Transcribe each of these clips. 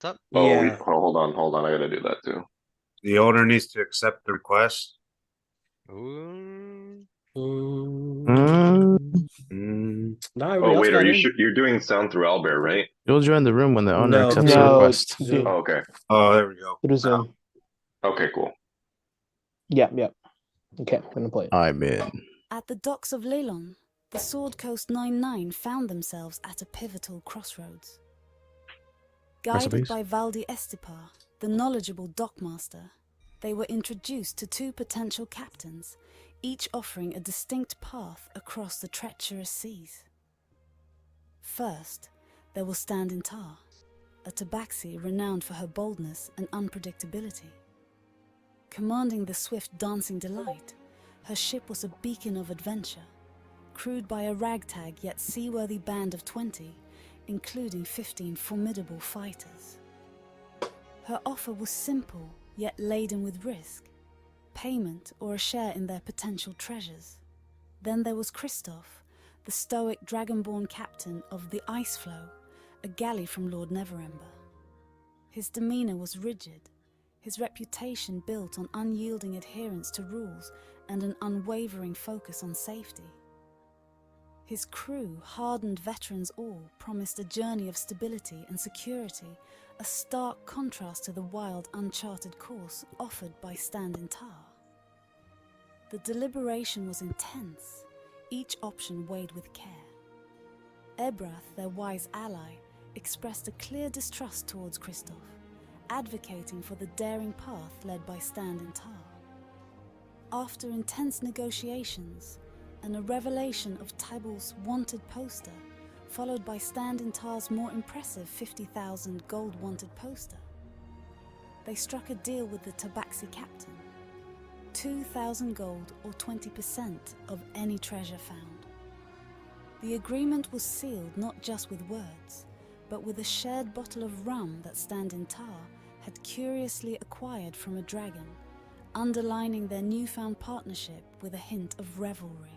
What's up? Oh, Yeah. hold on. I gotta do that too. The owner needs to accept the request. Ooh. No, Oh, everybody else wait, got in. you're doing sound through Albert, right? You'll join the room when the owner No, accepts Zoom. the No, request. Zoom. Oh, okay. Oh, there we go. Through Zoom. Okay, cool. Yep. Okay, I'm gonna play it. I'm in. At the docks of Leilon, the Sword Coast 99 found themselves at a pivotal crossroads. Guided Recipes? by Valdi Estipar, the knowledgeable dockmaster, they were introduced to two potential captains, each offering a distinct path across the treacherous seas. First, there was Stand in Tar, a tabaxi renowned for her boldness and unpredictability. Commanding the swift Dancing Delight, her ship was a beacon of adventure, crewed by a ragtag yet seaworthy band of 20, including 15 formidable fighters. Her offer was simple, yet laden with risk, payment or a share in their potential treasures. Then there was Kristoff, the stoic dragonborn captain of the Ice Flow, a galley from Lord Neverember. His demeanor was rigid, his reputation built on unyielding adherence to rules and an unwavering focus on safety. His crew, hardened veterans all, promised a journey of stability and security, a stark contrast to the wild, uncharted course offered by Stand in Tar. The deliberation was intense, each option weighed with care. Ebrath, their wise ally, expressed a clear distrust towards Kristoff, advocating for the daring path led by Stand in Tar. After intense negotiations, and a revelation of Tybalt's wanted poster, followed by Stand in Tar's more impressive 50,000 gold wanted poster, they struck a deal with the tabaxi captain. 2,000 gold or 20% of any treasure found. The agreement was sealed not just with words, but with a shared bottle of rum that Stand in Tar had curiously acquired from a dragon, underlining their newfound partnership with a hint of revelry.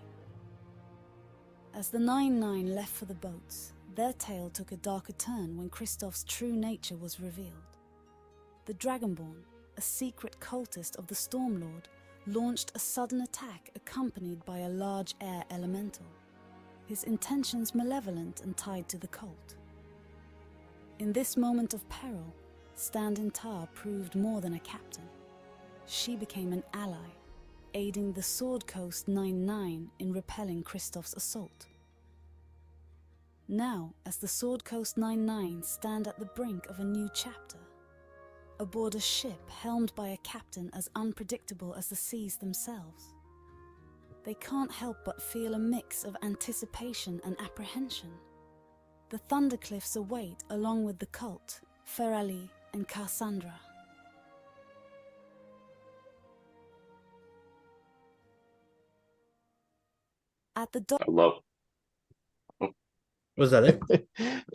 As the 9-9 left for the boats, their tale took a darker turn when Kristoff's true nature was revealed. The Dragonborn, a secret cultist of the Stormlord, launched a sudden attack accompanied by a large air elemental, his intentions malevolent and tied to the cult. In this moment of peril, Stand in Tar proved more than a captain. She became an ally, aiding the Sword Coast 9-9 in repelling Kristoff's assault. Now, as the Sword Coast 9-9 stand at the brink of a new chapter, aboard a ship helmed by a captain as unpredictable as the seas themselves, they can't help but feel a mix of anticipation and apprehension. The Thundercliffs await along with the cult, Ferali and Cassandra. At the dock. I love. Was that it?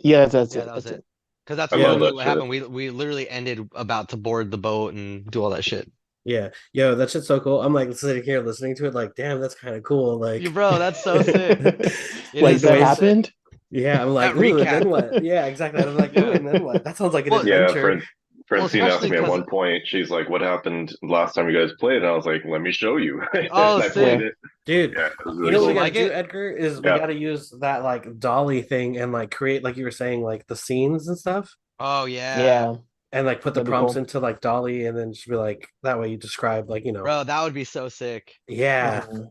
Yeah, that's Yeah, it. that was That's it. Because that's I love literally that what shit. happened. We literally ended about to board the boat and do all that shit. Yeah. Yo, that shit's so cool. I'm like sitting here listening to it, like, damn, that's kind of cool. Like, You bro, that's so sick. It Like is that so sick. happened? yeah, I'm like, That ooh, and then recap. what? Yeah, exactly. I'm like, ooh, Yeah. and then what? That sounds like an Well, Yeah, adventure. Francine asked especially me at because one point, she's like, what happened last time you guys played? And I was like, let me show you. oh, And I played sick. Yeah. it. Dude, Yeah, it was you really know what we People cool. got to like do, it. Edgar, is we Yeah. got to use that like dolly thing and like create, like you were saying, like the scenes and stuff, Oh yeah, Yeah, and like put the that'd be prompts cool. into like dolly, and then just be like, that way you describe, like, you know, bro, that would be so sick yeah, Mhm. to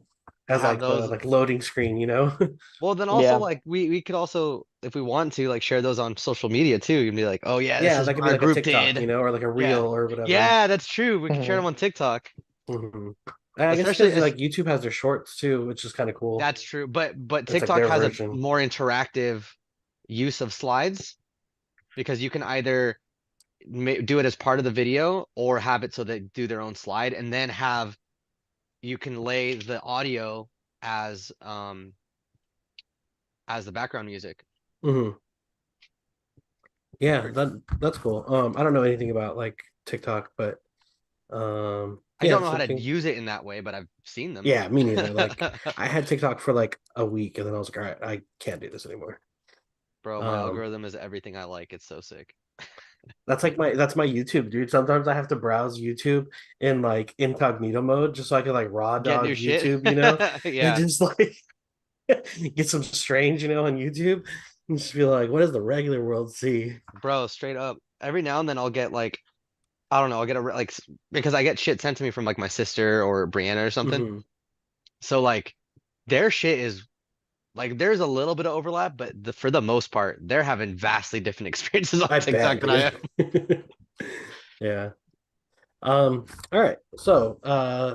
as have like the those. like loading screen, you know. Well, then also Yeah. like we could also, if we want to, like share those on social media too. You can be like, oh yeah, this Yeah, is that could what be our like a group TikTok, you did. know, or like a Yeah, reel or whatever. yeah, that's true. We could share them Mhm. on TikTok, Mhm. I guess especially because as like YouTube has their shorts too, which is kind of cool. that's true. But It's like TikTok their has a version. more interactive use of slides because you can either do it as part of the video or have it so they do their own slide and then have you can lay the audio as the background music. Hmm. That's Yeah, pretty cool. that's cool. I don't know anything about like TikTok, but I yeah, don't know how to something. use it in that way, but I've seen them. Yeah, me neither. Like I had TikTok for like a week, and then I was like, all right, I can't do this anymore. Bro, my Um, algorithm is everything I like. It's so sick. That's like that's my YouTube, dude. Sometimes I have to browse YouTube in like incognito mode just so I can like raw Get dog new shit. YouTube, and Yeah, just like get some strange, on YouTube, and just be like, what does the regular world see? bro, straight up. Every now and then I'll get like, I don't know, I'll get because I get shit sent to me from like my sister or Brianna or something. Mhm. So like their shit is like there's a little bit of overlap, but for the most part, they're having vastly different experiences on I TikTok bet, than I am. dude. Yeah. All right. So,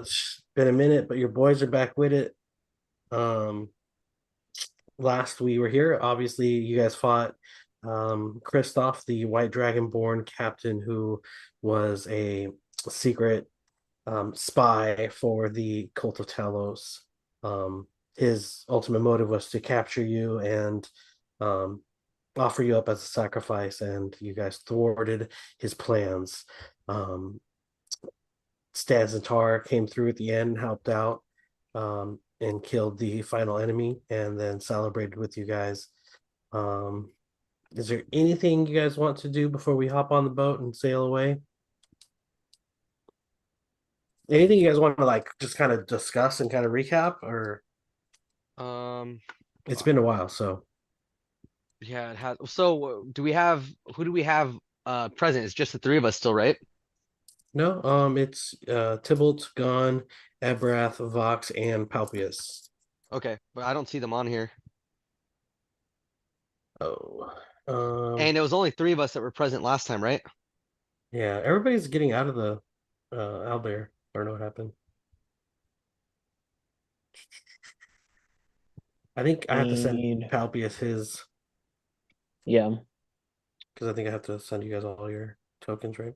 it's been a minute, but your boys are back with it. Um, last we were here, obviously you guys fought Kristoff, the White Dragonborn captain who was a secret spy for the cult of Talos. His ultimate motive was to capture you and um, offer you up as a sacrifice, and you guys thwarted his plans. Um, Staz and Tar came through at the end, helped out, and killed the final enemy, and then celebrated with you guys. Um, is there anything you guys want to do before we hop on the boat and sail away? Anything you guys want to like just kind of discuss and kind of recap, or Um, it's been a while, so yeah, it has. So who do we have present? It's just the three of us still, right? no, it's Tybalt, Gon, Ebrath, Vox, and Palpius. Okay, but I don't see them on here. Oh, And it was only three of us that were present last time, right? yeah, everybody's getting out of the Albert. I don't know what happened. I think I have to send Need, Palpius his yeah. because I think I have to send you guys all your tokens, right?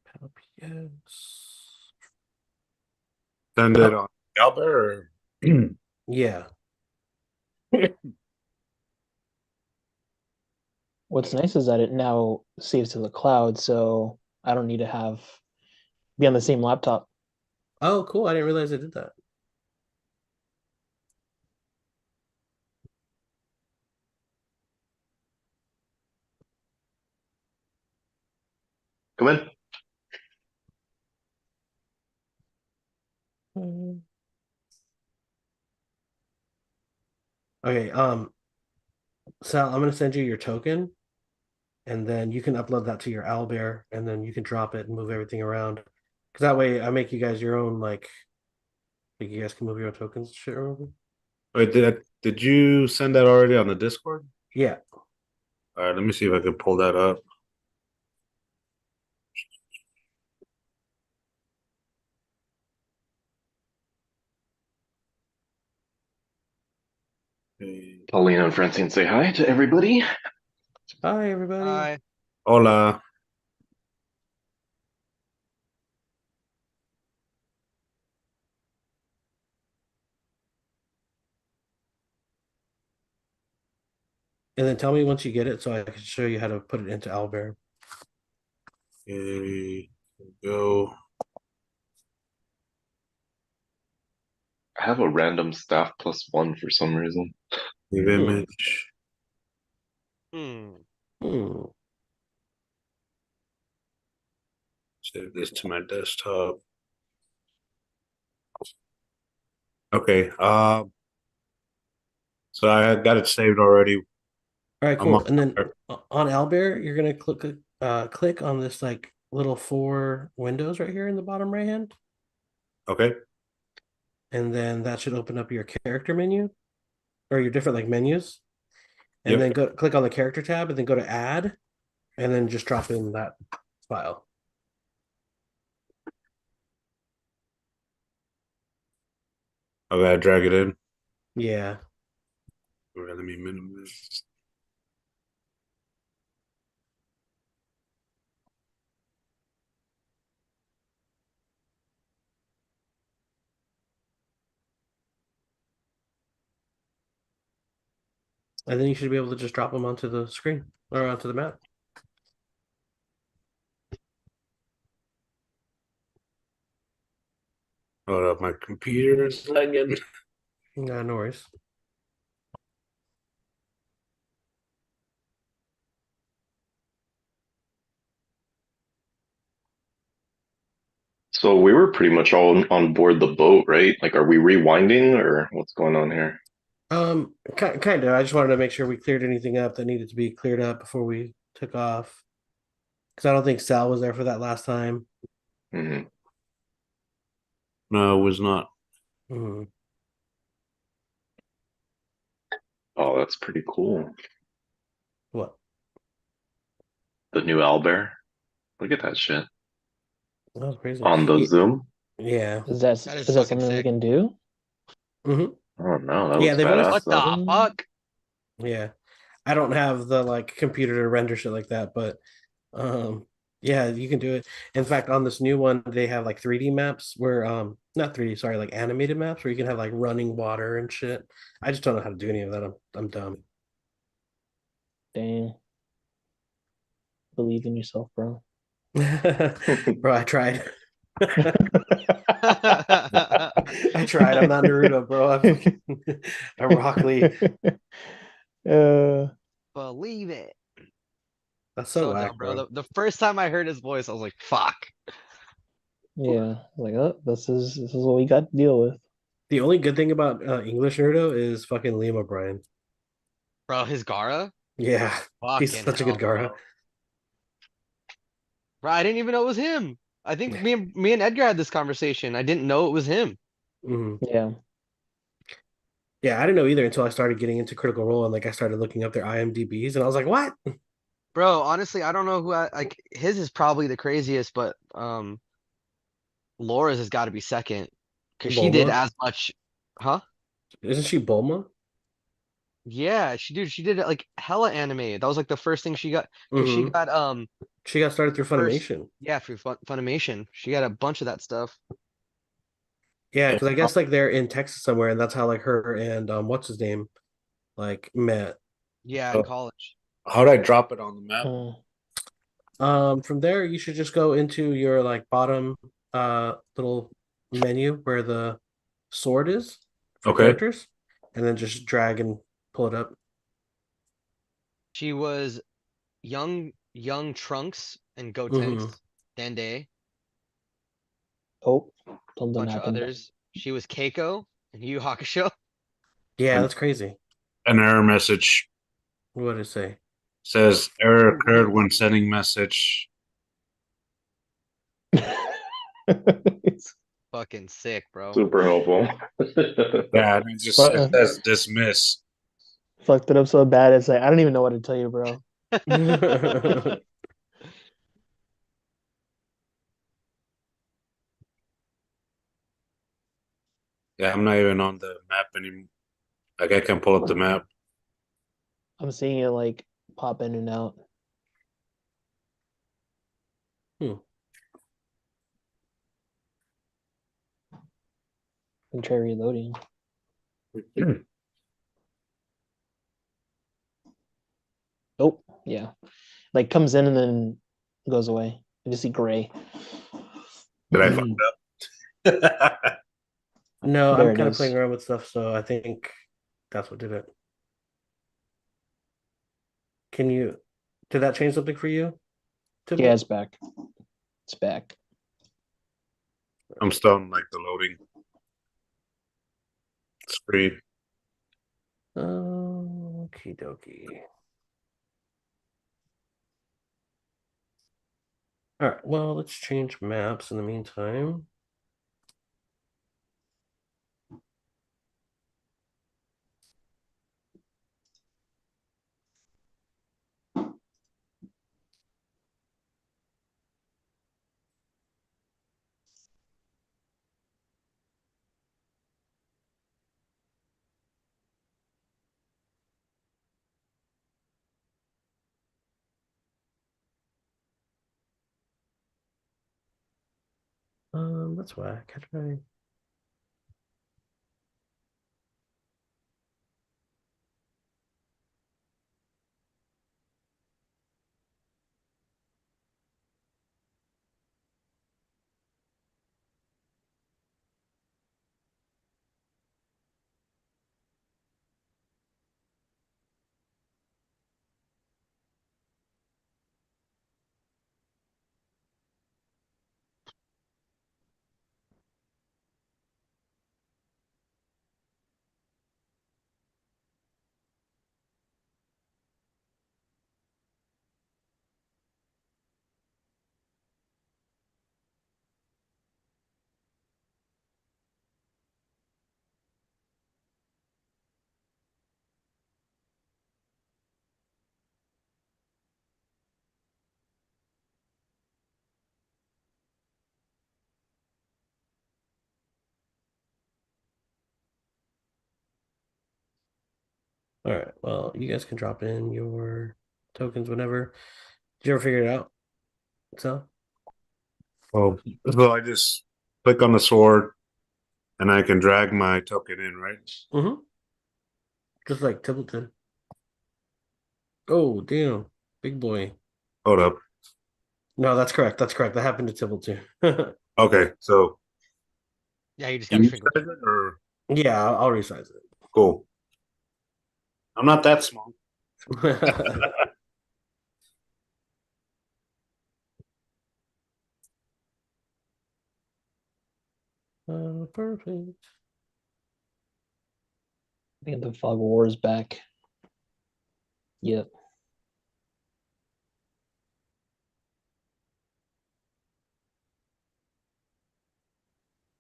Palpius. Send it on Albert or Yeah. What's nice is that it now saves to the cloud, so I don't need to be on the same laptop. Oh, cool. I didn't realize I did that. Come in. Okay, Sal, I'm gonna send you your token, and then you can upload that to your Owlbear, and then you can drop it and move everything around. Because that way, I make you guys your own like you guys can move your own tokens and shit over. wait, did you send that already on the Discord? Yeah. All right, let me see if I can pull that up. Okay. Paulina and Francine say hi to everybody. Hi, everybody. Hola. And then tell me once you get it, so I can show you how to put it into Owlbear. Okay, go. I have a random staff +1 for some reason. Leave image. Hmm. Hmm. Save this to my desktop. Okay. So I got it saved already. All right, I'm cool. on And then there. on Owlbear, you're gonna click on this like little four windows right here in the bottom right hand, Okay. and then that should open up your character menu or your different like menus. And Yep. then go click on the character tab, and then go to add, and then just drop in that file. Okay, I drag it in. Yeah. All right, let me minimize. And then you should be able to just drop them onto the screen or onto the map. Hold up, my computer is lagging. No worries. So we were pretty much all on board the boat, right? Like, are we rewinding or what's going on here? Kind of. I just wanted to make sure we cleared anything up that needed to be cleared up before we took off. Because I don't think Sal was there for that last time. Hmm. No, it was not. Mhm. Oh, that's pretty cool. What? The new owlbear. Look at that shit Oh, crazy. on the Zoom. Yeah. That is is that fucking something we sick. can do? Hmm. Oh no, that Yeah, looks they've always. badass What though. the fuck? Yeah. I don't have the like computer to render shit like that, but um yeah, you can do it. In fact, on this new one, they have like 3D maps where not 3D, sorry, like animated maps where you can have like running water and shit. I just don't know how to do any of that. I'm dumb. Dang. Believe in yourself, bro. Bro, I tried. I tried. I'm not Naruto, bro. I'm Rock Lee. uh, Believe it. That's so So whack, dumb, bro. bro. The first time I heard his voice, I was like, fuck. yeah, like, oh, this is what we got to deal with. The only good thing about English Naruto is fucking Liam O'Brien. Bro, his Gara? Yeah, he's Fucking such a good hell, Gara. bro. Bro, I didn't even know it was him. I think me and Edgar had this conversation. I didn't know it was him. Mhm. Yeah. Yeah, I didn't know either until I started getting into Critical Role and like I started looking up their IMDb's and I was like, what? Bro, honestly, I don't know who I like his is probably the craziest, but Laura's has got to be second. Cause she did Bulma? as much, huh? Isn't she Bulma? Yeah, she did like hella anime. That was like the first thing she got because she Hmm. got She got started through first, Funimation. yeah, through Funimation. She got a bunch of that stuff. Yeah, Yeah. because I guess like they're in Texas somewhere, and that's how like her and what's his name like met. Yeah, in So college. how'd I drop it on the map? Mm. From there you should just go into your like bottom little menu where the sword is for Okay. characters, and then just drag and pull it up. She was young Trunks and Hmm. Gotenks, Dende, Oh, a something bunch of happened. others. She was Keiko and Yu Yu Hakusho. Yeah, And that's crazy. an error message What did it say? says error occurred when sending message. It's Fucking sick, bro. Super helpful. Yeah, and it just fu- it says dismiss. fucked it up so bad. It's like I don't even know what to tell you, bro. Yeah, I'm not even on the map anymore. Like I can pull up the map. I'm seeing it like pop in and out Hmm. and try reloading. Oh, yeah. Like comes in and then goes away. I just see gray. Did I fuck up? No, There I'm it kind of is. playing around with stuff, so I think that's what did it. Can you, did that change something for you, Yeah, Timmy? it's back. It's back. I'm still on like the loading screen. Okie dokie. All right, well, let's change maps in the meantime. That's whack. How did I? All right. Well, you guys can drop in your tokens whenever. Did you ever figure it out? So, So I just click on the sword, and I can drag my token in, right? just like Templeton. Oh, damn. Big boy. Hold up. No, that's correct. That's correct. That happened to Templeton. Okay, so Yeah, you just you gotta shrink resize them. it or Yeah, I'll resize cool. I'm not that small. it. Perfect. I think the fog of war is back. Yep.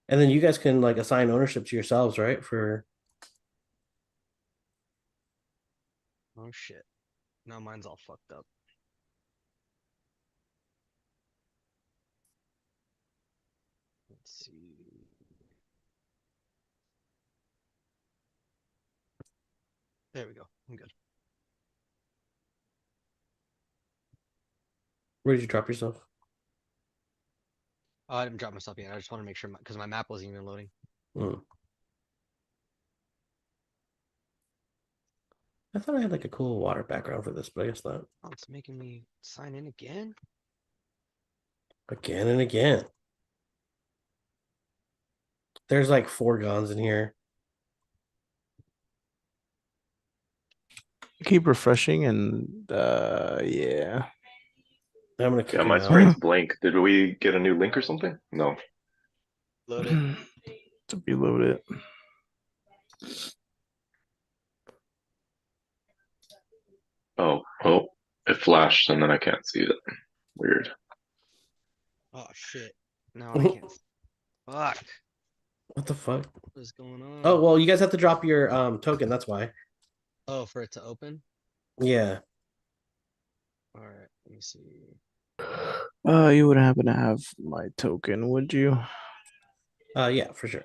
And then you guys can like assign ownership to yourselves, right? For Oh shit. Now mine's all fucked up. Let's see. There we go. I'm good. where did you drop yourself? Oh, I didn't drop myself yet. I just want to make sure because my map wasn't even loading. Hmm. I thought I had like a cool water background for this, but I guess not. Oh, it's making me sign in again. Again and again. There's like 4 guns in here. Keep refreshing and yeah. I'm gonna kick Yeah, him my out. screen's blank. Did we get a new link or something? No. Load it. To reload it. Oh, it flashed and then I can't see it. Weird. Oh shit. No, I can't. Fuck. What the fuck? What is going on? Oh well, you guys have to drop your token. That's why. Oh, for it to open? Yeah. All right. Let me see. You would happen to have my token, would you? Yeah, for sure.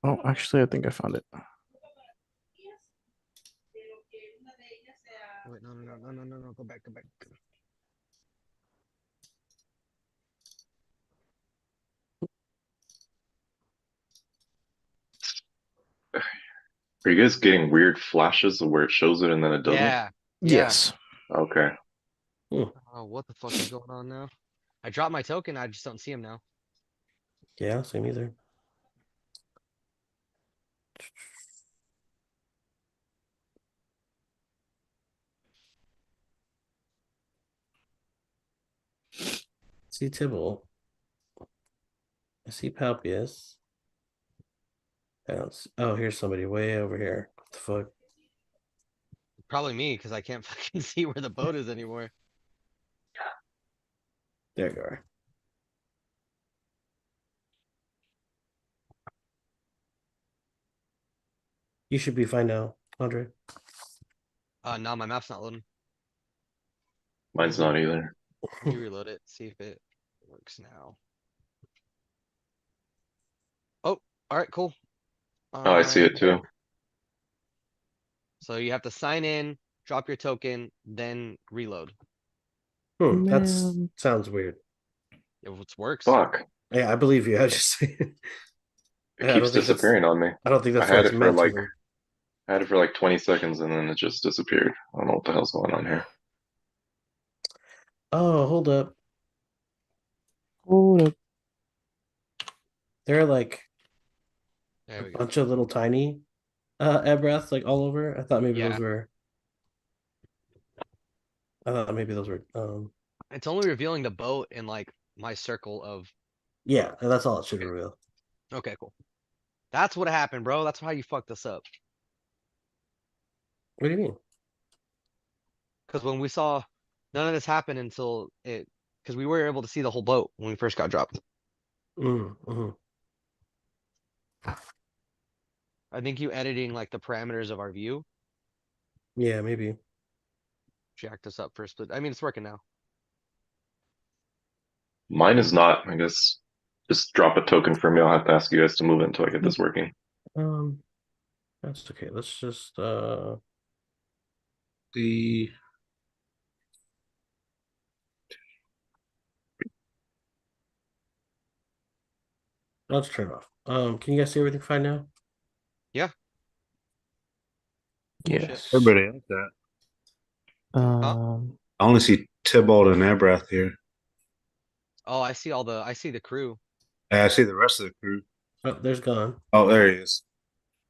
Oh, actually, I think I found it. Wait, no. Go back. Are you guys getting weird flashes of where it shows it and then it doesn't? Yeah. Yes. Okay. Oh, what the fuck is going on now? I dropped my token. I just don't see him now. Yeah, same either. See Tibble. I see Palpius. Oh, here's somebody way over here. What the fuck? Probably me because I can't fucking see where the boat is anymore. There you go. You should be fine now, Andre. No, my map's not loading. Mine's not either. Did you reload it? See if it works now. Oh, all right, cool. Oh, I see it too. So you have to sign in, drop your token, then reload. That's Man. sounds weird. It works. Fuck. Yeah, I believe you. I just It Yeah, I keeps don't think that's- disappearing on me. I don't think I that's what had it's it for meant like to. I had it for like 20 seconds and then it just disappeared. I don't know what the hell's going on here. Oh, hold up. Hold up. There are like There a we go. bunch of little tiny air breaths like all over. I thought maybe Yeah. those were It's only revealing the boat in like my circle of. yeah, that's all it should reveal. Okay, cool. That's what happened, bro. That's how you fucked us up. What do you mean? Because when we saw none of this happen until it, because we were able to see the whole boat when we first got dropped. Mm-hmm. I think you editing like the parameters of our view Yeah, maybe. jacked us up for a split. I mean, it's working now. Mine is not. I guess just drop a token for me. I'll have to ask you guys to move it until I get this working. That's okay. Let's just the Let's turn it off. Can you guys see everything fine now? Yeah. Yes. everybody else that. Um. I only see Tybalt and Abrath here. Oh, I see I see the crew. I see the rest of the crew. Oh, there's gone. Oh, there he is.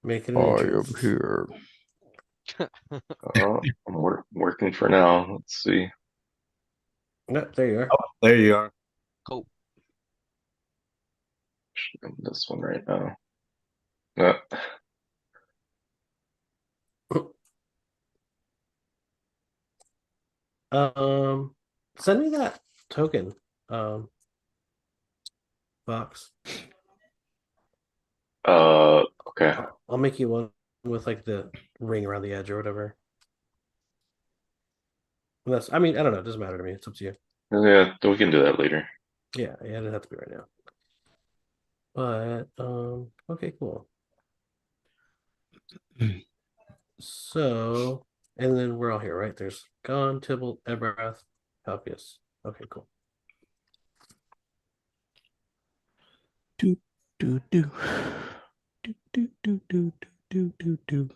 Making an I entrance. am here. I'm working for now. Let's see. Yep, there you are. Oh, there you are. Cool. This one right now. Uh, Send me that token, box. okay. I'll make you one with like the ring around the edge or whatever. Unless, I mean, I don't know. It doesn't matter to me. It's up to you. Yeah, we can do that later. Yeah, it doesn't have to be right now. But okay, cool. So, and then we're all here, right? There's Gon, Tybalt, Ebrath, Helpius. Okay, cool. Do do do do do do do do do do.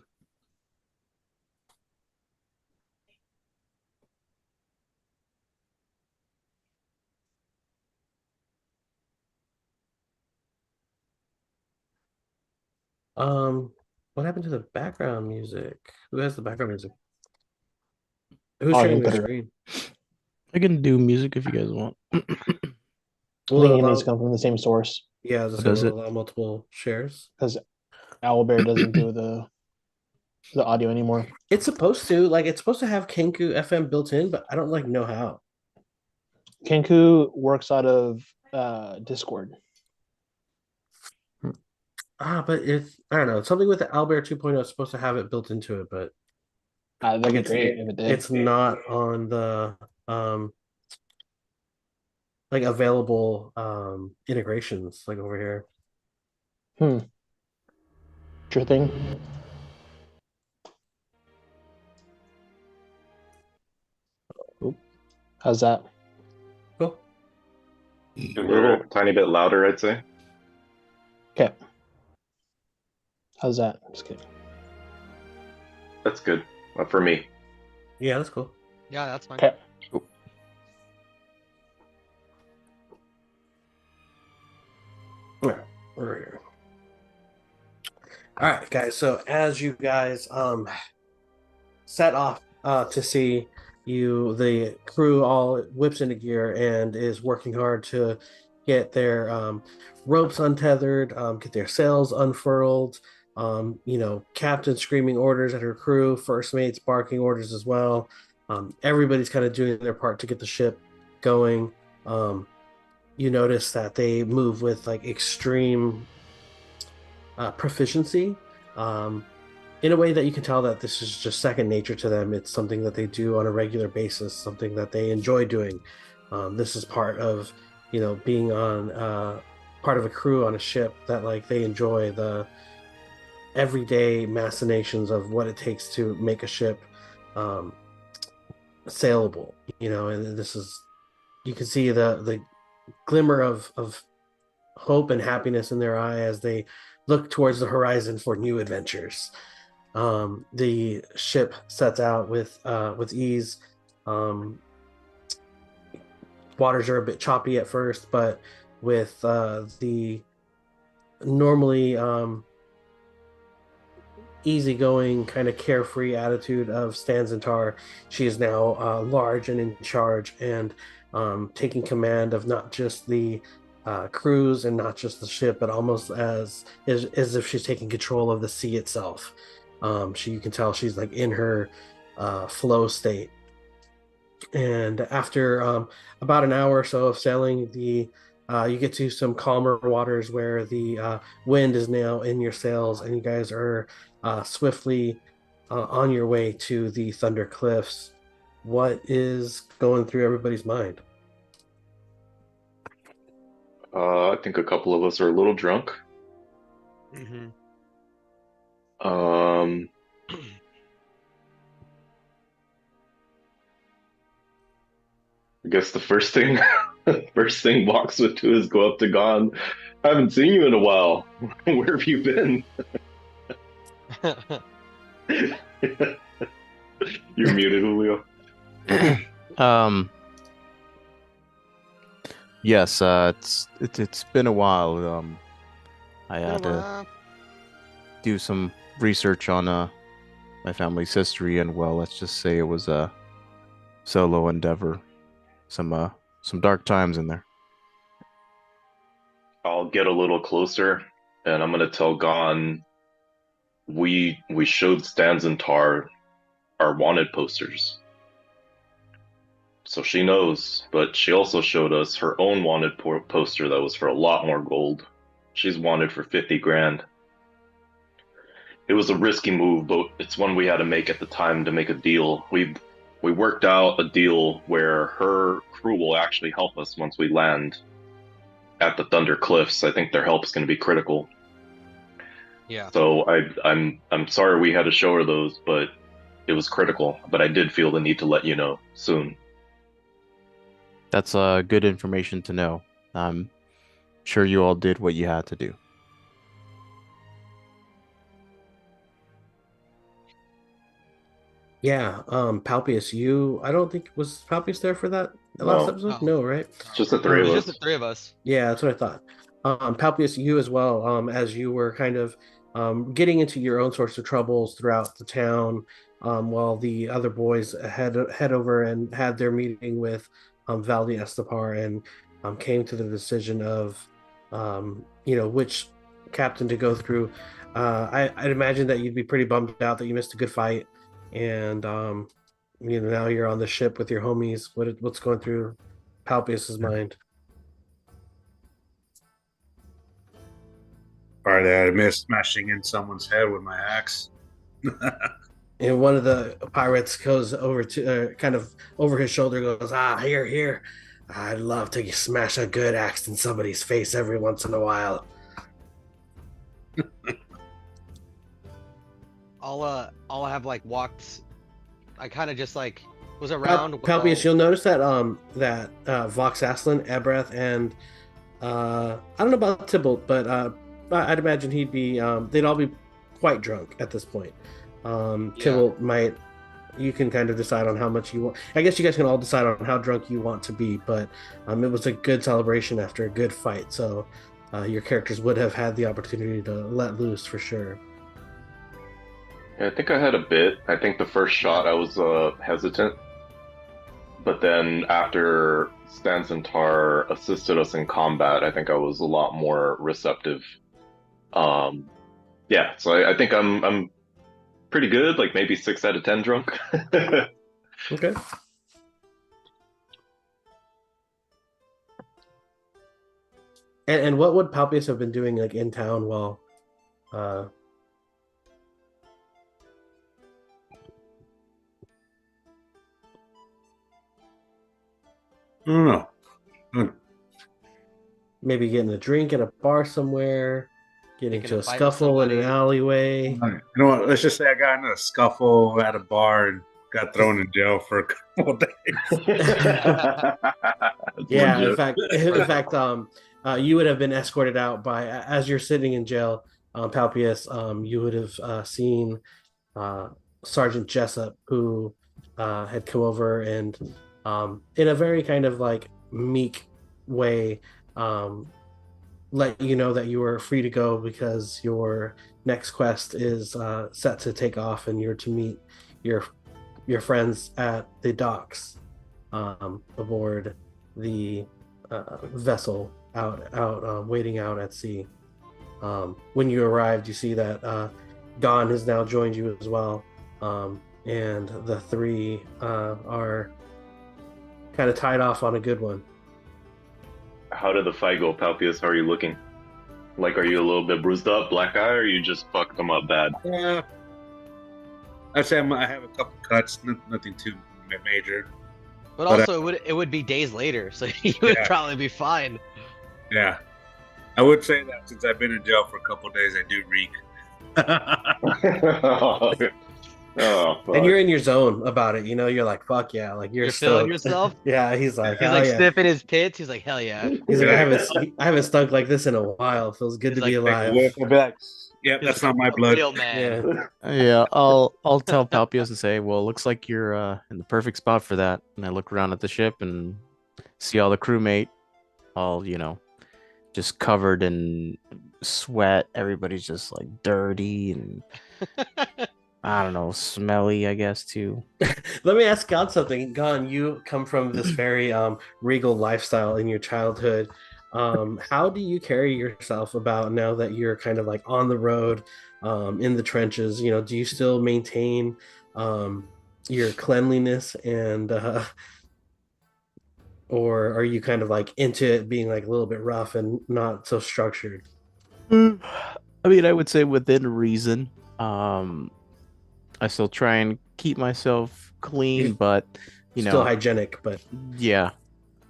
What happened to the background music? Who has the background music? Who's Oh, you sharing can their put it. screen? I can do music if you guys want. I Will think it it needs to allow? come from the same source Yeah, as I say, Does will it it? allow multiple shares? because Owlbear doesn't do the audio anymore. It's supposed to, like, it's supposed to have Kenku FM built in, but I don't like know how. Kenku works out of Discord. But it's I don't know. Something with the Albert 2.0 is supposed to have it built into it, but That'd like be it's great if it did. it's not on the like available integrations like over here. Sure thing. Oop. How's that? Cool. A little tiny bit louder, I'd say. Okay. How's that? Just kidding. That's good for me. Yeah, that's cool. Yeah, that's fine. Okay. All right, we're here. All right, guys. So as you guys set off to see you, the crew all whips into gear and is working hard to get their ropes untethered, get their sails unfurled. Captain screaming orders at her crew, first mates barking orders as well. Everybody's kind of doing their part to get the ship going. You notice that they move with like extreme proficiency. In a way that you can tell that this is just second nature to them. It's something that they do on a regular basis, something that they enjoy doing. This is part of, being on part of a crew on a ship that like they enjoy the everyday machinations of what it takes to make a ship sailable. And this is you can see the glimmer of hope and happiness in their eye as they look towards the horizon for new adventures. The ship sets out with ease. Waters are a bit choppy at first, but with the normally easygoing, kind of carefree attitude of Stan Zentar, she is now large and in charge and taking command of not just the crews and not just the ship, but almost as if she's taking control of the sea itself. You can tell she's like in her flow state. And after about an hour or so of sailing, you get to some calmer waters where the wind is now in your sails, and you guys are swiftly on your way to the Thunder Cliffs. What is going through everybody's mind? I think a couple of us are a little drunk. Mm-hmm. Um, I guess the first thing, first thing Vox would do is go up to Gon. I haven't seen you in a while. Where have you been? You're muted, Julio. Um. Yes. It's been a while. I had to do some research on my family's history, and well, let's just say it was a solo endeavor. Some dark times in there. I'll get a little closer, and I'm gonna tell Gon we showed Stans and Tar our wanted posters. So she knows, but she also showed us her own wanted poster that was for a lot more gold. She's wanted for 50 grand. It was a risky move, but it's one we had to make at the time to make a deal. We worked out a deal where her crew will actually help us once we land at the Thunder Cliffs. I think their help is going to be critical. Yeah. So I'm sorry we had to show her those, but it was critical. But I did feel the need to let you know soon. That's good information to know. I'm sure you all did what you had to do. Yeah, Palpius, I don't think was Palpius there for that last No. episode? No. No, right? Just the three It of was us. just the three of us. Yeah, that's what I thought. Palpius, you as well, as you were kind of getting into your own sorts of troubles throughout the town, while the other boys head over and had their meeting with Valdi Estepar and came to the decision of, which captain to go through. I'd imagine that you'd be pretty bummed out that you missed a good fight, and now you're on the ship with your homies. What's going through Palpius's mind? Part that I missed smashing in someone's head with my axe. And one of the pirates goes over to kind of over his shoulder, goes, here. I'd love to smash a good axe in somebody's face every once in a while. I'll have like walked. I kind of just like was around. Palpius, you'll notice that Vox Aslan, Ebreth, and I don't know about Tybalt, but I'd imagine he'd be. They'd all be quite drunk at this point. Tybalt might. You can kind of decide on how much you want. I guess you guys can all decide on how drunk you want to be, but it was a good celebration after a good fight, so your characters would have had the opportunity to let loose for sure. Yeah, I think I had a bit. I think the first shot I was hesitant, but then after Stans and Tar assisted us in combat, I think I was a lot more receptive. Yeah, so I think I'm pretty good, like maybe 6 out of 10 drunk. Okay. And what would Palpius have been doing like in town while I don't know. maybe getting a drink at a bar somewhere, getting Picking into a a fight with scuffle in an somebody. alleyway? You know what? Let's just say I got in a scuffle at a bar and got thrown in jail for a couple of days. Yeah, Legit. in fact, you would have been escorted out by as you're sitting in jail, Palpius. You would have seen Sergeant Jessup, who had come over and, in a very kind of like meek way, let you know that you are free to go because your next quest is set to take off, and you're to meet your friends at the docks aboard the vessel out waiting out at sea. When you arrived, you see that Gon has now joined you as well, and the three are kind of tied off on a good one. How did the fight go, Palpius? How are you looking? Like, are you a little bit bruised up, black eye, or you just fucked them up bad? Yeah. I'd say I have a couple cuts, nothing too major. But also, it would be days later, so you would probably be fine. Yeah. I would say that since I've been in jail for a couple of days, I do reek. Oh, fuck. And you're in your zone about it, you're like, fuck yeah, like you're feeling stoked. yourself. Yeah, he's like, He's hell like yeah. sniffing his tits. He's like, hell yeah. He's like, I haven't stunk like this in a while. Feels good He's to be like, alive. I'll be like, yep, He's that's like, not my a blood. real man. Yeah. Yeah, I'll tell Palpios and say, well, it looks like you're in the perfect spot for that. And I look around at the ship and see all the crewmate, all just covered in sweat. Everybody's just like dirty and I don't know, smelly, I guess too. Let me ask God something. Gon, you come from this very regal lifestyle in your childhood. How do you carry yourself about now that you're kind of like on the road, in the trenches? Do you still maintain your cleanliness and or are you kind of like into it being like a little bit rough and not so structured? I mean, I would say within reason. I still try and keep myself clean, but Still hygienic, but yeah.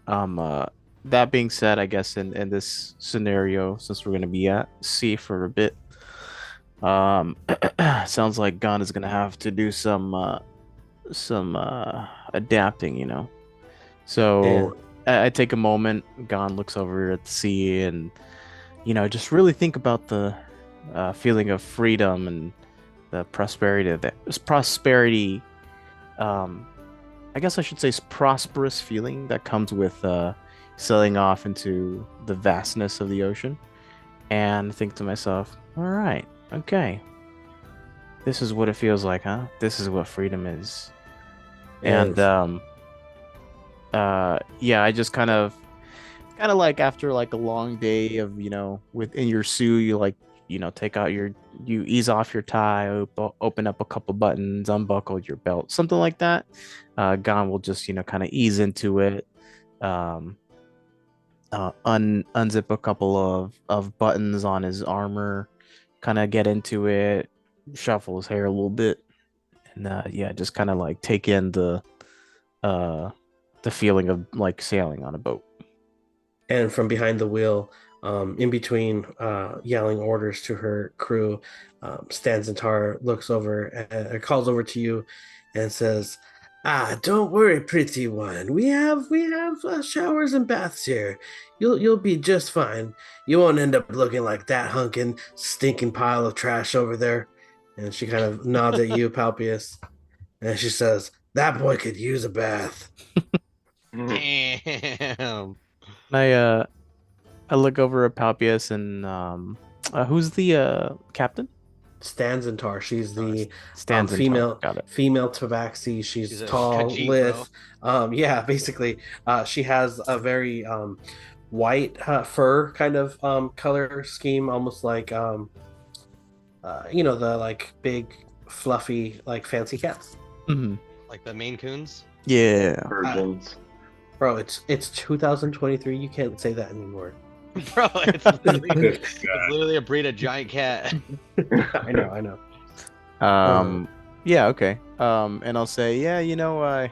That being said, I guess in this scenario, since we're gonna be at sea for a bit, sounds like Gon is gonna have to do some adapting. So I take a moment. Gon looks over at the sea, and just really think about the feeling of freedom and the prosperity. I guess I should say prosperous feeling that comes with sailing off into the vastness of the ocean, and think to myself, all right, okay, this is what it feels like, huh? This is what freedom is. And yeah, I just kind of like after like a long day of within your suit, you like take out you ease off your tie, open up a couple buttons, unbuckle your belt, something like that. Gon will just kind of ease into it, unzip a couple of buttons on his armor, kind of get into it, shuffle his hair a little bit, and yeah, just kind of like take in the feeling of like sailing on a boat. And from behind the wheel, in between yelling orders to her crew, Stan Zentar looks over and calls over to you and says, don't worry, pretty one. We have showers and baths here. You'll be just fine. You won't end up looking like that hunkin' stinking pile of trash over there. And she kind of nods at you, Palpius, and she says, that boy could use a bath. Damn. I look over at Palpius and who's the captain? Stan Zentar. She's the Stan Zentar. female Got it. female tabaxi. She's a tall, Khajiit, lithe. Yeah, basically, she has a very white fur kind of color scheme, almost like the like big fluffy like fancy cats. Mm-hmm. Like the Maine Coons. Yeah. Virgins. Bro, it's 2023. You can't say that anymore. Bro, it's literally a breed of giant cat. I know. Yeah, okay. And I'll say, yeah, I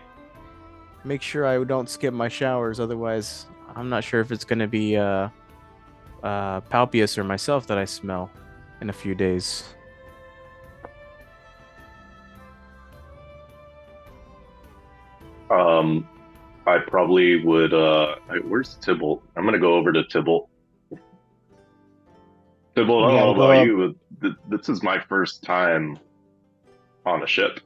make sure I don't skip my showers, otherwise I'm not sure if it's gonna be Palpius or myself that I smell in a few days. I probably would where's Tybalt? I'm gonna go over to Tybalt. Tybalt, I don't know about you, but this is my first time on a ship.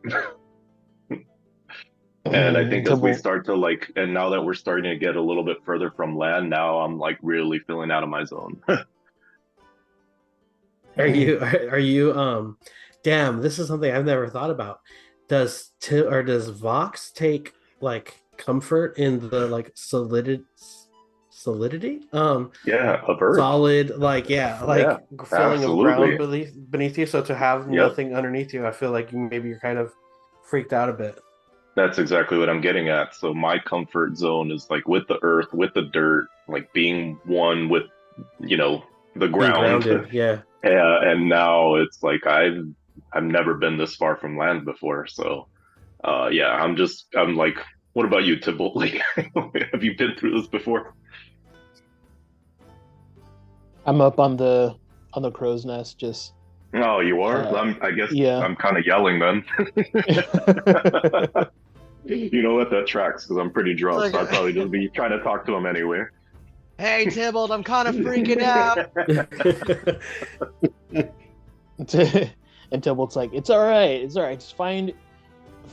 And I think as we start to like, and now that we're starting to get a little bit further from land, now I'm like really feeling out of my zone. Are you damn, this is something I've never thought about. Does Vox take like comfort in the like solidity? Yeah, a bird. Solid, like feeling absolutely. of ground beneath you. So to have nothing underneath you, I feel like maybe you're kind of freaked out a bit. That's exactly what I'm getting at. So my comfort zone is like with the earth, with the dirt, like being one with, the ground. Being grounded, yeah. Yeah, and now it's like I've never been this far from land before. So, yeah, I'm like, what about you, Tybalt? Like, have you been through this before? I'm up on the crow's nest, just Oh, you are? I guess yeah. I'm kind of yelling then. You know what? That tracks because I'm pretty drunk, so I'd probably just be trying to talk to him anyway. Hey, Tybalt, I'm kind of freaking out. And Tybalt's like, it's all right. It's all right. Just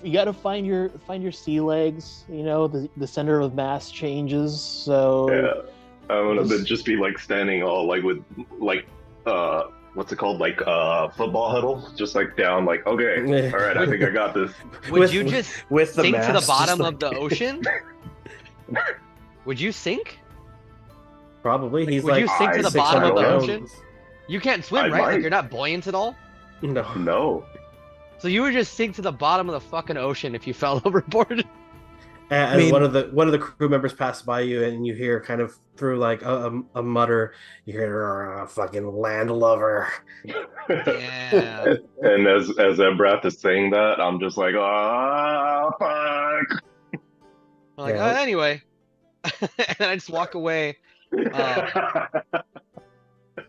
you got to find your sea legs. You know, the center of mass changes. So Yeah, I'm gonna just be like standing all like with like what's it called, like football huddle, just like down, like okay, all right, I think I got this. Would you just with the sink to the mask, bottom just of the ocean? Would you sink? Probably. He's Would like you sink to the 600 bottom of the pounds. ocean? You can't swim, I right? Like might. you're not buoyant at all. No. No. So you would just sink to the bottom of the fucking ocean if you fell overboard. As I mean- one of the crew members pass by you, and you hear kind of through like a mutter, you hear fucking landlubber. Yeah. And as Ebrath is saying that, I'm just like, oh fuck. I'm like, Yeah. Anyway. And then I just walk away.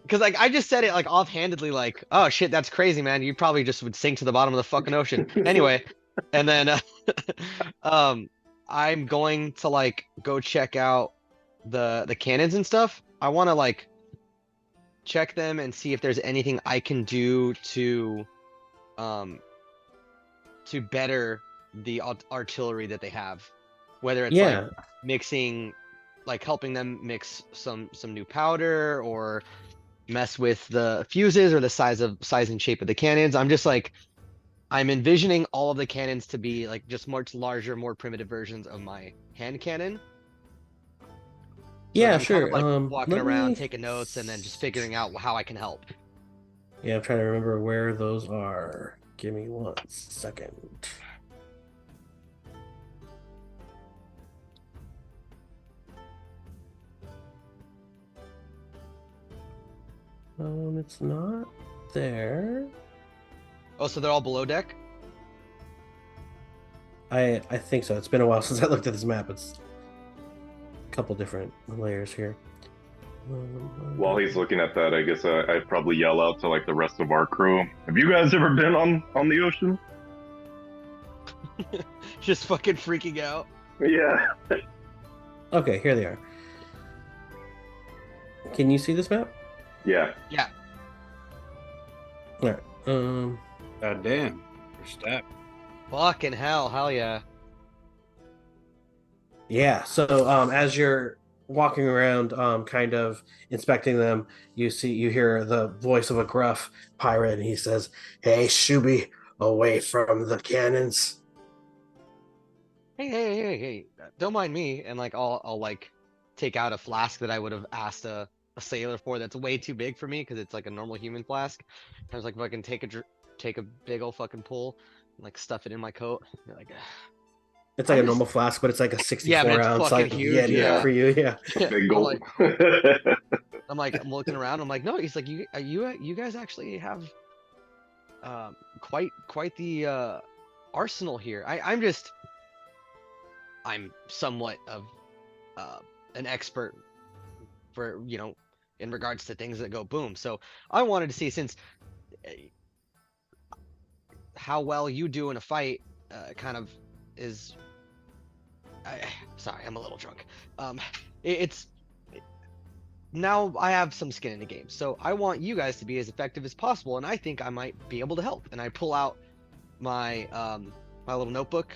Because like I just said it like offhandedly, like, oh shit, that's crazy, man. You probably just would sink to the bottom of the fucking ocean. Anyway, and then I'm going to like go check out the cannons and stuff. I want to like check them and see if there's anything I can do to better the artillery that they have. Whether it's Yeah. like mixing, like helping them mix some new powder or mess with the fuses or the size and shape of the cannons. I'm just like, I'm envisioning all of the cannons to be like just much larger, more primitive versions of my hand cannon. So Yeah, I'm sure. kind of like walking let around, me- taking notes, and then just figuring out how I can help. Yeah, I'm trying to remember where those are. Give me 1 second. It's not there. Oh, so they're all below deck? I think so. It's been a while since I looked at this map. It's a couple different layers here. While he's looking at that, I guess I'd probably yell out to like the rest of our crew. Have you guys ever been on the ocean? Just fucking freaking out. Yeah. Okay, here they are. Can you see this map? Yeah. Yeah. All right. God damn. Your step. Fucking hell yeah. Yeah. So, as you're walking around, kind of inspecting them, you hear the voice of a gruff pirate, and he says, "Hey, Shuby, away from the cannons." Hey, don't mind me. And like I'll like take out a flask that I would have asked a sailor for that's way too big for me because it's like a normal human flask. I was like, fucking take a big old fucking pull and like stuff it in my coat. You're like, It's like I'm a just- normal flask, but it's like a 64 Yeah, but it's ounce, fucking like huge, Yeti yeah. for you. Yeah. Big I'm gulp. like, I'm looking around. I'm like, no. He's like, you guys actually have quite the arsenal here. I'm somewhat of an expert for, in regards to things that go boom. So I wanted to see, since how well you do in a fight kind of is. Sorry, I'm a little drunk. It's now I have some skin in the game, so I want you guys to be as effective as possible, and I think I might be able to help. And I pull out my my little notebook,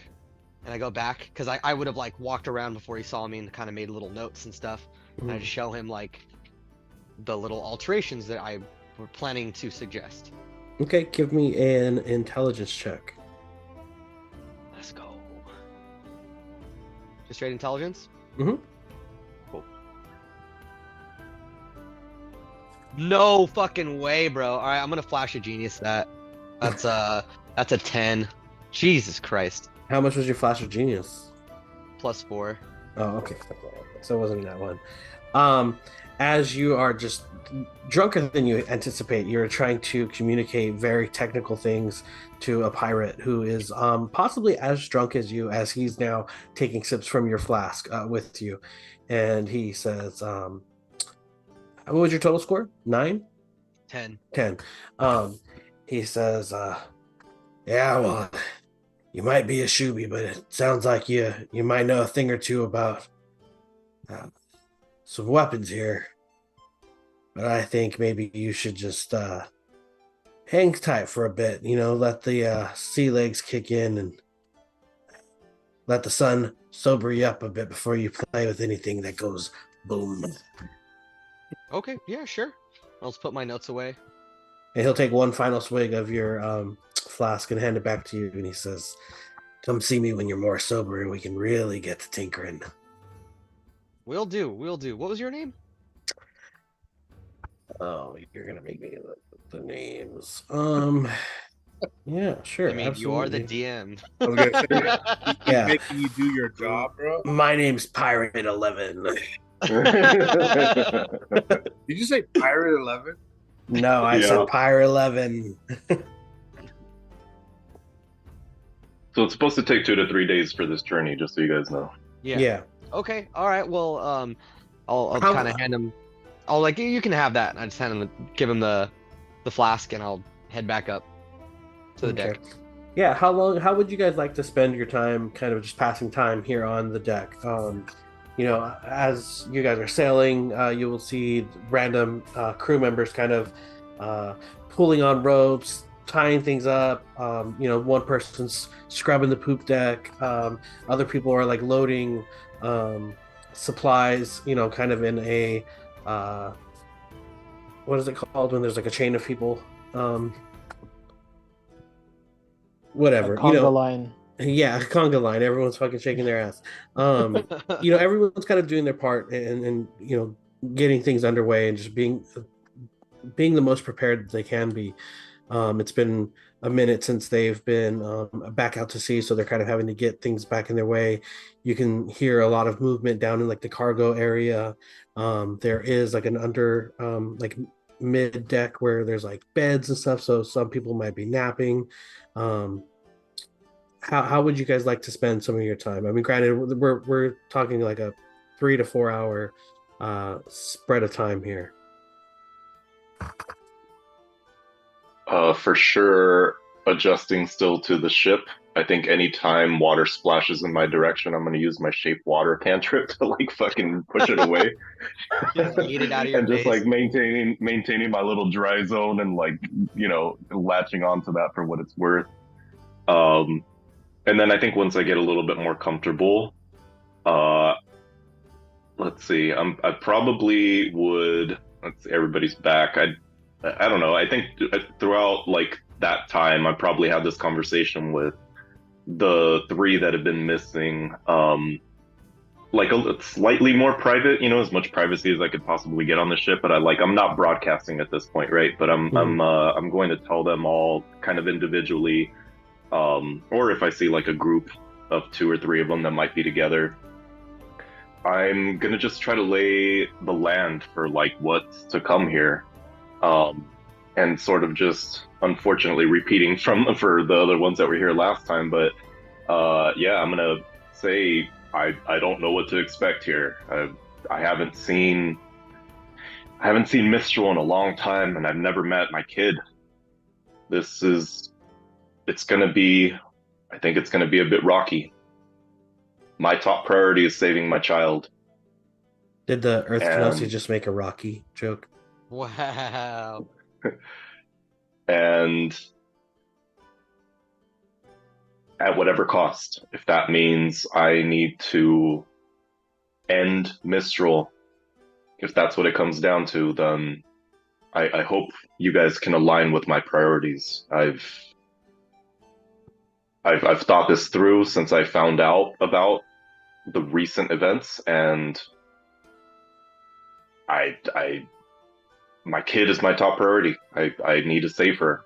and I go back because I would have like walked around before he saw me and kind of made little notes and stuff. And I just show him like the little alterations that I were planning to suggest. Okay, give me an intelligence check. Let's go. Just straight intelligence? Mm-hmm. Cool. No fucking way, bro. All right, I'm gonna flash a genius that. That's a 10. Jesus Christ. How much was your flash of genius? +4. Oh, okay. So it wasn't that one. As you are just drunker than you anticipate, you're trying to communicate very technical things to a pirate who is possibly as drunk as you, as he's now taking sips from your flask with you. And he says, what was your total score? 9? 10. 10. he says, "Yeah, well, you might be a shooby, but it sounds like you might know a thing or two about uh, some weapons here. But I think maybe you should just hang tight for a bit. Let the sea legs kick in and let the sun sober you up a bit before you play with anything that goes boom." Okay, yeah, sure. I'll just put my notes away. And he'll take one final swig of your flask and hand it back to you. And he says, "Come see me when you're more sober and we can really get to tinkering." Will do. Will do. What was your name? Oh, you're gonna make me look at the names. Yeah, sure, I mean, you are the absolutely. DM. I was gonna say, he's Yeah. making you do your job, bro. My name's Pirate 11. Did you say Pirate 11? No, I Yeah. said Pirate 11. So it's supposed to take 2 to 3 days for this journey, just so you guys know. Yeah. Okay. All right. Well, I'll How- kind of hand him. I'll like you can have that. And I just hand him, give him the flask, and I'll head back up to the deck. Yeah, how would you guys like to spend your time kind of just passing time here on the deck? As you guys are sailing, you will see random crew members kind of pulling on ropes, tying things up. One person's scrubbing the poop deck. Other people are like loading supplies, kind of in a what is it called when there's like a chain of people? Whatever, A conga line. Yeah, conga line. Everyone's fucking shaking their ass. Everyone's kind of doing their part and getting things underway and just being the most prepared they can be. It's been a minute since they've been back out to sea, so they're kind of having to get things back in their way. You can hear a lot of movement down in like the cargo area. There is like an under like mid deck where there's like beds and stuff, so some people might be napping. How would you guys like to spend some of your time? I mean, granted, we're talking like a 3 to 4 hour spread of time here. For sure, adjusting still to the ship. I think anytime water splashes in my direction, I'm gonna use my shape water cantrip to like fucking push it away. Just yeet it out of your and just face. like maintaining my little dry zone and like latching onto that for what it's worth. And then I think once I get a little bit more comfortable, let's see, I probably would. Let's see, everybody's back. I don't know. I think throughout like that time, I probably had this conversation with the 3 that have been missing. Like a slightly more private, as much privacy as I could possibly get on the ship. But I'm not broadcasting at this point, right? But I'm going to tell them all kind of individually, or if I see like a group of 2 or 3 of them that might be together, I'm gonna just try to lay the land for like what's to come here. And sort of just unfortunately repeating for the other ones that were here last time, but yeah, I'm gonna say I don't know what to expect here. I haven't seen Mistral in a long time, and I've never met my kid. I think it's gonna be a bit rocky. My top priority is saving my child. Did the Earth Kenosi And- just make a Rocky joke? Wow. And at whatever cost, if that means I need to end Mistral, if that's what it comes down to, then I hope you guys can align with my priorities. I've thought this through since I found out about the recent events, and my kid is my top priority. I need to save her.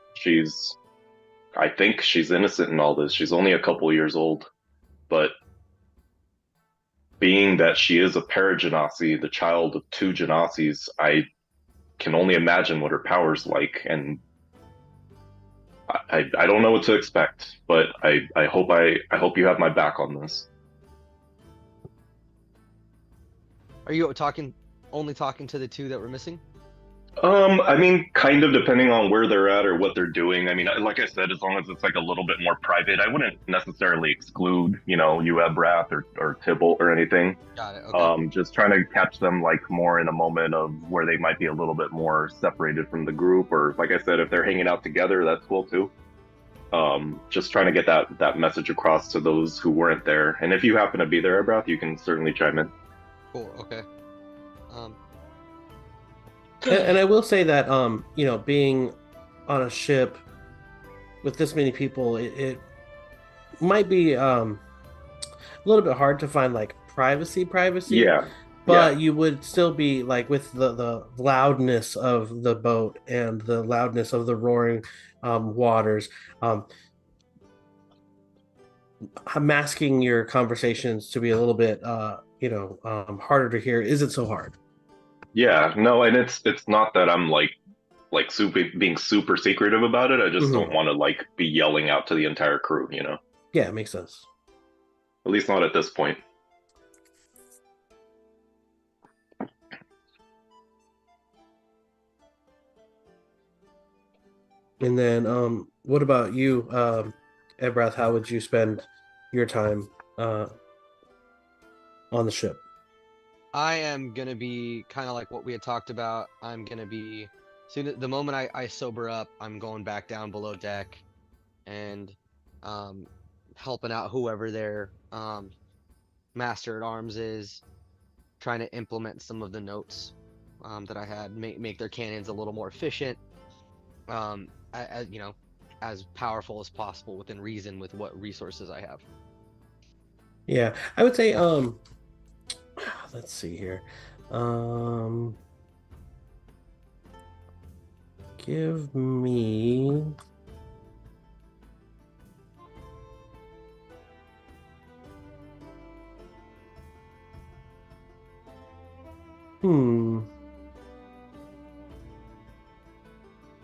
I think she's innocent in all this. She's only a couple years old, but being that she is a paragenasi, the child of 2 genasis, I can only imagine what her power's like, and I don't know what to expect, but I hope you have my back on this. Are you only talking to the 2 that were missing? I mean, kind of depending on where they're at or what they're doing. I mean, like I said, as long as it's like a little bit more private, I wouldn't necessarily exclude, you Ebrath or Tybalt or anything. Got it. Okay. Just trying to catch them like more in a moment of where they might be a little bit more separated from the group, or like I said, if they're hanging out together, that's cool too. Just trying to get that message across to those who weren't there. And if you happen to be there, Ebrath, you can certainly chime in. Cool. Okay. Um, And I will say that being on a ship with this many people, it might be a little bit hard to find like privacy, Yeah, but yeah, you would still be like with the loudness of the boat and the loudness of the roaring waters, masking your conversations to be a little bit harder to hear isn't so hard. yeah. No, and it's not that I'm like super being super secretive about it. I just Mhm. don't want to like be yelling out to the entire crew. Yeah, it makes sense. At least not at this point. And then what about you, Ebrath? How would you spend your time on the ship? I am gonna be kind of like what we had talked about. I'm gonna be soon the moment I sober up, I'm going back down below deck and um helping out whoever their master at arms is, trying to implement some of the notes that I had, make their cannons a little more efficient, as powerful as possible within reason with what resources I have. Yeah, I would say let's see here. Um give me hmm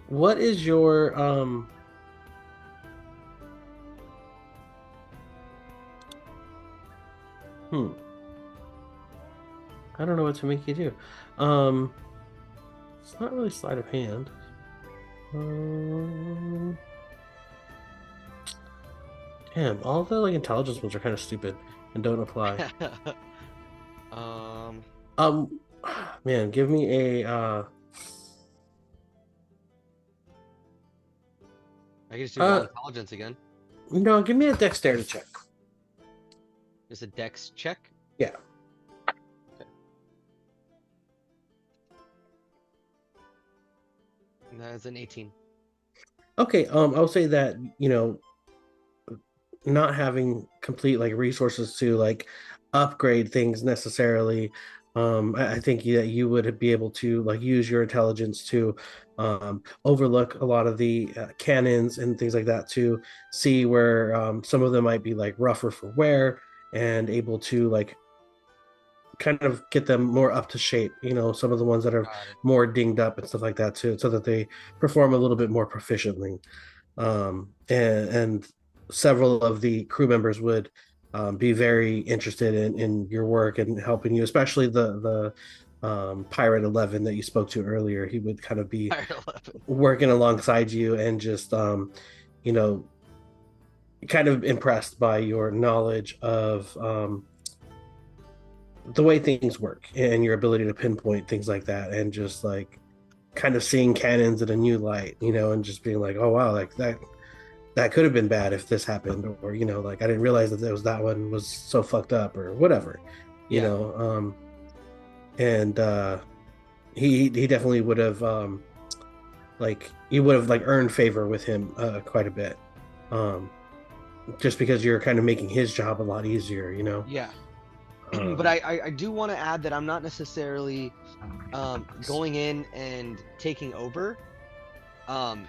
what is your hmm I don't know what to make you do. Um it's not really sleight of hand. Um, damn, all the like intelligence ones are kind of stupid and don't apply. um, Um, man, give me a I can just do raw uh intelligence again. no, give me a dexterity check. Just a dex check. Yeah. And that is an 18. Okay, I'll say that, not having complete like resources to like upgrade things necessarily, I think that you would be able to like use your intelligence to overlook a lot of the cannons and things like that to see where some of them might be like rougher for wear and able to like kind of get them more up to shape, some of the ones that are Got it. more dinged up and stuff like that too, so that they perform a little bit more proficiently. And several of the crew members would be very interested in your work and helping you, especially the Pirate 11 that you spoke to earlier. He would kind of be Higher 11. working alongside you and just you know kind of impressed by your knowledge of the way things work and your ability to pinpoint things like that, and just like kind of seeing cannons in a new light, and just being like, oh wow, like that could have been bad if this happened, or like I didn't realize that that one was so fucked up or whatever, you Yeah. know. And he definitely would have like you would have like earned favor with him quite a bit, um, just because you're kind of making his job a lot easier. Yeah. Um, But I do want to add that I'm not necessarily going in and taking over. I'm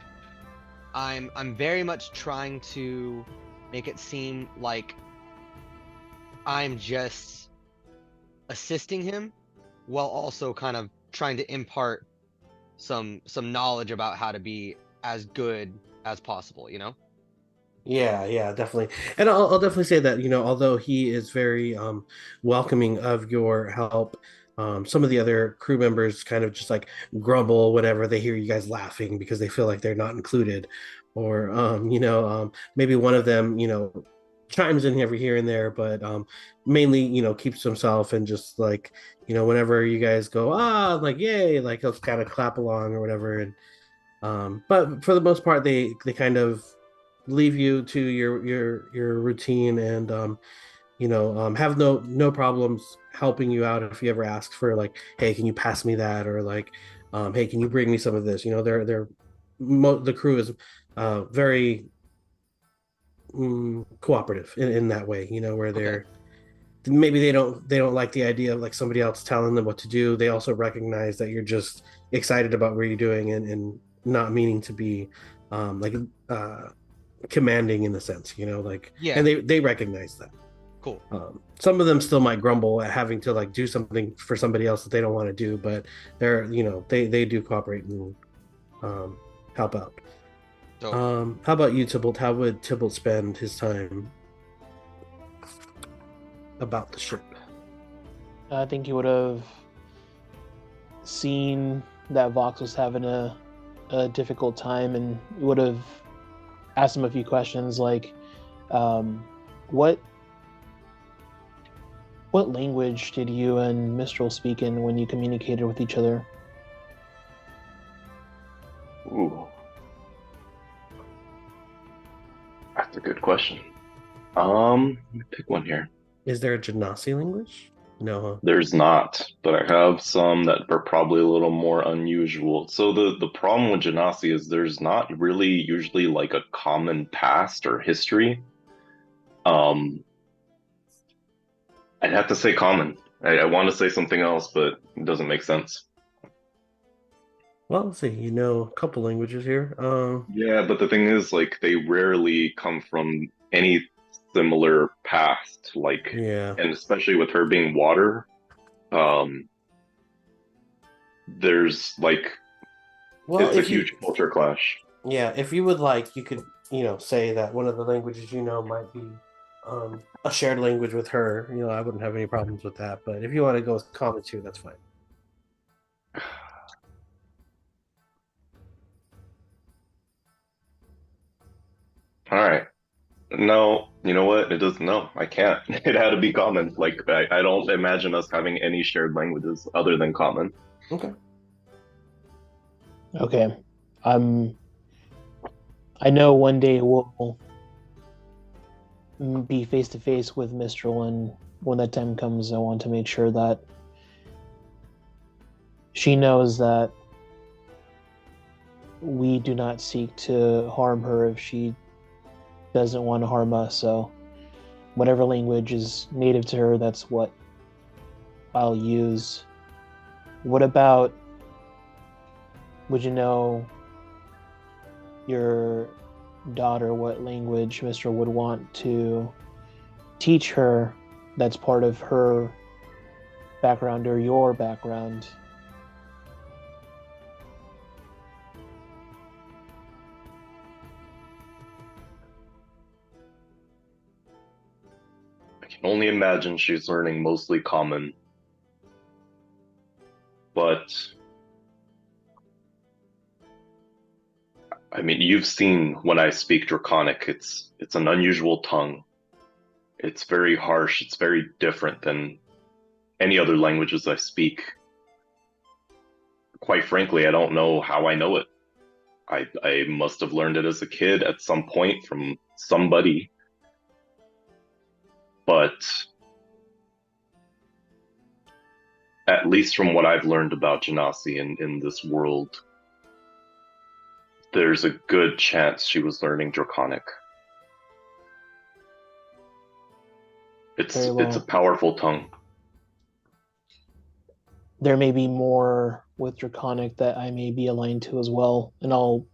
very much trying to make it seem like I'm just assisting him while also kind of trying to impart some knowledge about how to be as good as possible. Yeah, definitely. And I'll definitely say that, although he is very welcoming of your help, Some of the other crew members kind of just like grumble whenever they hear you guys laughing because they feel like they're not included, or maybe one of them chimes in every here and there, but mainly keeps to himself and just like whenever you guys go like yay, like he'll kind of clap along or whatever, and but for the most part they kind of leave you to your routine, and have no problems helping you out if you ever ask for like, hey, can you pass me that, or like, hey, can you bring me some of this? The crew is very cooperative in that way, where Okay. they're maybe they don't like the idea of like somebody else telling them what to do. They also recognize that you're just excited about what you're doing, and not meaning to be like commanding in the sense, like, Yeah. and they recognize that. Cool. Some of them still might grumble at having to like do something for somebody else that they don't want to do, but they're they do cooperate and help out. So How about you, Tybalt? How would Tybalt spend his time about the ship? I think he would have seen that Vox was having a difficult time, and would have asked him a few questions like, what language did you and Mistral speak in when you communicated with each other? Ooh. That's a good question. Let me pick one here. Is there a Genasi language? No, huh? There's not, but I have some that are probably a little more unusual. So the problem with Genasi is there's not really usually like a common past or history. I'd have to say common. I want to say something else, but it doesn't make sense. Well, let's see. A couple languages here. Yeah, but the thing is, like, they rarely come from any similar past, like, Yeah. and especially with her being water, there's like, Well, it's a if you huge culture clash. yeah, if you would like, you could say that one of the languages might be a shared language with her. I wouldn't have any problems with that. But if you want to go with common too, that's fine. All right. No, you know what? It doesn't. No, I can't. It had to be common. Like, I don't imagine us having any shared languages other than common. Okay. Okay. I know one day we'll be face to face with Mistral, and when that time comes, I want to make sure that she knows that we do not seek to harm her if she doesn't want to harm us. So whatever language is native to her, that's what I'll use. What about, would you know your daughter what language Mr. would want to teach her that's part of her background or your background? I can only imagine she's learning mostly common, but I mean, you've seen when I speak Draconic, it's an unusual tongue. It's very harsh. It's very different than any other languages I speak. Quite frankly, I don't know how I know it. I must have learned it as a kid at some point from somebody. But at least from what I've learned about Genasi in this world, there's a good chance she was learning Draconic. It's a powerful tongue. There may be more with Draconic that I may be aligned to as well, and I'll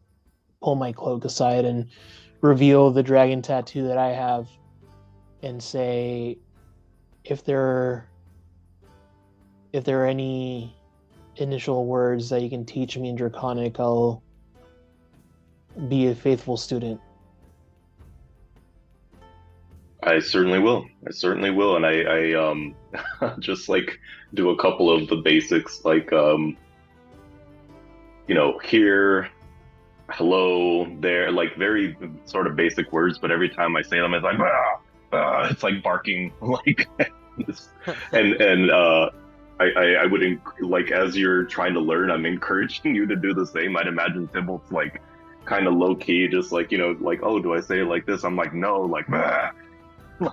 pull my cloak aside and reveal the dragon tattoo that I have, and say, if there are any initial words that you can teach me in Draconic, I'll be a faithful student. I certainly will. I certainly will, and just like do a couple of the basics, like here, hello, there, like very sort of basic words, but every time I say them, it's like it's like barking, like this. And I would like as you're trying to learn, I'm encouraging you to do the same. I'd imagine Tybalt's like kind of low key, just like like, oh, do I say it like this? I'm like, no, like,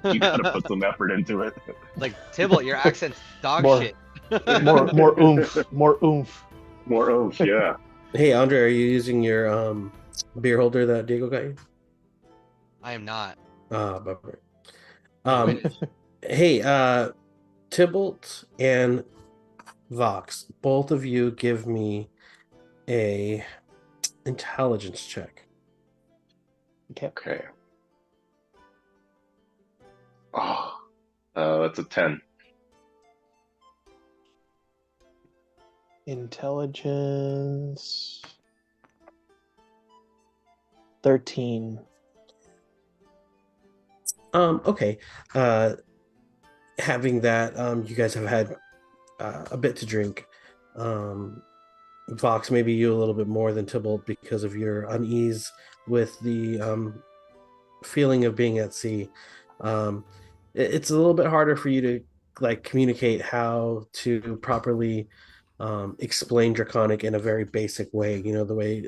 you gotta put some effort into it. Like, Tybalt, your accent's dog More- shit. More oomph. More oomph. More oomph, yeah. Hey, Andre, are you using your beer holder that Diego got you? I am not. Bummer. Hey, Tybalt and Vox, both of you give me a intelligence check. Okay. Oh, that's a 10. Intelligence 13. Okay. Having that, you guys have had a bit to drink. Vox, maybe you a little bit more than Tybalt because of your unease with the feeling of being at sea. It's a little bit harder for you to like communicate how to properly explain Draconic in a very basic way. You know, the way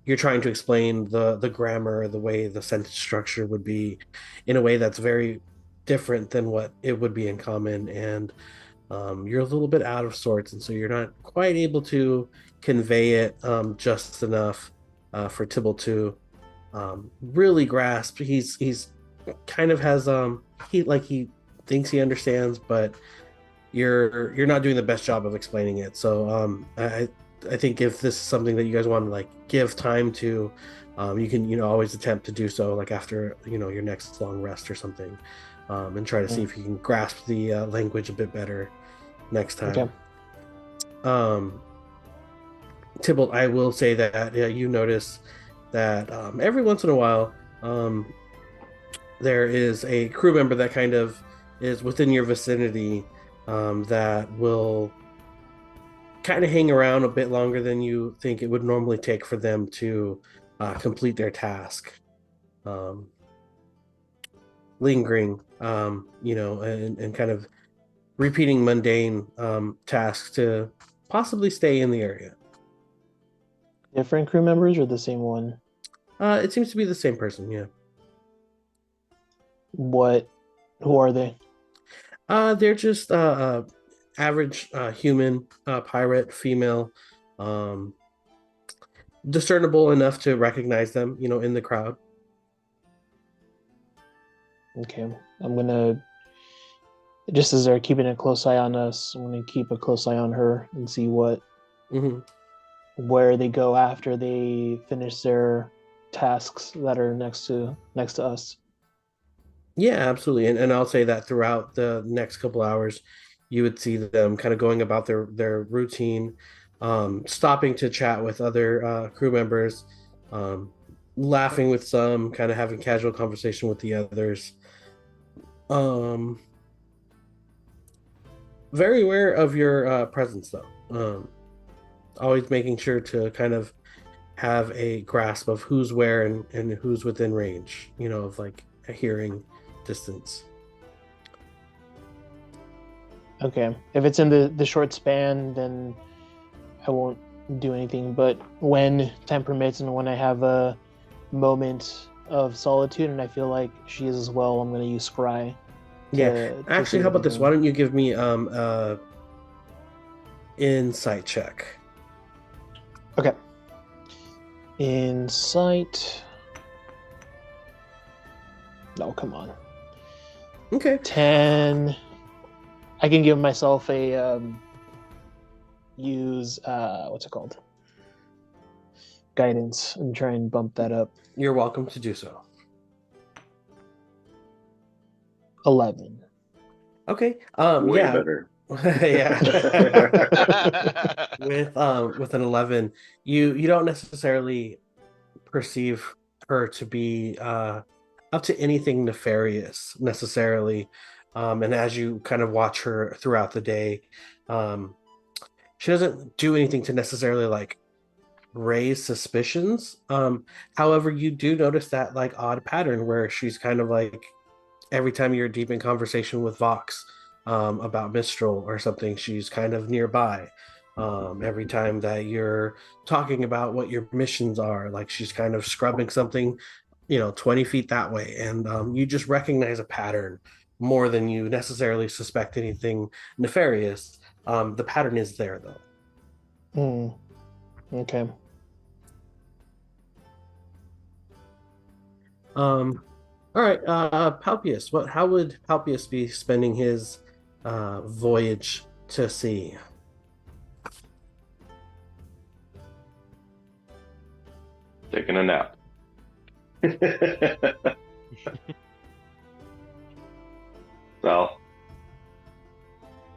you're trying to explain the grammar, the way the sentence structure would be, in a way that's very different than what it would be in common, and you're a little bit out of sorts, and so you're not quite able to convey it just enough for Tybalt to really grasp. He's kind of has he thinks he understands, but you're not doing the best job of explaining it. So I think if this is something that you guys want to like give time to, you can always attempt to do so like after your next long rest or something, and try to see if you can grasp the language a bit better next time. Okay. Tybalt, I will say that you notice that every once in a while there is a crew member that kind of is within your vicinity that will kind of hang around a bit longer than you think it would normally take for them to complete their task. Lingering, and kind of repeating mundane tasks to possibly stay in the area. Different crew members or the same one? It seems to be the same person, yeah. Who are they? They're just average human pirate, female, discernible enough to recognize them, in the crowd. Okay. I'm gonna, just as they're keeping a close eye on us, I'm gonna keep a close eye on her and see where they go after they finish their tasks that are next to us. Yeah, absolutely. And I'll say that throughout the next couple hours, you would see them kind of going about their routine, stopping to chat with other crew members, laughing with some, kind of having casual conversation with the others. Very aware of your presence, though. Always making sure to kind of have a grasp of who's where and who's within range, of like a hearing distance. Okay. If it's in the short span, then I won't do anything. But when time permits and when I have a moment of solitude and I feel like she is as well, I'm going to use Scry. Yeah. Actually, how about this? Why don't you give me insight check? Okay. Insight. Oh, come on. Okay. 10. I can give myself a use what's it called? Guidance, and try and bump that up. You're welcome to do so. 11. Okay. Way yeah. better. Yeah. With an 11, you don't necessarily perceive her to be up to anything nefarious necessarily. And as you kind of watch her throughout the day, um, she doesn't do anything to necessarily like raise suspicions. However, you do notice that like odd pattern where she's kind of like every time you're deep in conversation with Vox about Mistral or something, she's kind of nearby. Every time that you're talking about what your missions are, like she's kind of scrubbing something, 20 feet that way. And you just recognize a pattern more than you necessarily suspect anything nefarious. The pattern is there, though. Okay. All right, Palpius. How would Palpius be spending his voyage to sea? Taking a nap.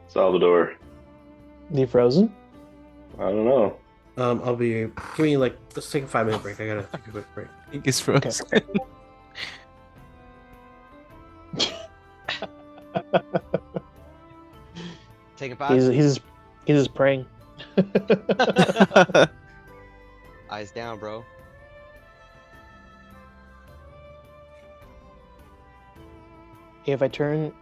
Salvador. You frozen? I don't know. Give me like, let's take a 5-minute break. I gotta take a quick break. I think it's frozen. Take a 5. He's just praying. Eyes down, bro. If I turn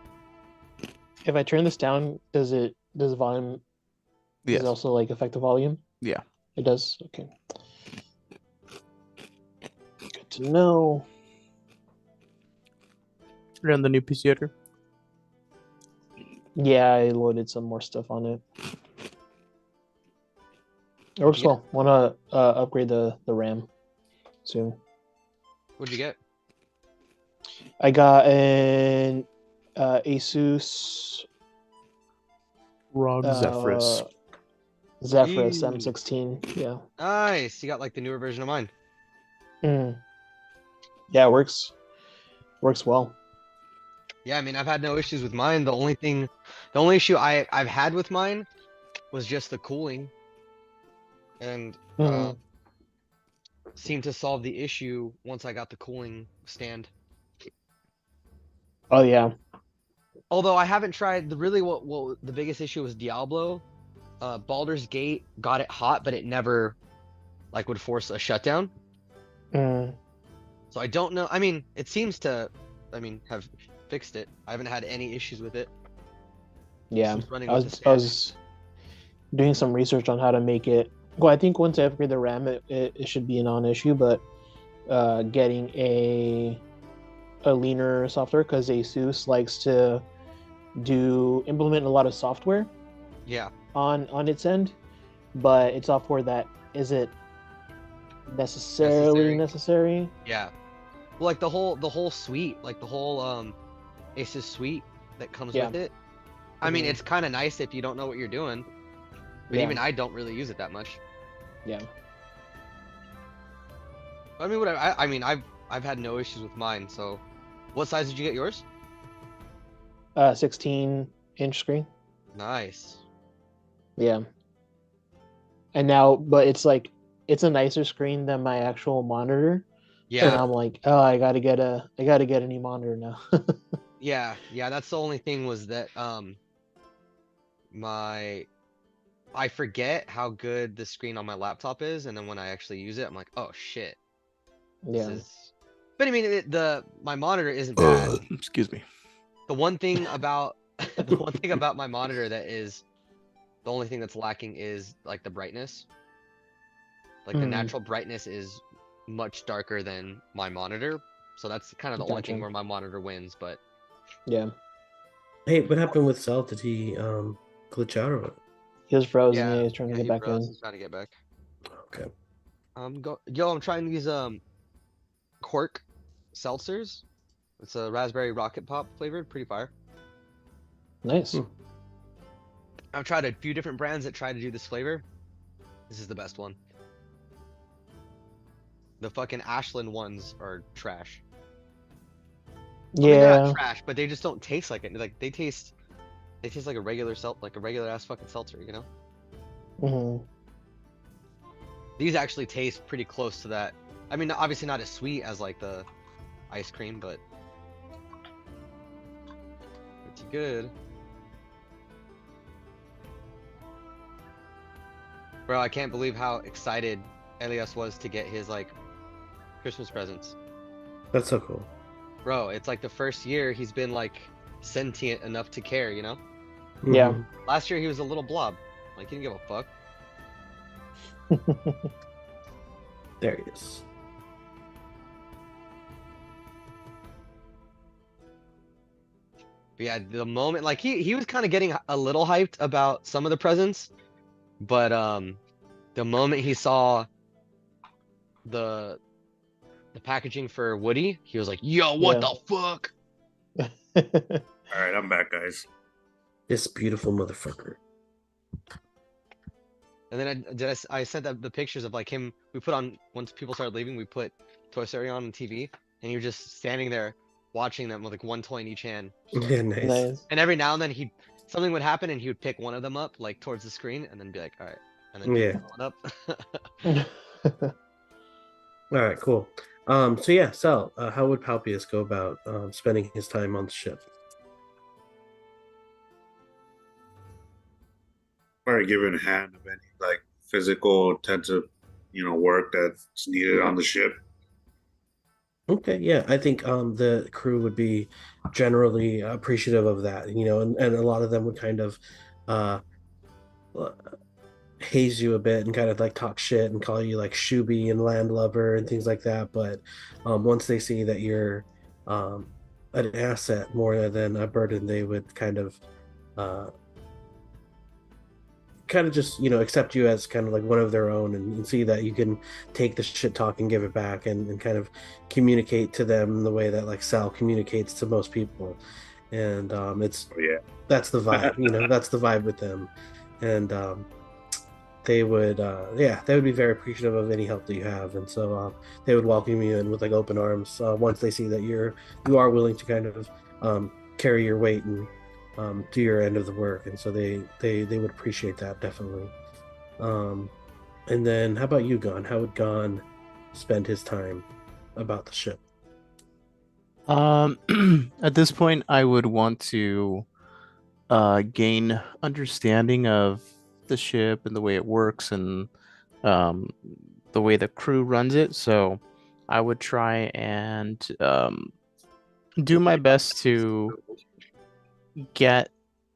this down, does the volume Yes. does it also like affect the volume? Yeah. It does. Okay. Good to know. You're on the new PC editor. Yeah, I loaded some more stuff on it. It works Yeah. well. Want to upgrade the RAM soon. What'd you get? I got an Asus ROG Zephyrus. Zephyrus Ooh. M16. Yeah. Nice. You got like the newer version of mine. Yeah, it works well. Yeah, I mean, I've had no issues with mine. The only issue I've had with mine was just the cooling, and seemed to solve the issue once I got the cooling stand. Oh yeah. Although I haven't tried what the biggest issue was Diablo. Baldur's Gate got it hot, but it never like would force a shutdown. So I don't know. I mean, it seems to, have fixed it. I haven't had any issues with it. Yeah. Just running I with was, the I was doing some research on how to make it. Well, I think once I upgrade the RAM, it should be a non-issue. But getting a leaner software, because Asus likes to implement a lot of software Yeah. on its end, but it's software that isn't necessarily necessary. Yeah. Well, like the whole suite, like the whole Asus suite that comes Yeah. with it. I mean, it's kind of nice if you don't know what you're doing, but Yeah. even I don't really use it that much. Yeah. I mean, whatever. I mean, I've had no issues with mine. So, what size did you get yours? 16-inch screen. Nice. Yeah. And now, but it's like it's a nicer screen than my actual monitor. Yeah. And I'm like, oh, I gotta get a new monitor now. Yeah. That's the only thing was that I forget how good the screen on my laptop is, and then when I actually use it, I'm like, oh shit. Yeah. But I mean, my monitor isn't bad. Excuse me. The one thing about my monitor that is the only thing that's lacking is like the brightness. Like the natural brightness is much darker than my monitor, so that's kind of the only thing Gotcha. where my monitor wins. But Yeah. Hey, what happened with Cell? Did he glitch out or what? He was frozen. yeah, Yeah, he's trying to he get back froze. in. He's trying to get back. Okay. I'm trying these Cork seltzers. It's a raspberry rocket pop flavored, pretty fire. Nice. I've tried a few different brands that try to do this flavor. This is the best one. The fucking Ashland ones are trash. I mean, they're Yeah. not trash, but they just don't taste like it. Like they taste like a regular ass fucking seltzer, you know? Mhm. These actually taste pretty close to that. I mean, obviously not as sweet as like the ice cream, but pretty good. Bro, I can't believe how excited Elias was to get his like Christmas presents. That's so cool. Bro, it's like the first year he's been like sentient enough to care, you know? Yeah. Mhm. Last year he was a little blob. Like he didn't give a fuck. There he is. But yeah, the moment like he was kind of getting a little hyped about some of the presents, but the moment he saw the packaging for Woody, he was like, "Yo, what Yeah. the fuck?" All right, I'm back, guys. This beautiful motherfucker. And then I sent the pictures of like him. We put on once people started leaving, we put Toy Story on TV, and he was just standing there watching them with like one toy in each hand. Yeah, nice. Nice. And every now and then something would happen, and he would pick one of them up like towards the screen, and then be like, "All right," and then Yeah. follow it up. All right, cool. So yeah, Sal, how would Palpius go about spending his time on the ship? Probably giving a hand of any like physical intensive, work that's needed on the ship. Okay, yeah, I think the crew would be generally appreciative of that, and a lot of them would kind of uh, haze you a bit and kind of like talk shit and call you like Shuby and landlubber and things like that. But once they see that you're an asset more than a burden, they would uh, kind of just accept you as kind of like one of their own, and see that you can take the shit talk and give it back, and kind of communicate to them the way that like Sal communicates to most people. And it's Oh, yeah. that's the vibe. That's the vibe with them. And they would they would be very appreciative of any help that you have, and so they would welcome you in with like open arms once they see that you are willing to kind of carry your weight and do your end of the work. And so they would appreciate that, definitely. And then how about you, Gon? How would Gon spend his time about the ship? At this point, I would want to gain understanding of the ship and the way it works, and um, the way the crew runs it. So I would try and do my best to get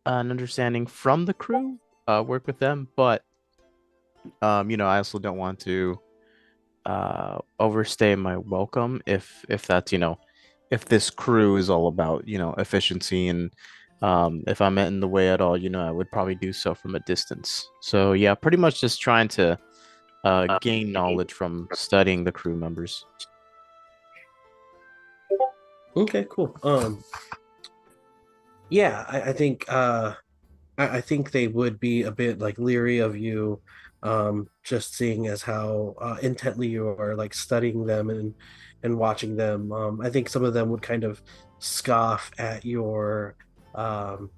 an understanding from the crew, work with them, but I also don't want to overstay my welcome if that's if this crew is all about efficiency, and if I'm in the way at all, I would probably do so from a distance. So yeah, pretty much just trying to gain knowledge from studying the crew members. Okay, cool. Yeah, I think I think they would be a bit like leery of you, just seeing as how intently you are like studying them and watching them. I think some of them would kind of scoff at your um,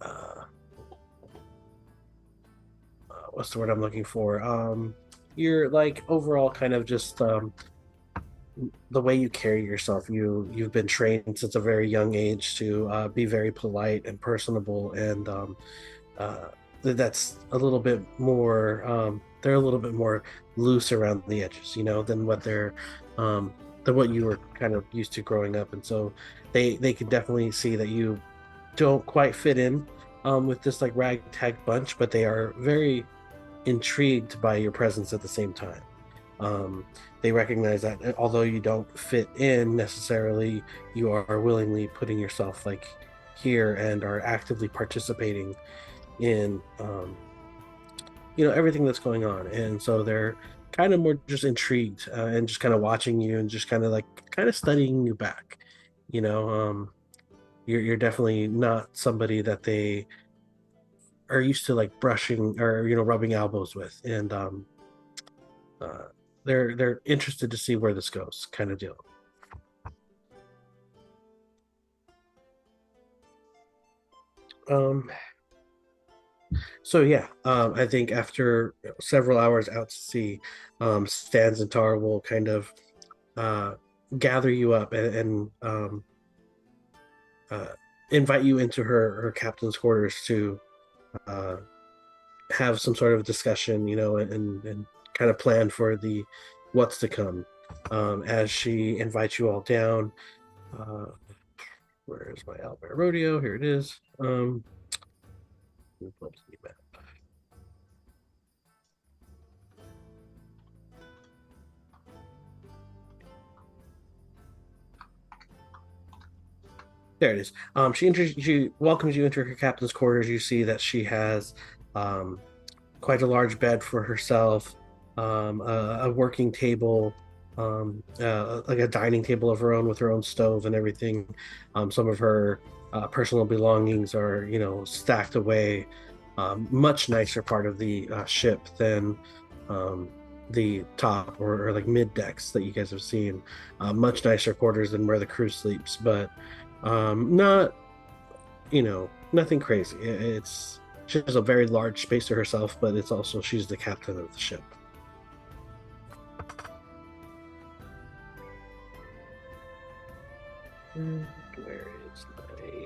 uh, what's the word I'm looking for? You're like overall kind of just the way you carry yourself. You've been trained since a very young age to be very polite and personable, and that's a little bit more. They're a little bit more loose around the edges, than than what you were kind of used to growing up, and so they could definitely see that you don't quite fit in with this like ragtag bunch, but they are very intrigued by your presence at the same time. They recognize that although you don't fit in necessarily, you are willingly putting yourself like here and are actively participating in everything that's going on. And so they're kind of more just intrigued and just kind of watching you and just kind of studying you back. You're definitely not somebody that they are used to like brushing or rubbing elbows with, and uh, they're interested to see where this goes, kind of deal. So yeah, I think after several hours out to sea, Stans and Tar will kind of gather you up and uh, invite you into her captain's quarters to uh, have some sort of discussion, and kind of plan for the what's to come. As she invites you all down, uh, where's my Albert Rodeo? Here it is. There it is. She welcomes you into her captain's quarters. You see that she has um, quite a large bed for herself, a working table, like a dining table of her own with her own stove and everything. Some of her personal belongings are, stacked away. Much nicer part of the ship than the top or like mid decks that you guys have seen. Much nicer quarters than where the crew sleeps, but not, nothing crazy. It's she has a very large space to herself, but it's also she's the captain of the ship. Where is my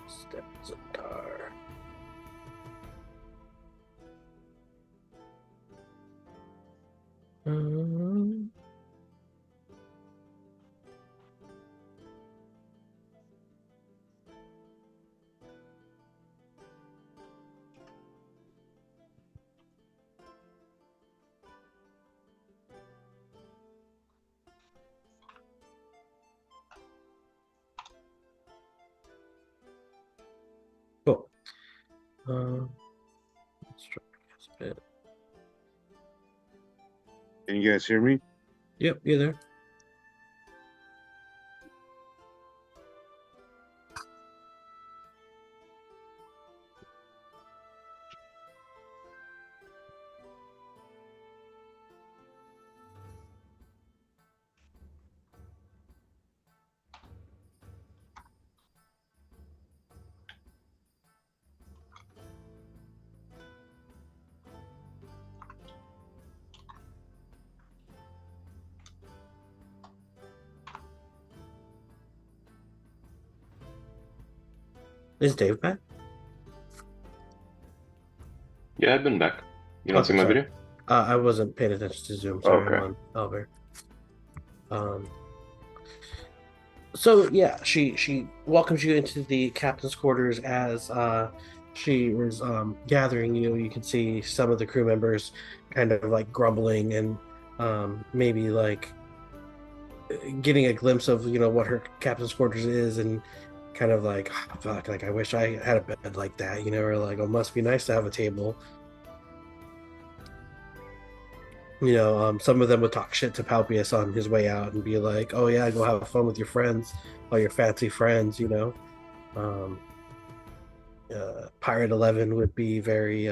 steps of tar? Cool. Let's try this bit. Can you guys hear me? Yep, you there? Is Dave back? Yeah, I've been back. You not Okay, see my sorry. video? I wasn't paying attention to Zoom. Sorry, Okay. I'm on Albert. So yeah, she welcomes you into the captain's quarters as she was gathering you. You can see some of the crew members kind of like grumbling and maybe like getting a glimpse of what her captain's quarters is, and kind of like, "Ah, fuck, like I wish I had a bed like that, or like, oh, must be nice to have a table. Some of them would talk shit to Palpius on his way out and be like, oh yeah, go have fun with your friends, all your fancy friends. um, Pirate 11 would be very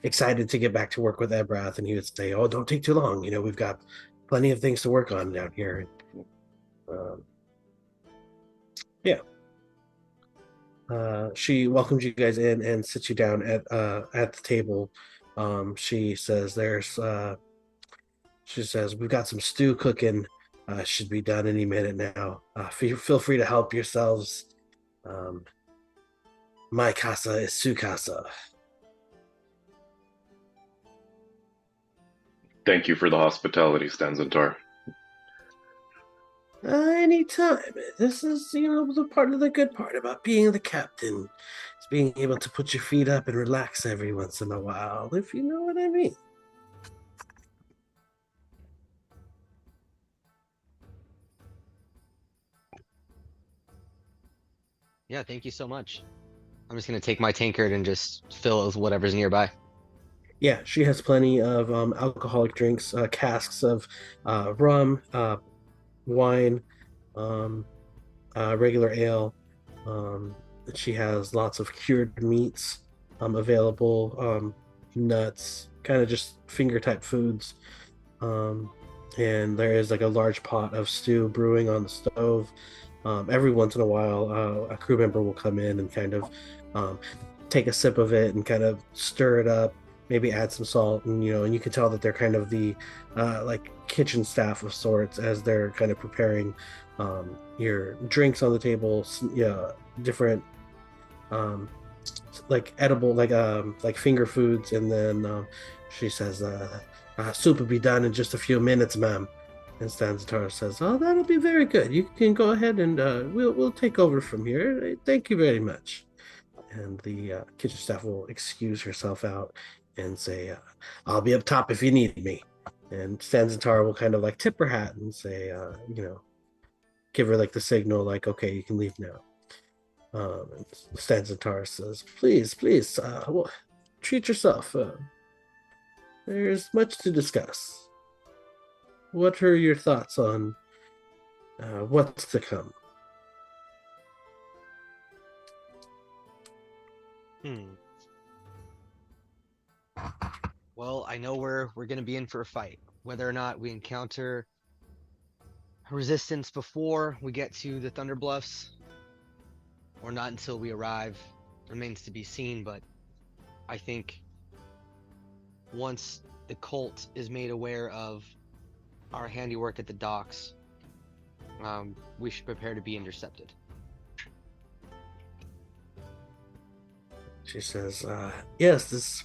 excited to get back to work with Ebrath, and he would say, oh, don't take too long, we've got plenty of things to work on down here. Yeah. She welcomes you guys in and sits you down at the table. She says we've got some stew cooking. Should be done any minute now. Feel free to help yourselves. My casa is su casa. Thank you for the hospitality, Stanzentar. Anytime. This is, the part of the good part about being the captain. It's being able to put your feet up and relax every once in a while, if you know what I mean. Yeah, thank you so much. I'm just gonna take my tankard and just fill it with whatever's nearby. Yeah, she has plenty of alcoholic drinks, casks of rum, wine, regular ale. She has lots of cured meats available, nuts, kind of just finger type foods. And there is like a large pot of stew brewing on the stove. Every once in a while, a crew member will come in and kind of take a sip of it and kind of stir it up. maybe add some salt, and and you can tell that they're kind of the like kitchen staff of sorts as they're kind of preparing your drinks on the table, yeah, different um, like edible, like finger foods, and then she says, "Soup will be done in just a few minutes, ma'am." And Stanzatar says, "Oh, that'll be very good. You can go ahead and we'll take over from here. Thank you very much." And the kitchen staff will excuse herself out and say, "I'll be up top if you need me." And Stanzatar will kind of like tip her hat and say, give her like the signal, like, "Okay, you can leave now." And Stanzatar says, "Please, please, well, treat yourself. There's much to discuss. What are your thoughts on what's to come?" Well, I know we're gonna be in for a fight. Whether or not we encounter resistance before we get to the Thunder Bluffs, or not until we arrive, remains to be seen. But I think once the cult is made aware of our handiwork at the docks, we should prepare to be intercepted. She says, "Yes,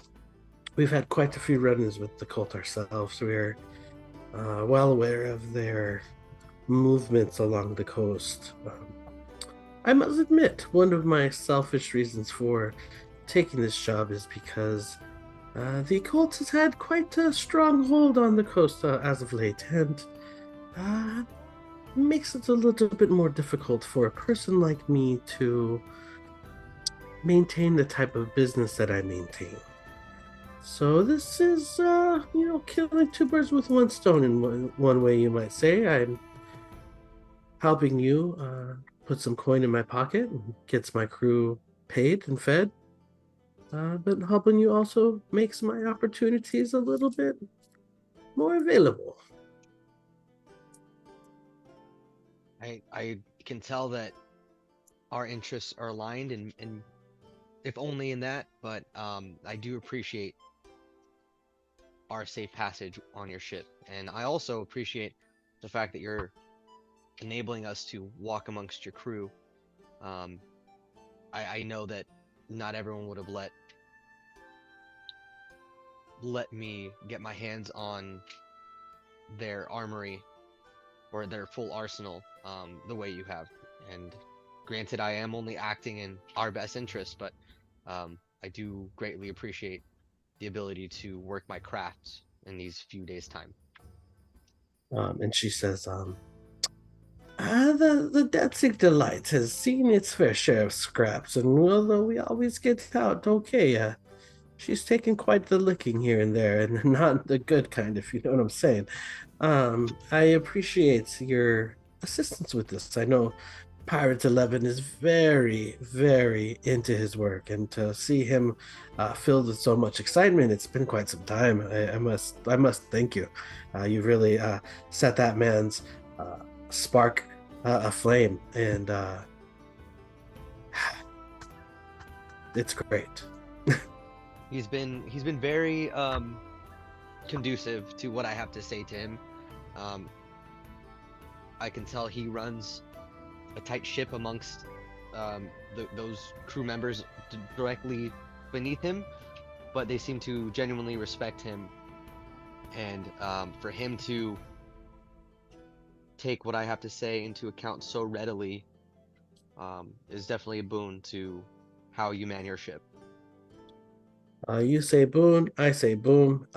we've had quite a few run-ins with the cult ourselves. We're well aware of their movements along the coast. I must admit, one of my selfish reasons for taking this job is because the cult has had quite a strong hold on the coast as of late, and makes it a little bit more difficult for a person like me to maintain the type of business that I maintain. So this is, killing two birds with one stone in one way, you might say. I'm helping you put some coin in my pocket and gets my crew paid and fed, but helping you also makes my opportunities a little bit more available." I can tell that our interests are aligned, and if only in that, but I do appreciate our safe passage on your ship, and I also appreciate the fact that you're enabling us to walk amongst your crew. I know that not everyone would have let me get my hands on their armory or their full arsenal the way you have. And granted, I am only acting in our best interest, but I do greatly appreciate the ability to work my craft in these few days' time. And she says, the Danzig Delight has seen its fair share of scraps, and although we always get out okay, she's taken quite the licking here and there, and not the good kind, if you know what I'm saying. I appreciate your assistance with this. I know Pirates 11 is very, very into his work, and to see him filled with so much excitement, it's been quite some time. I must thank you. You really set that man's spark aflame, and it's great. He's been very conducive to what I have to say to him. I can tell he runs a tight ship amongst those crew members directly beneath him, but they seem to genuinely respect him, and for him to take what I have to say into account so readily is definitely a boon to how you man your ship. You say boon, I say boom.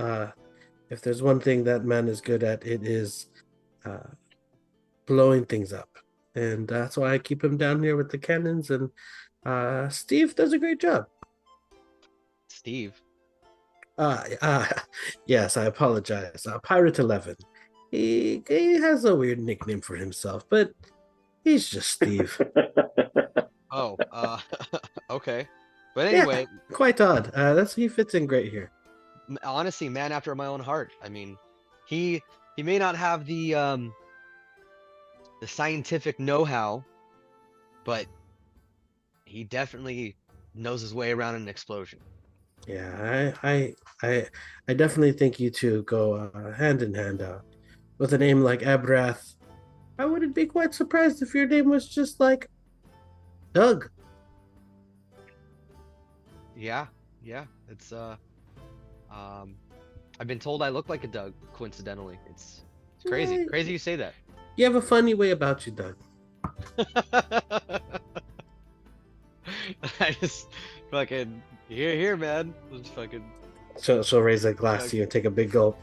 If there's one thing that man is good at, it is blowing things up. And that's why I keep him down here with the cannons, and Steve does a great job. Steve? Yes, I apologize. Pirate 11. He has a weird nickname for himself, but he's just Steve. Oh, okay. But anyway, yeah, quite odd. He fits in great here. Honestly, man after my own heart. I mean, he may not have the scientific know-how, but he definitely knows his way around an explosion. Yeah, I definitely think you two go hand in hand. With a name like Abrath, I wouldn't be quite surprised if your name was just like Doug. Yeah, yeah. It's um I've been told I look like a Doug, coincidentally. It's crazy. Yeah, Crazy you say that. you have a funny way about you, Doug. I just fucking here, man. Just fucking She'll raise a glass chug. to you and take a big gulp.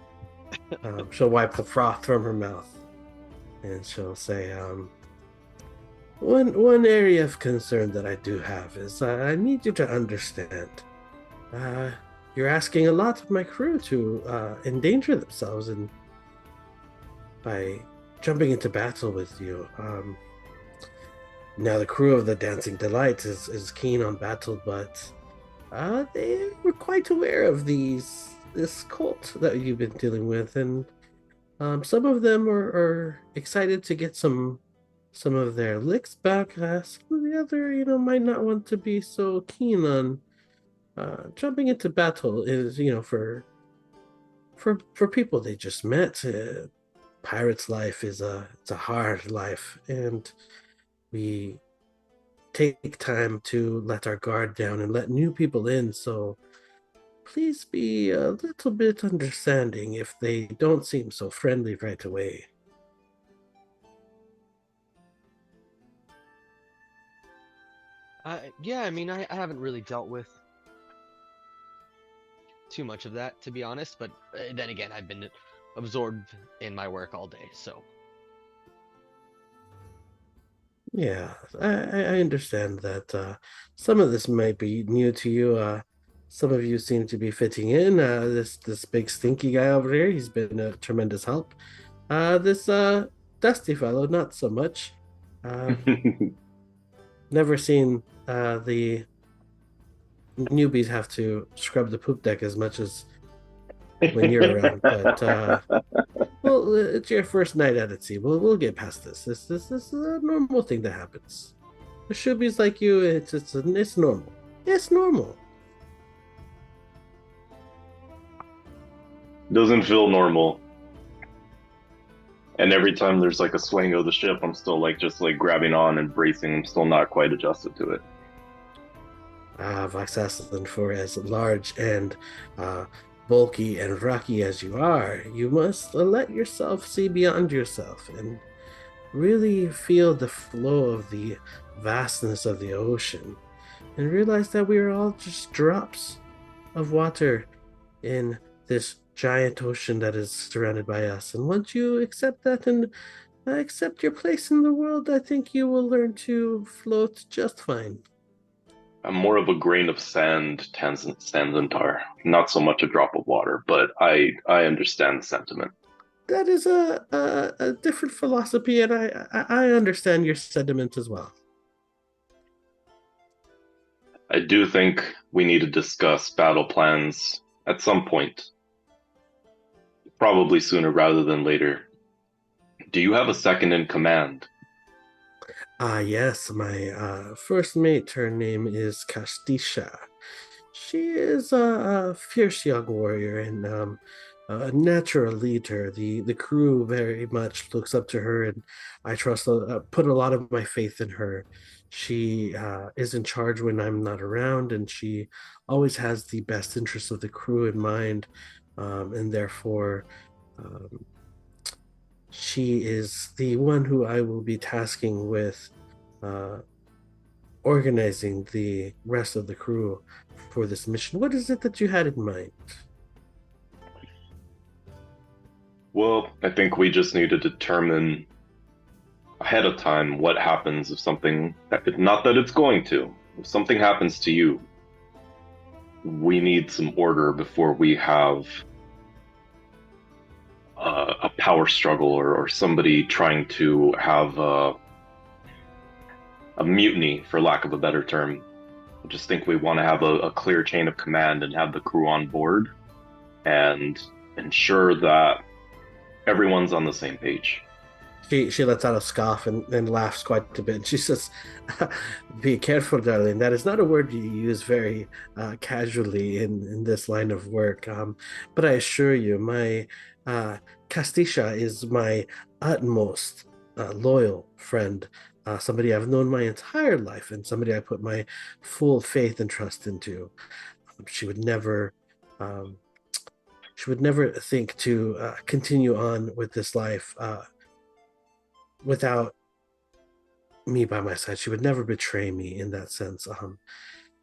She'll wipe the froth from her mouth, and she'll say, one area of concern that I do have is I need you to understand. Uh, you're asking a lot of my crew to endanger themselves and by jumping into battle with you. Now the crew of the Dancing Delight is keen on battle, but they were quite aware of this cult that you've been dealing with, and some of them are excited to get some of their licks back. Some of the other, might not want to be so keen on jumping into battle. Is for people they just met. Pirate's life is it's a hard life, and we take time to let our guard down and let new people in. So please be a little bit understanding if they don't seem so friendly right away. Yeah, I mean I haven't really dealt with too much of that, to be honest, but then again I've been absorbed in my work all day, so Yeah, I understand that some of this might be new to you. Some of you seem to be fitting in. This big stinky guy over here, he's been a tremendous help. This dusty fellow, not so much. Uh, never seen the newbies have to scrub the poop deck as much as when you're around. But well, it's your first night out at sea. We'll get past this. This is a normal thing that happens. The shoobies like you, it's normal. It's normal. Doesn't feel normal. And every time there's like a swing of the ship, I'm still like just like grabbing on and bracing. I'm still not quite adjusted to it. Voxassin, for as large and bulky and rocky as you are, you must let yourself see beyond yourself and really feel the flow of the vastness of the ocean and realize that we are all just drops of water in this giant ocean that is surrounded by us. And once you accept that and accept your place in the world, I think you will learn to float just fine. I'm more of a grain of sand, Tanzantar. Not so much a drop of water, but I understand the sentiment. That is a different philosophy, and I understand your sentiment as well. I do think we need to discuss battle plans at some point. Probably sooner rather than later. Do you have a second in command? Yes, my first mate, her name is Castisha. She is a fierce young warrior and a natural leader. The crew very much looks up to her, and I put a lot of my faith in her. She is in charge when I'm not around, and she always has the best interests of the crew in mind, and therefore. She is the one who I will be tasking with organizing the rest of the crew for this mission. What is it that you had in mind? Well, I think we just need to determine ahead of time what happens if something, not that it's going to, if something happens to you. We need some order before we have a power struggle or somebody trying to have a mutiny, for lack of a better term. I just think we want to have a clear chain of command and have the crew on board and ensure that everyone's on the same page. She lets out a scoff and laughs quite a bit. And she says, "Be careful, darling. That is not a word you use very casually in this line of work. But I assure you, my uh, Castisha is my utmost loyal friend. Somebody I've known my entire life, and somebody I put my full faith and trust into. She would never." Um, she would never think to continue on with this life without me by my side. She would never betray me in that sense.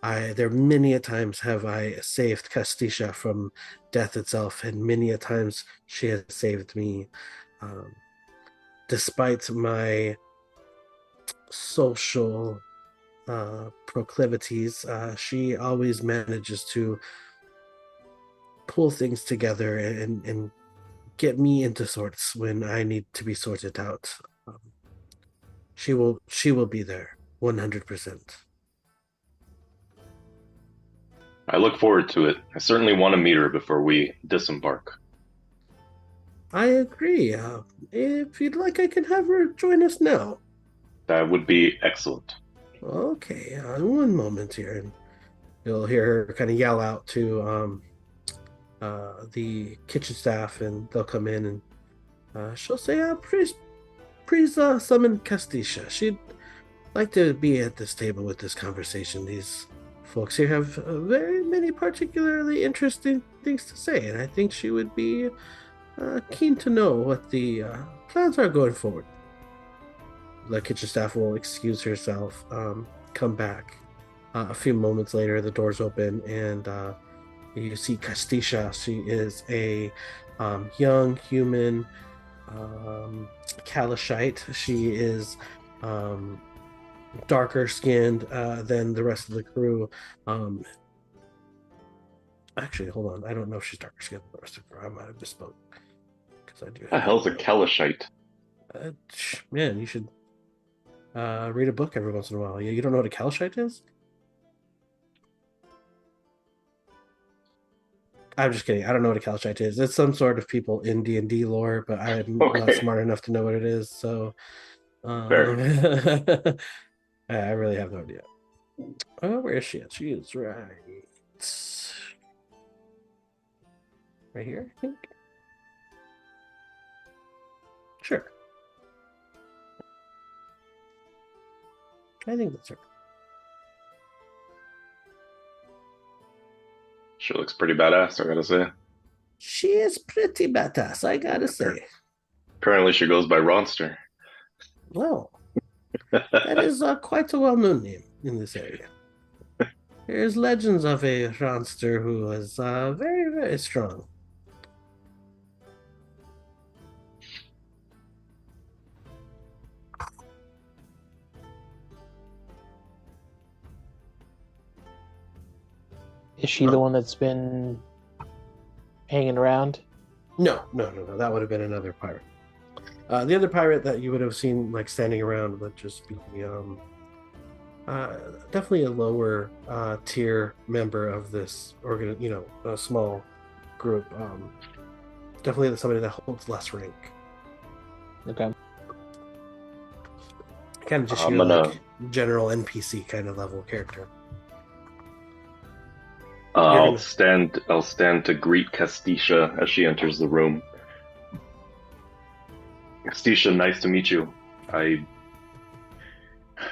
I there many a times have I saved Castisha from death itself, and many a times she has saved me. Um, Despite my social proclivities, she always manages to pull things together and get me into sorts when I need to be sorted out. Um, she will be there 100%. I look forward to it. I certainly want to meet her before we disembark. I agree. If you'd like, I can have her join us now. That would be excellent. Okay, one moment here, and you'll hear her kind of yell out to the kitchen staff, and they'll come in, and she'll say, please summon Castisha. She'd like to be at this table with this conversation. These folks here have very many particularly interesting things to say, and I think she would be keen to know what the plans are going forward. The kitchen staff will excuse herself, come back. A few moments later, the doors open, and you see Castisha. She is a young human Kalashite. She is darker skinned than the rest of the crew. Actually, hold on. I don't know if she's darker skinned than the rest of the crew. I might have misspoke. Because I do. What the hell's a Kalashite? Man, you should read a book every once in a while. You don't know what a Kalashite is? I'm just kidding. I don't know what a Kalashite is. It's some sort of people in D&D lore, but I'm not smart enough to know what it is. So, I really have no idea. Oh, where is she at? She is right here, I think. Sure. I think that's her. She looks pretty badass, I gotta say. She is pretty badass, I gotta say. Apparently she goes by Ronster. Well, that is quite a well-known name in this area. There's legends of a Ronster who is very, very strong. Is she the one that's been hanging around? No. That would have been another pirate. The other pirate that you would have seen like standing around would just be definitely a lower tier member of this a small group. Definitely somebody that holds less rank. Okay. Kind of just I'm your gonna- like general NPC kind of level character. I'll stand to greet Castisha as she enters the room. Castisha, nice to meet you.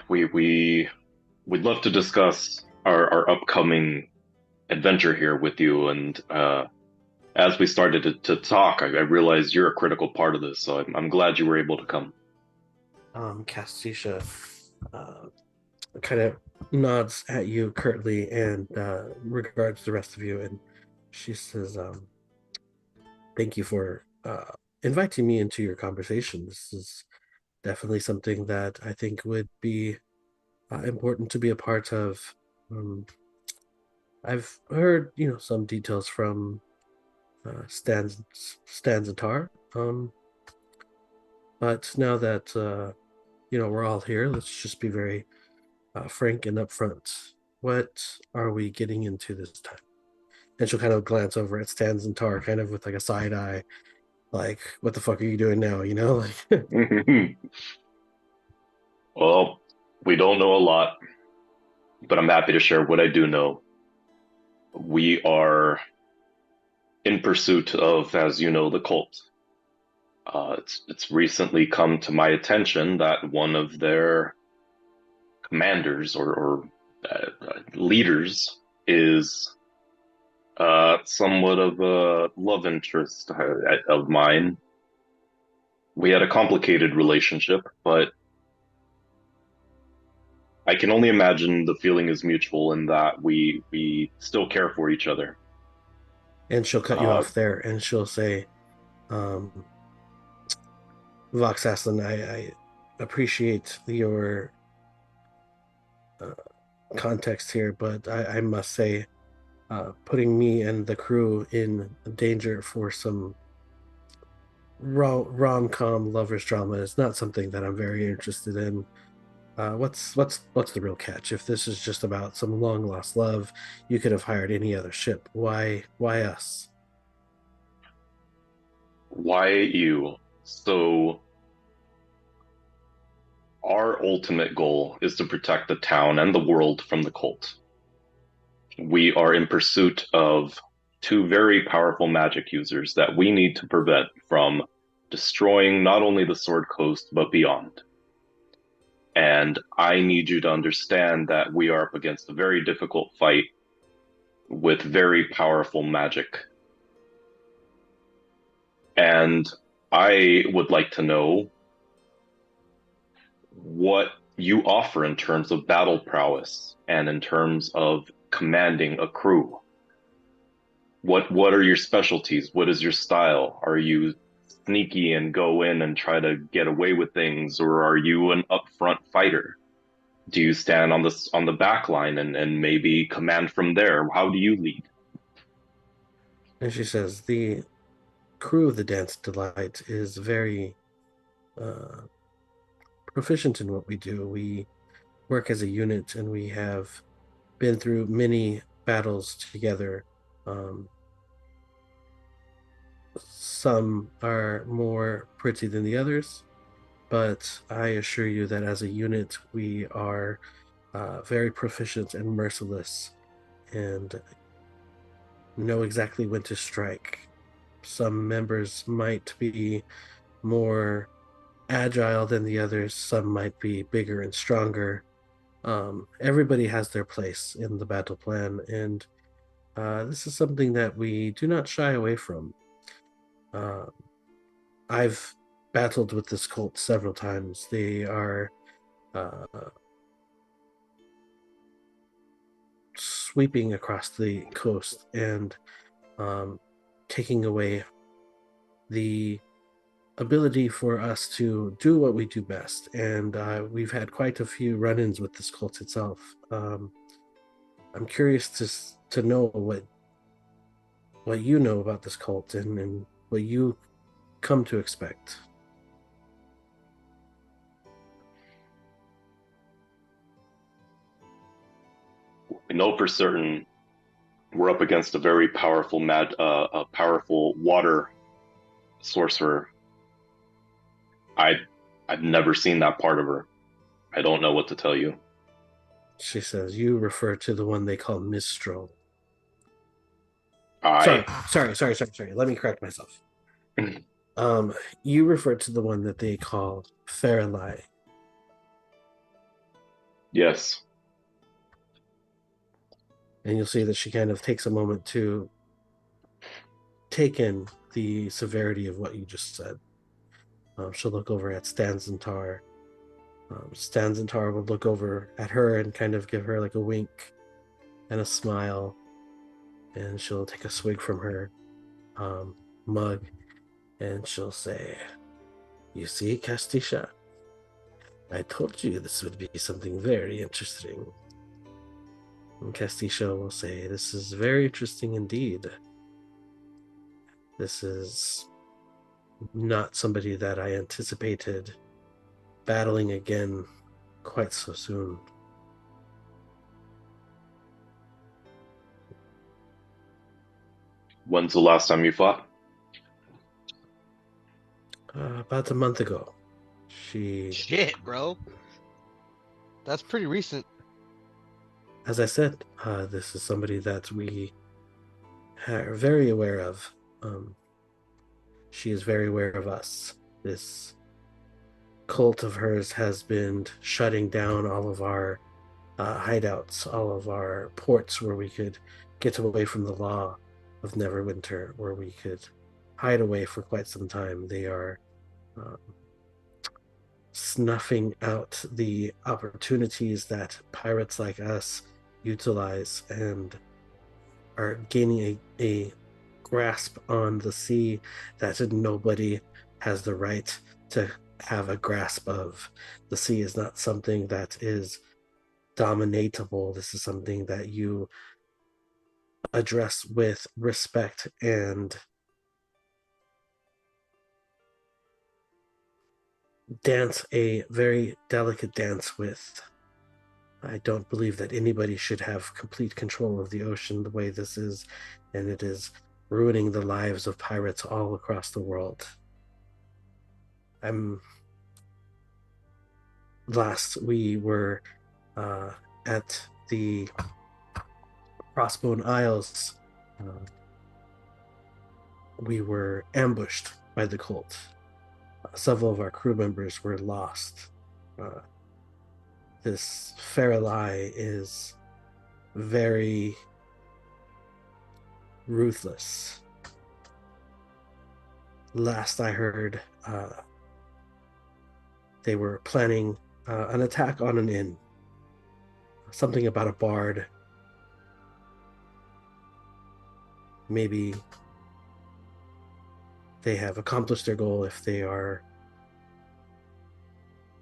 We'd love to discuss our upcoming adventure here with you, and as we started to talk, I realized you're a critical part of this, so I'm glad you were able to come. Castisha kind of nods at you curtly and regards the rest of you, and she says, thank you for inviting me into your conversation. This is definitely something that I think would be important to be a part of. I've heard, some details from Stanzatar, but now that we're all here, let's just be very frank and upfront. What are we getting into this time? And she'll kind of glance over at Stanzatar, kind of with like a side eye, Like, what the fuck are you doing now? You know, like Well, we don't know a lot, but I'm happy to share what I do know. We are in pursuit of, as you know, the cult. It's recently come to my attention that one of their commanders or leaders is somewhat of a love interest of mine. We had a complicated relationship, but I can only imagine the feeling is mutual in that we still care for each other. and she'll cut you Uh, off there and she'll say, um, Vox Aslan, I appreciate your uh, context here, but I must say, putting me and the crew in danger for some rom-com lovers drama is not something that I'm very interested in. What's the real catch? If this is just about some long lost love, you could have hired any other ship. Why us? why you? So our ultimate goal is to protect the town and the world from the cult. We are in pursuit of two very powerful magic users that we need to prevent from destroying not only the Sword Coast, but beyond. And I need you to understand that we are up against a very difficult fight with very powerful magic. And I would like to know what you offer in terms of battle prowess and in terms of commanding a crew. What are your specialties? What is your style? Are you sneaky and go in and try to get away with things, or are you an upfront fighter? Do you stand on the back line and maybe command from there? How do you lead? And she says, the crew of the Dance Delight is very uh, proficient in what we do. We work as a unit and we have been through many battles together. Um, some are more pretty than the others, but I assure you that as a unit, we are very proficient and merciless and know exactly when to strike. Some members might be more agile than the others, some might be bigger and stronger. Everybody has their place in the battle plan, and this is something that we do not shy away from. Uh, I've battled with this cult several times. They are uh, sweeping across the coast and um, taking away the ability for us to do what we do best. And we've had quite a few run-ins with this cult itself. I'm curious to know what you know about this cult and what you come to expect. We know for certain we're up against a very powerful a powerful water sorcerer. I I've never seen that part of her. I don't know what to tell you. She says, you refer to the one they call Mistral. I Sorry. Let me correct myself. Um, you refer to the one that they call Fairlie. yes. And you'll see that she kind of takes a moment to take in the severity of what you just said. She'll look over at Stanzentar. Stanzentar will look over at her and kind of give her like a wink and a smile. And she'll take a swig from her mug and she'll say, you see, Castisha, I told you this would be something very interesting. And Castisha will say, this is very interesting indeed. This is not somebody that I anticipated battling again quite so soon. When's the last time you fought? About a month ago. She, Shit, bro. That's pretty recent. as I said, this is somebody that we are very aware of. She is very aware of us. This cult of hers has been shutting down all of our hideouts, all of our ports where we could get away from the law of Neverwinter, where we could hide away for quite some time. They are uh, snuffing out the opportunities that pirates like us utilize and are gaining a grasp on the sea that nobody has the right to have a grasp of. The sea is not something that is dominatable. This is something that you address with respect and dance a very delicate dance with. I don't believe that anybody should have complete control of the ocean the way this is, and it is ruining the lives of pirates all across the world. Last we were at the Crossbone Isles. We were ambushed by the cult. Several of our crew members were lost. This Faralai is very ruthless. Last I heard, they were planning an attack on an inn. Something about a bard. Maybe they have accomplished their goal if they are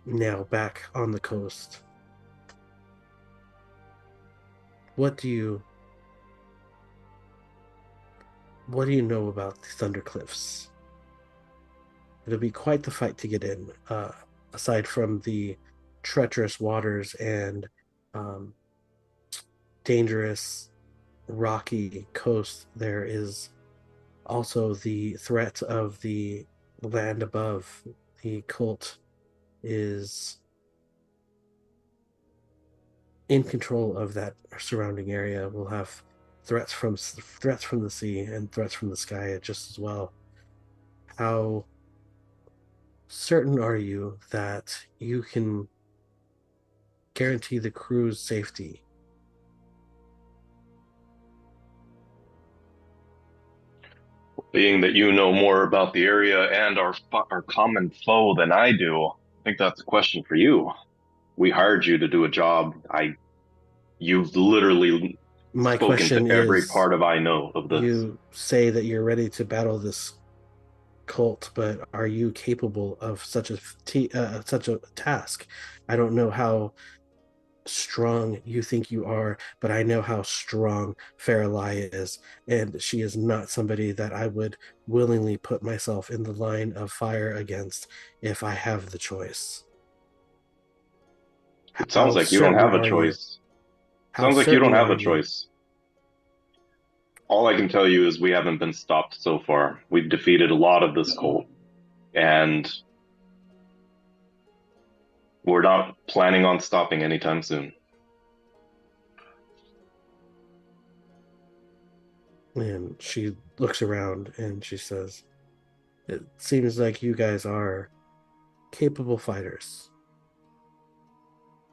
now back on the coast. What do you know about the Thunder Cliffs? It'll be quite the fight to get in. Aside from the treacherous waters and dangerous rocky coast, there is also the threat of the land above. The cult is in control of that surrounding area. We'll have threats from the sea and threats from the sky just as well. How certain are you that you can guarantee the crew's safety? Being that you know more about the area and our common foe than I do, I think that's a question for you. We hired you to do a job. You've literally My spoken to question every is, part of I know of this. you say that you're ready to battle this cult, but are you capable of such a task? I don't know how strong you think you are, but I know how strong Faralai is, and she is not somebody that I would willingly put myself in the line of fire against if I have the choice. It sounds like you don't have a choice. How Sounds like you don't certain have are a you? choice. All I can tell you is we haven't been stopped so far. We've defeated a lot of this cult, and we're not planning on stopping anytime soon. And she looks around and she says, "It seems like you guys are capable fighters.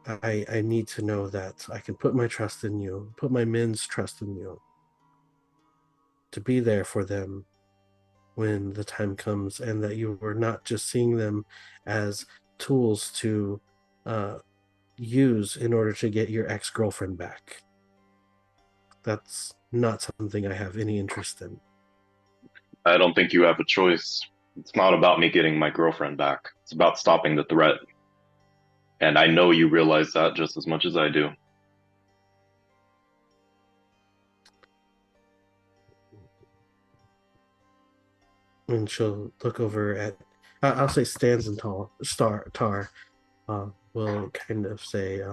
I need to know that I can put my trust in you, put my men's trust in you, to be there for them when the time comes, and that you were not just seeing them as tools to use in order to get your ex-girlfriend back. That's not something I have any interest in." I don't think you have a choice. It's not about me getting my girlfriend back. It's about stopping the threat. And I know you realize that just as much as I do. And she'll look over at, I'll say Stans and Tar, will kind of say,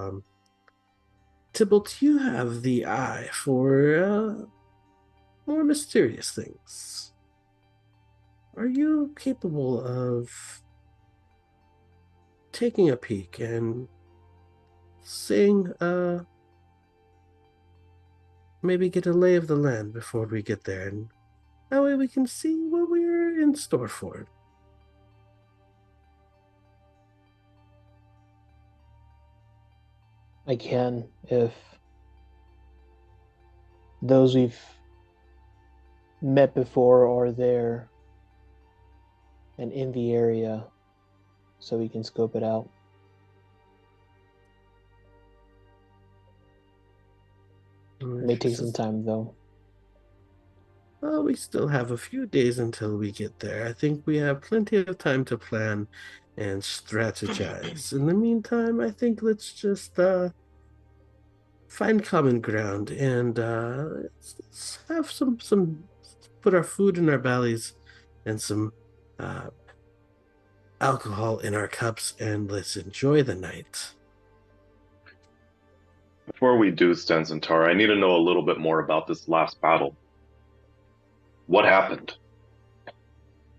Tybalt, you have the eye for more mysterious things. are you capable of taking a peek and seeing, maybe get a lay of the land before we get there, and that way we can see what we're in store for? I can, if those we've met before are there and in the area, so we can scope it out. It may take some time, though. Well, we still have a few days until we get there. I think we have plenty of time to plan and strategize. In the meantime, I think let's just find common ground and let's have some put our food in our bellies and some uh, alcohol in our cups, and let's enjoy the night. Before we do, Stanzentar, I need to know a little bit more about this last battle. What happened?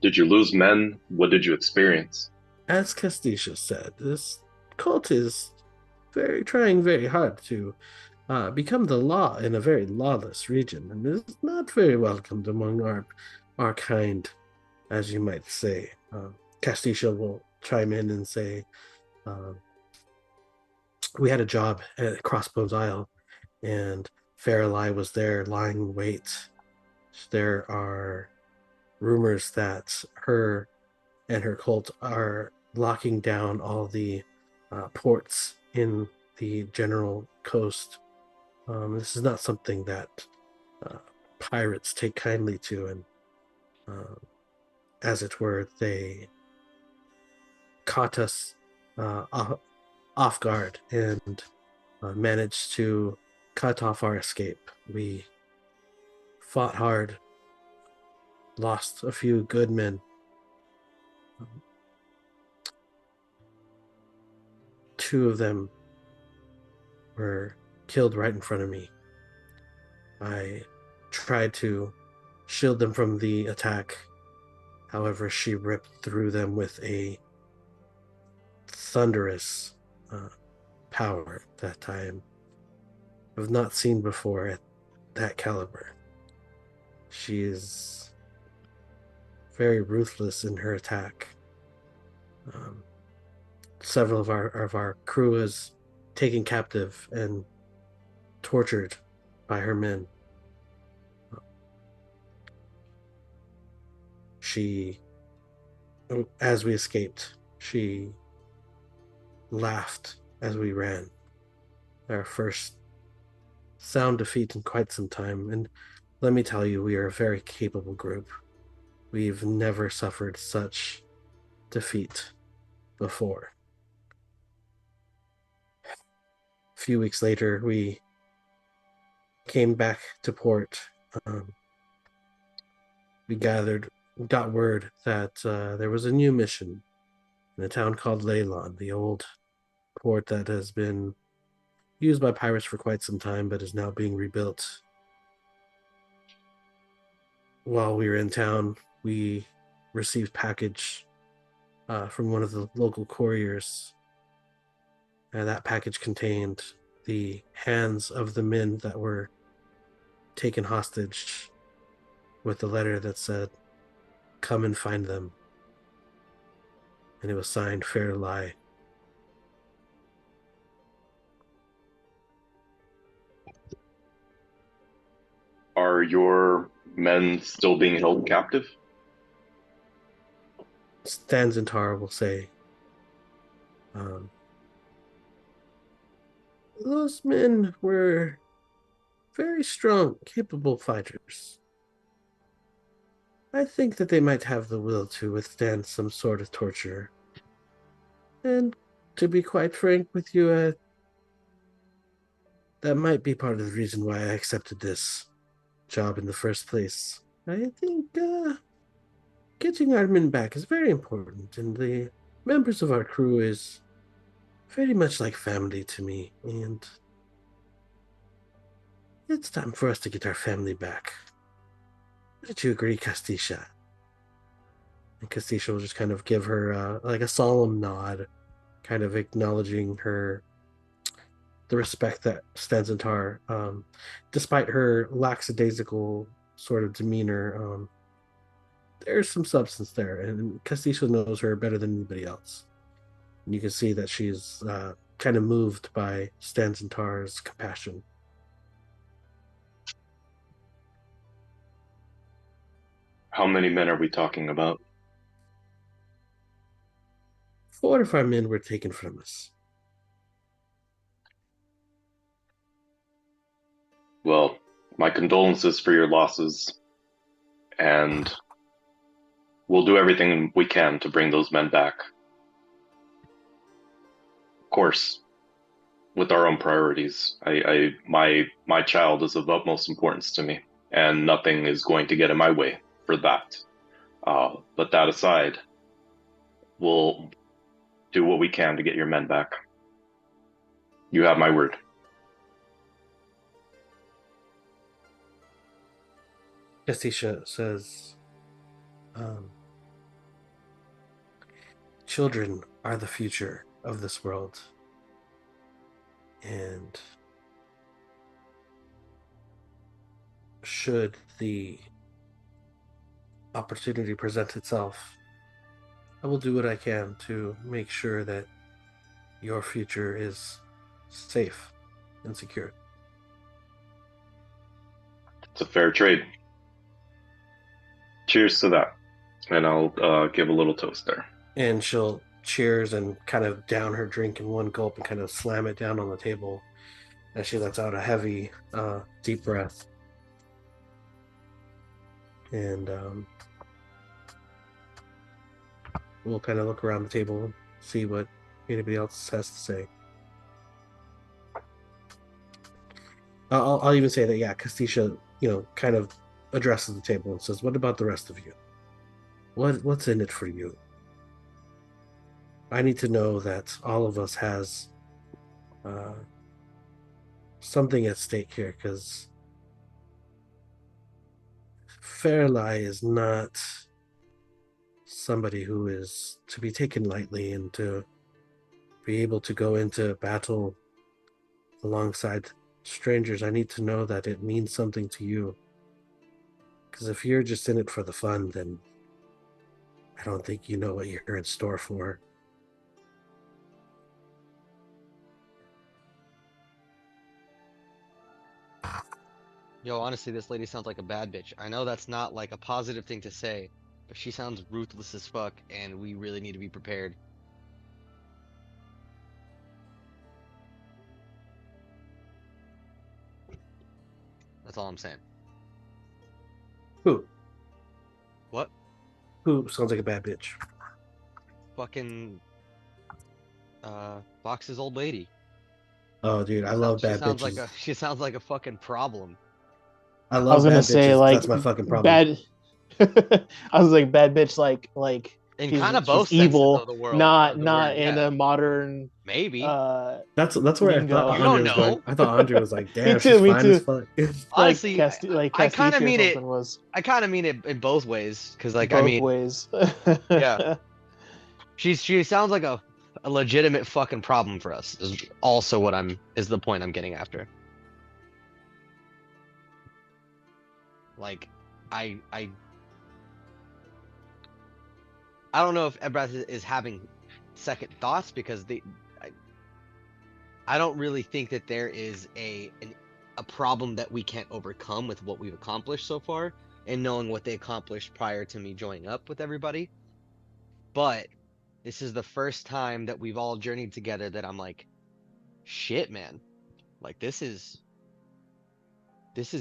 Did you lose men? What did you experience? As Castillo said, this cult is trying very hard to become the law in a very lawless region, and is not very welcomed among our kind, as you might say. Castillo will chime in and say, we had a job at Crossbones Isle, and Farrelly was there lying in wait. There are rumors that her and her cult are locking down all the ports in the general coast. This is not something that pirates take kindly to, and as it were, they caught us off guard and managed to cut off our escape. We fought hard, lost a few good men. Two of them were killed right in front of me. I tried to shield them from the attack. However, she ripped through them with a thunderous power that I have not seen before at that caliber. She is very ruthless in her attack. Several of our crew is taken captive and tortured by her men. She, as we escaped, she laughed as we ran. Our first sound defeat in quite some time, and let me tell you, we are a very capable group. We've never suffered such defeat before. A few weeks later, we came back to port. We got word that there was a new mission in a town called Leylon, the old port that has been used by pirates for quite some time, but is now being rebuilt. While we were in town, we received package from one of the local couriers, and that package contained the hands of the men that were taken hostage, with a letter that said, "Come and find them." And it was signed Fairlie. Are your men still being held captive? Stanzentar will say, those men were very strong, capable fighters. I think that they might have the will to withstand some sort of torture. And to be quite frank with you, that might be part of the reason why I accepted this job in the first place. I think getting our men back is very important, and the members of our crew is very much like family to me, and it's time for us to get our family back. Would you agree, Castisha? And Castisha will just kind of give her like a solemn nod, kind of acknowledging the respect that stands in Tar. Despite her lackadaisical sort of demeanor, there's some substance there, and Castillo knows her better than anybody else. And you can see that she's kind of moved by Stanzentar's compassion. How many men are we talking about? 4 or 5 men were taken from us. Well, my condolences for your losses, and we'll do everything we can to bring those men back. Of course, with our own priorities. My child is of utmost importance to me, and nothing is going to get in my way for that. But that aside, we'll do what we can to get your men back. You have my word. Castisha says, children are the future of this world. And should the opportunity present itself, I will do what I can to make sure that your future is safe and secure. It's a fair trade. Cheers to that. And I'll give a little toast there. And she'll cheers and kind of down her drink in one gulp and kind of slam it down on the table as she lets out a heavy, deep breath. And we'll kind of look around the table and see what anybody else has to say. I'll even say that, yeah, Castisha, kind of addresses the table and says, what about the rest of you? What's in it for you? I need to know that all of us has something at stake here, because Fairlie is not somebody who is to be taken lightly, and to be able to go into battle alongside strangers, I need to know that it means something to you. Because if you're just in it for the fun, then I don't think you know what you're in store for. Yo, honestly, this lady sounds like a bad bitch. I know that's not like a positive thing to say, but she sounds ruthless as fuck, and we really need to be prepared. That's all I'm saying. Who? What? Who sounds like a bad bitch? Fucking Fox's old lady. Oh, dude, I love bad bitches. She sounds like a fucking problem. I I was love gonna bad say bitches. like That's my fucking problem. bad. I was like bad bitch, like In she's kind of she's both senses evil, of the world. not Of the not word, in yeah. a modern Maybe. That's where I thought lingo. You don't Andre was going. know. I thought Andre was like, Me damn, too, she's me fine as too. fuck. Honestly, like I kind of Castisha or mean it. something was I kind of mean it in both ways, because like I both mean, ways. yeah, she sounds like a legitimate fucking problem for us. Is also what is the point I'm getting after. Like, I don't know if Ebrath is having second thoughts, because I don't really think that there is a problem that we can't overcome with what we've accomplished so far, and knowing what they accomplished prior to me joining up with everybody. But this is the first time that we've all journeyed together that I'm like, shit, man. Like this is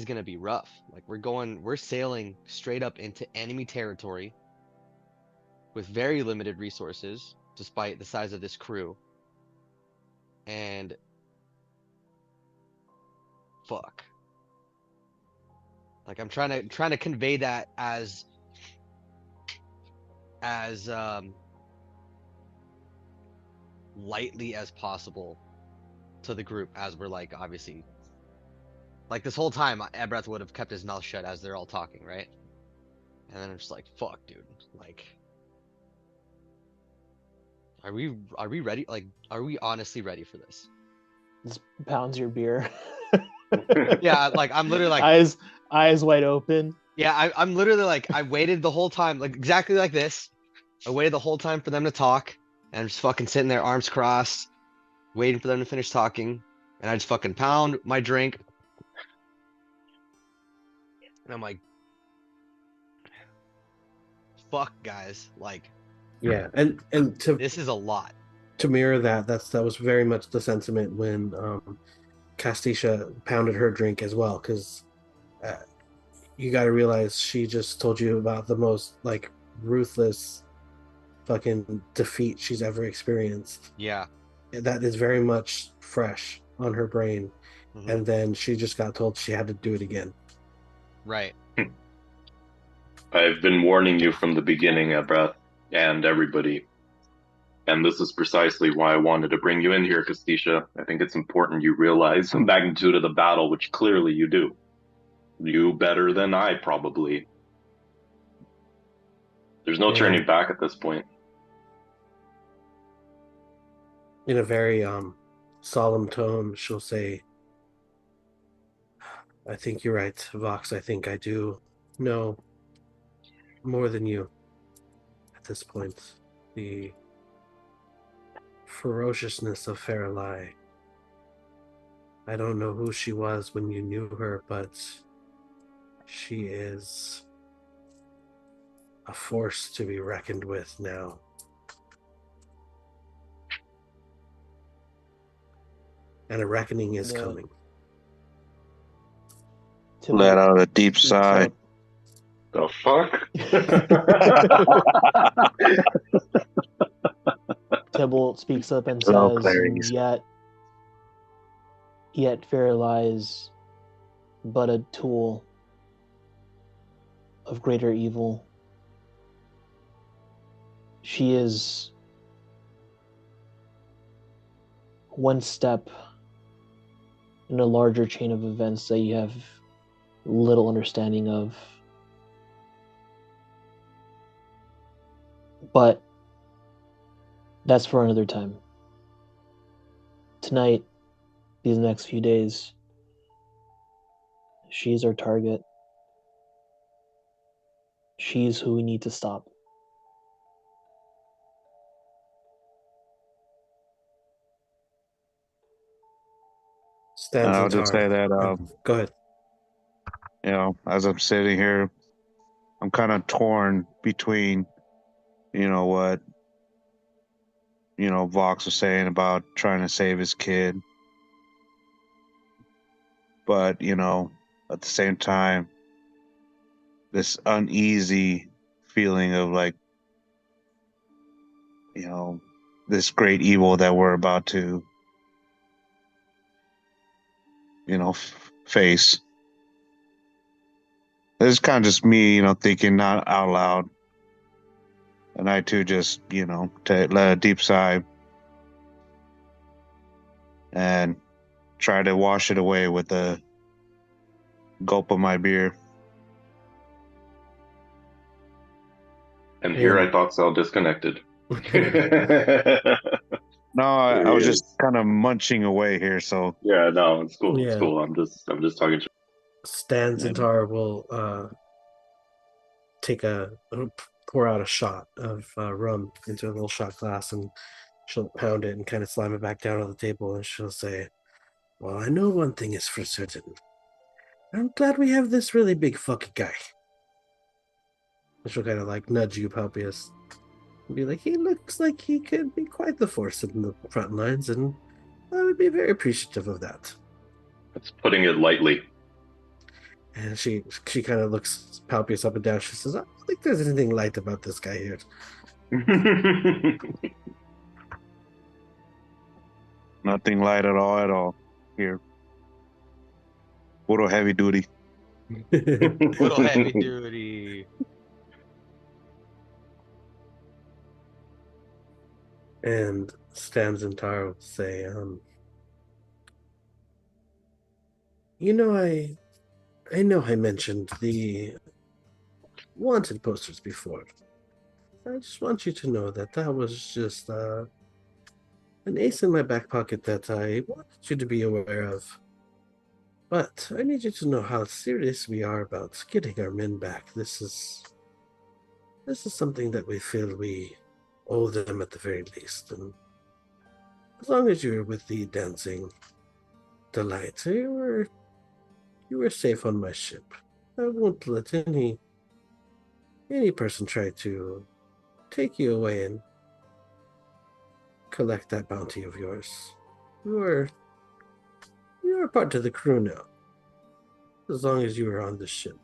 gonna be rough. Like we're sailing straight up into enemy territory with very limited resources, despite the size of this crew. And fuck. Like I'm trying to convey that as lightly as possible to the group, as we're like, obviously, like this whole time Ebrath would have kept his mouth shut as they're all talking, right? And then I'm just like, fuck, dude. Like Are we ready? Like, are we honestly ready for this? Just pounds your beer. Yeah, like I'm literally like, eyes wide open. yeah, I'm literally like, I waited the whole time, like exactly like this. I waited the whole time for them to talk, and I'm just fucking sitting there, arms crossed, waiting for them to finish talking, and I just fucking pound my drink, and I'm like, fuck, guys, like Yeah, and this is a lot. to mirror that, that was very much the sentiment when Castisha pounded her drink as well, because uh, you got to realize she just told you about the most like ruthless fucking defeat she's ever experienced. Yeah. That is very much fresh on her brain, Mhm. and then she just got told she had to do it again. Right. I've been warning you from the beginning, Abrath, and everybody. And this is precisely why I wanted to bring you in here, Castisha. I think it's important you realize the magnitude of the battle, which clearly you do. You better than I, probably. There's no And turning back at this point. in a very solemn tone, she'll say, I think you're right, Vox. I think I do know more than you at this point. The ferociousness of Faralai. I don't know who she was when you knew her, but she is a force to be reckoned with now. And a reckoning is Yeah. coming. Let out a deep speaks sigh. up. The fuck? Tybalt speaks up and Hello, says, Clarice. Yet Fair lies but a tool of greater evil. She is one step in a larger chain of events that you have little understanding of. But that's for another time. Tonight, these next few days, she's our target. She's who we need to stop. Stands And in I'll just say that, go ahead. as I'm sitting here, I'm kind of torn between, what, Vox was saying about trying to save his kid. But, at the same time, this uneasy feeling of like, this great evil that we're about to, face. This is kind of just me, thinking not out loud. And I too just, to let a deep sigh and try to wash it away with a gulp of my beer. And here Yeah. I thought Cell disconnected. No, I was There he just is. kind of munching away here. So Yeah, no, it's cool. It's Yeah. cool. I'm just talking. Stan Yeah. Zintar will pour out a shot of rum into a little shot glass, and she'll pound it and kind of slam it back down on the table, and she'll say, well, I know one thing is for certain. I'm glad we have this really big fucking guy. And she'll kind of like nudge you, Palpius, and be like, he looks like he could be quite the force in the front lines, and I would be very appreciative of that. It's putting it lightly. And she kind of looks Palpius up and down. She says, I don't think there's anything light about this guy here. Nothing light at all here. Little heavy duty. Little heavy duty. And Stan Zintar will say, I know I mentioned the wanted posters before. I just want you to know that that was just an ace in my back pocket that I wanted you to be aware of. But I need you to know how serious we are about getting our men back. This is something that we feel we owe them at the very least. And as long as you're with the dancing delight, you were safe on my ship. I won't let any person try to take you away and collect that bounty of yours. You are part of the crew now, as long as you are on the ship.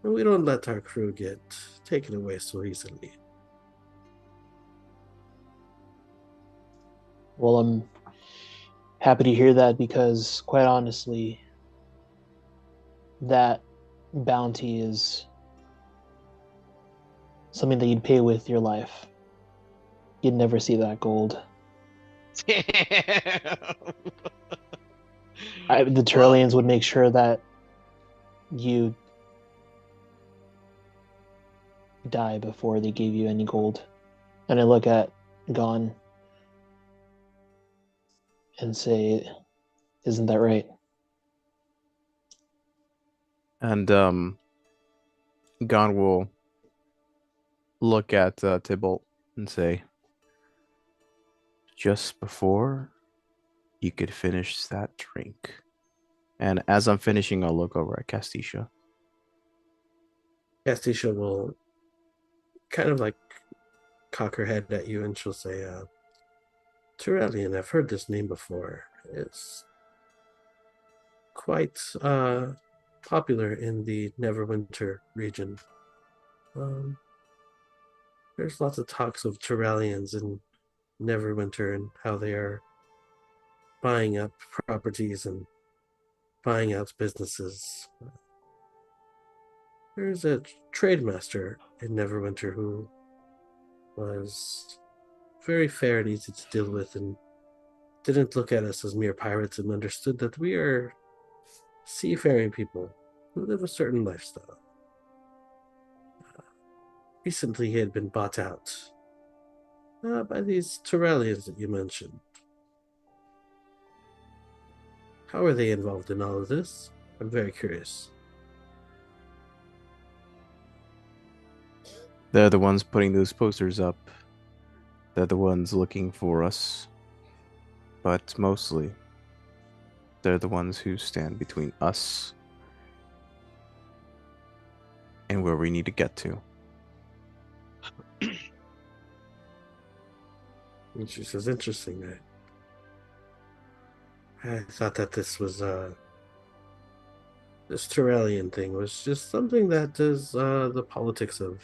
And we don't let our crew get taken away so easily. Well, I'm happy to hear that because, quite honestly, that bounty is something that you'd pay with your life. You'd never see that gold. Damn. The Turlians would make sure that you die before they gave you any gold. And I look at Gon and say, isn't that right? And Gon will look at Tybalt and say, just before you could finish that drink. And as I'm finishing, I'll look over at Castisha. Castisha will kind of like cock her head at you and she'll say, Turellian, I've heard this name before. It's quite popular in the Neverwinter region. There's lots of talks of Turellians in Neverwinter and how they are buying up properties and buying out businesses. There's a trade master in Neverwinter who was very fair and easy to deal with and didn't look at us as mere pirates and understood that we are seafaring people who live a certain lifestyle. Recently, he had been bought out by these Turellians that you mentioned. How are they involved in all of this? I'm very curious. They're the ones putting those posters up. They're the ones looking for us. But mostly, they're the ones who stand between us and where we need to get to. And she says, interesting. I thought that this was this Turellian thing was just something that is the politics of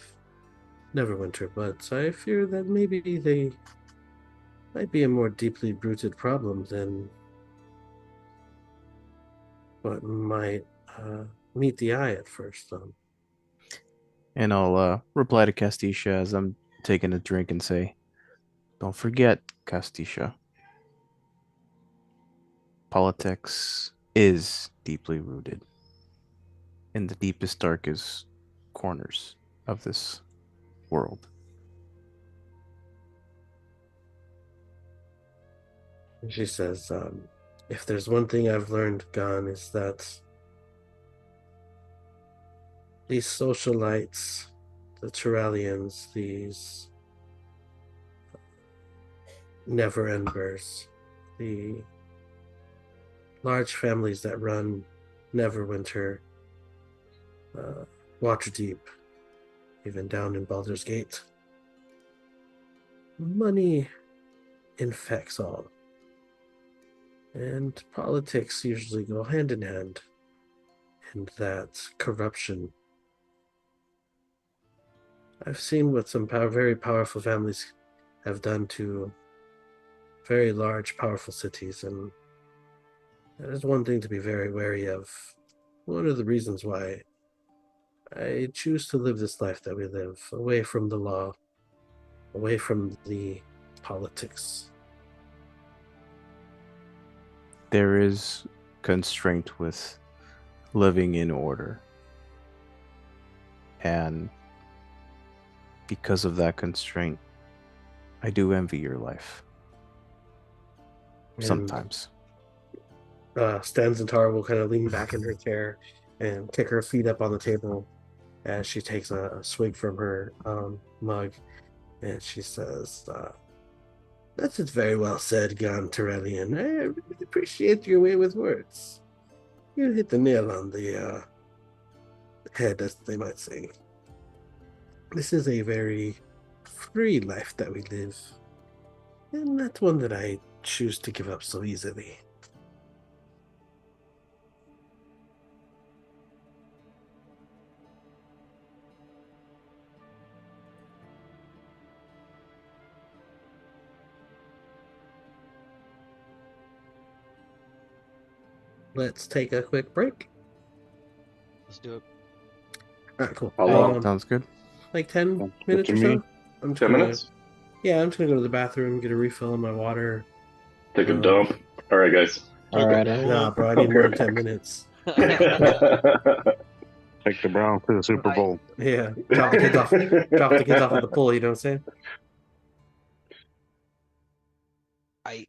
Neverwinter, but I fear that maybe they might be a more deeply rooted problem than what might meet the eye at first. And I'll reply to Castisha as I'm taking a drink and say, don't forget, Castisha. Politics is deeply rooted in the deepest, darkest corners of this world. She says, if there's one thing I've learned, Gon, is that these socialites, the Turellians, these Never-Enders, the large families that run Neverwinter, Waterdeep, even down in Baldur's Gate, money infects all. And politics usually go hand in hand, and that corruption. I've seen what some very powerful families have done to very large, powerful cities, and that is one thing to be very wary of. One of the reasons why I choose to live this life that we live, away from the law, away from the politics. There is constraint with living in order. And because of that constraint, I do envy your life. And, Sometimes. Stanzentar will kind of lean back in her chair and kick her feet up on the table as she takes a swig from her mug, and she says, "That is very well said, Gon Terrellian. I really appreciate your way with words. You hit the nail on the head, as they might say. This is a very free life that we live, and not one that I choose to give up so easily." Let's take a quick break. Let's do it. All right, cool. How long? Sounds good. Like 10 Good minutes to or me. so. I'm just 10 gonna, minutes? yeah, I'm just gonna go to the bathroom, get a refill on my water. Take a dump. All right, guys. All right. Nah, bro, I need more than 10 minutes. Take the Browns to the Super Bowl. Yeah, drop the kids off. Drop the kids off at the pool. You know what I'm saying? I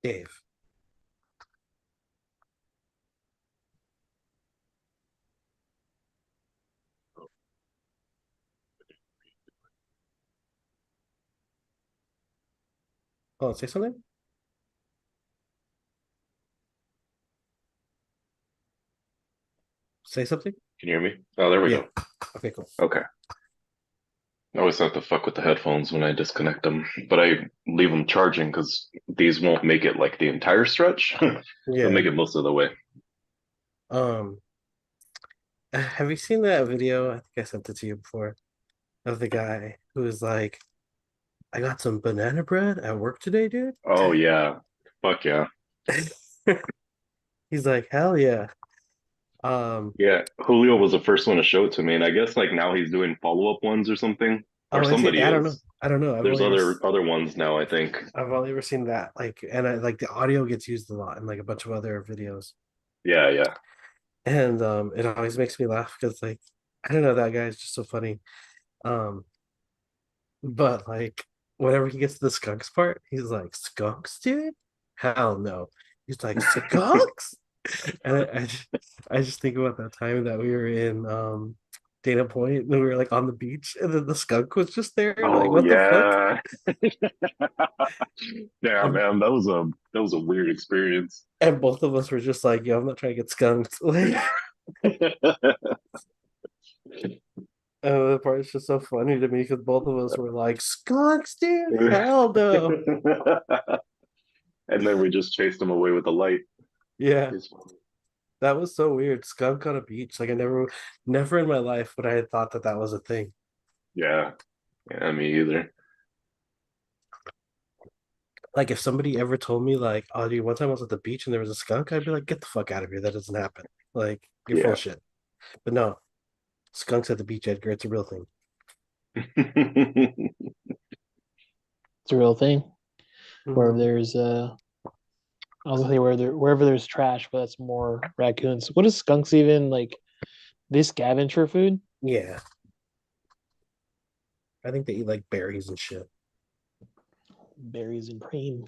Dave. Oh, say something? Say something? Can you hear me? Oh, there we Yeah. go. Okay, cool. Okay. I always have to fuck with the headphones when I disconnect them, but I leave them charging because these won't make it like the entire stretch. They'll Yeah. make it most of the way. Um, have you seen that video? I think I sent it to you before of the guy who was like, I got some banana bread at work today, dude. Oh yeah. Fuck yeah. He's like, hell yeah. Yeah. Julio was the first one to show it to me, and I guess like now he's doing follow-up ones or something. Or Oh, is he? somebody I don't know. is. I don't know. There's other ones now, I think. I've only ever seen that. Like, and I like the audio gets used a lot in like a bunch of other videos. Yeah, yeah. And it always makes me laugh because like I don't know, that guy is just so funny. Um, but like whenever he gets to the skunks part, he's like, skunks, dude? Hell no. He's like, skunks? And I just think about that time that we were in Dana Point and we were like on the beach and then the skunk was just there. Like, Oh what the fuck? yeah. Yeah, And, man, that was a weird experience. and both of us were just like, yo, I'm not trying to get skunked. Like, the part is just so funny to me because both of us were like, skunks, dude? Hell no. And then we just chased him away with the light. Yeah, It's- that was so weird. Skunk on a beach. Like, I never in my life would I have thought that that was a thing. Yeah, yeah, me either. Like, if somebody ever told me, like, oh, dude, one time I was at the beach and there was a skunk, I'd be like, get the fuck out of here. That doesn't happen. Like, you're full Yeah. of shit. But no, skunks at the beach, Edgar. It's a real thing. It's a real thing. Wherever Mhm. there's I was gonna say wherever there's trash, but that's more raccoons. What is skunks even like? They scavenge for food? Yeah. I think they eat like berries and shit. Berries and cream.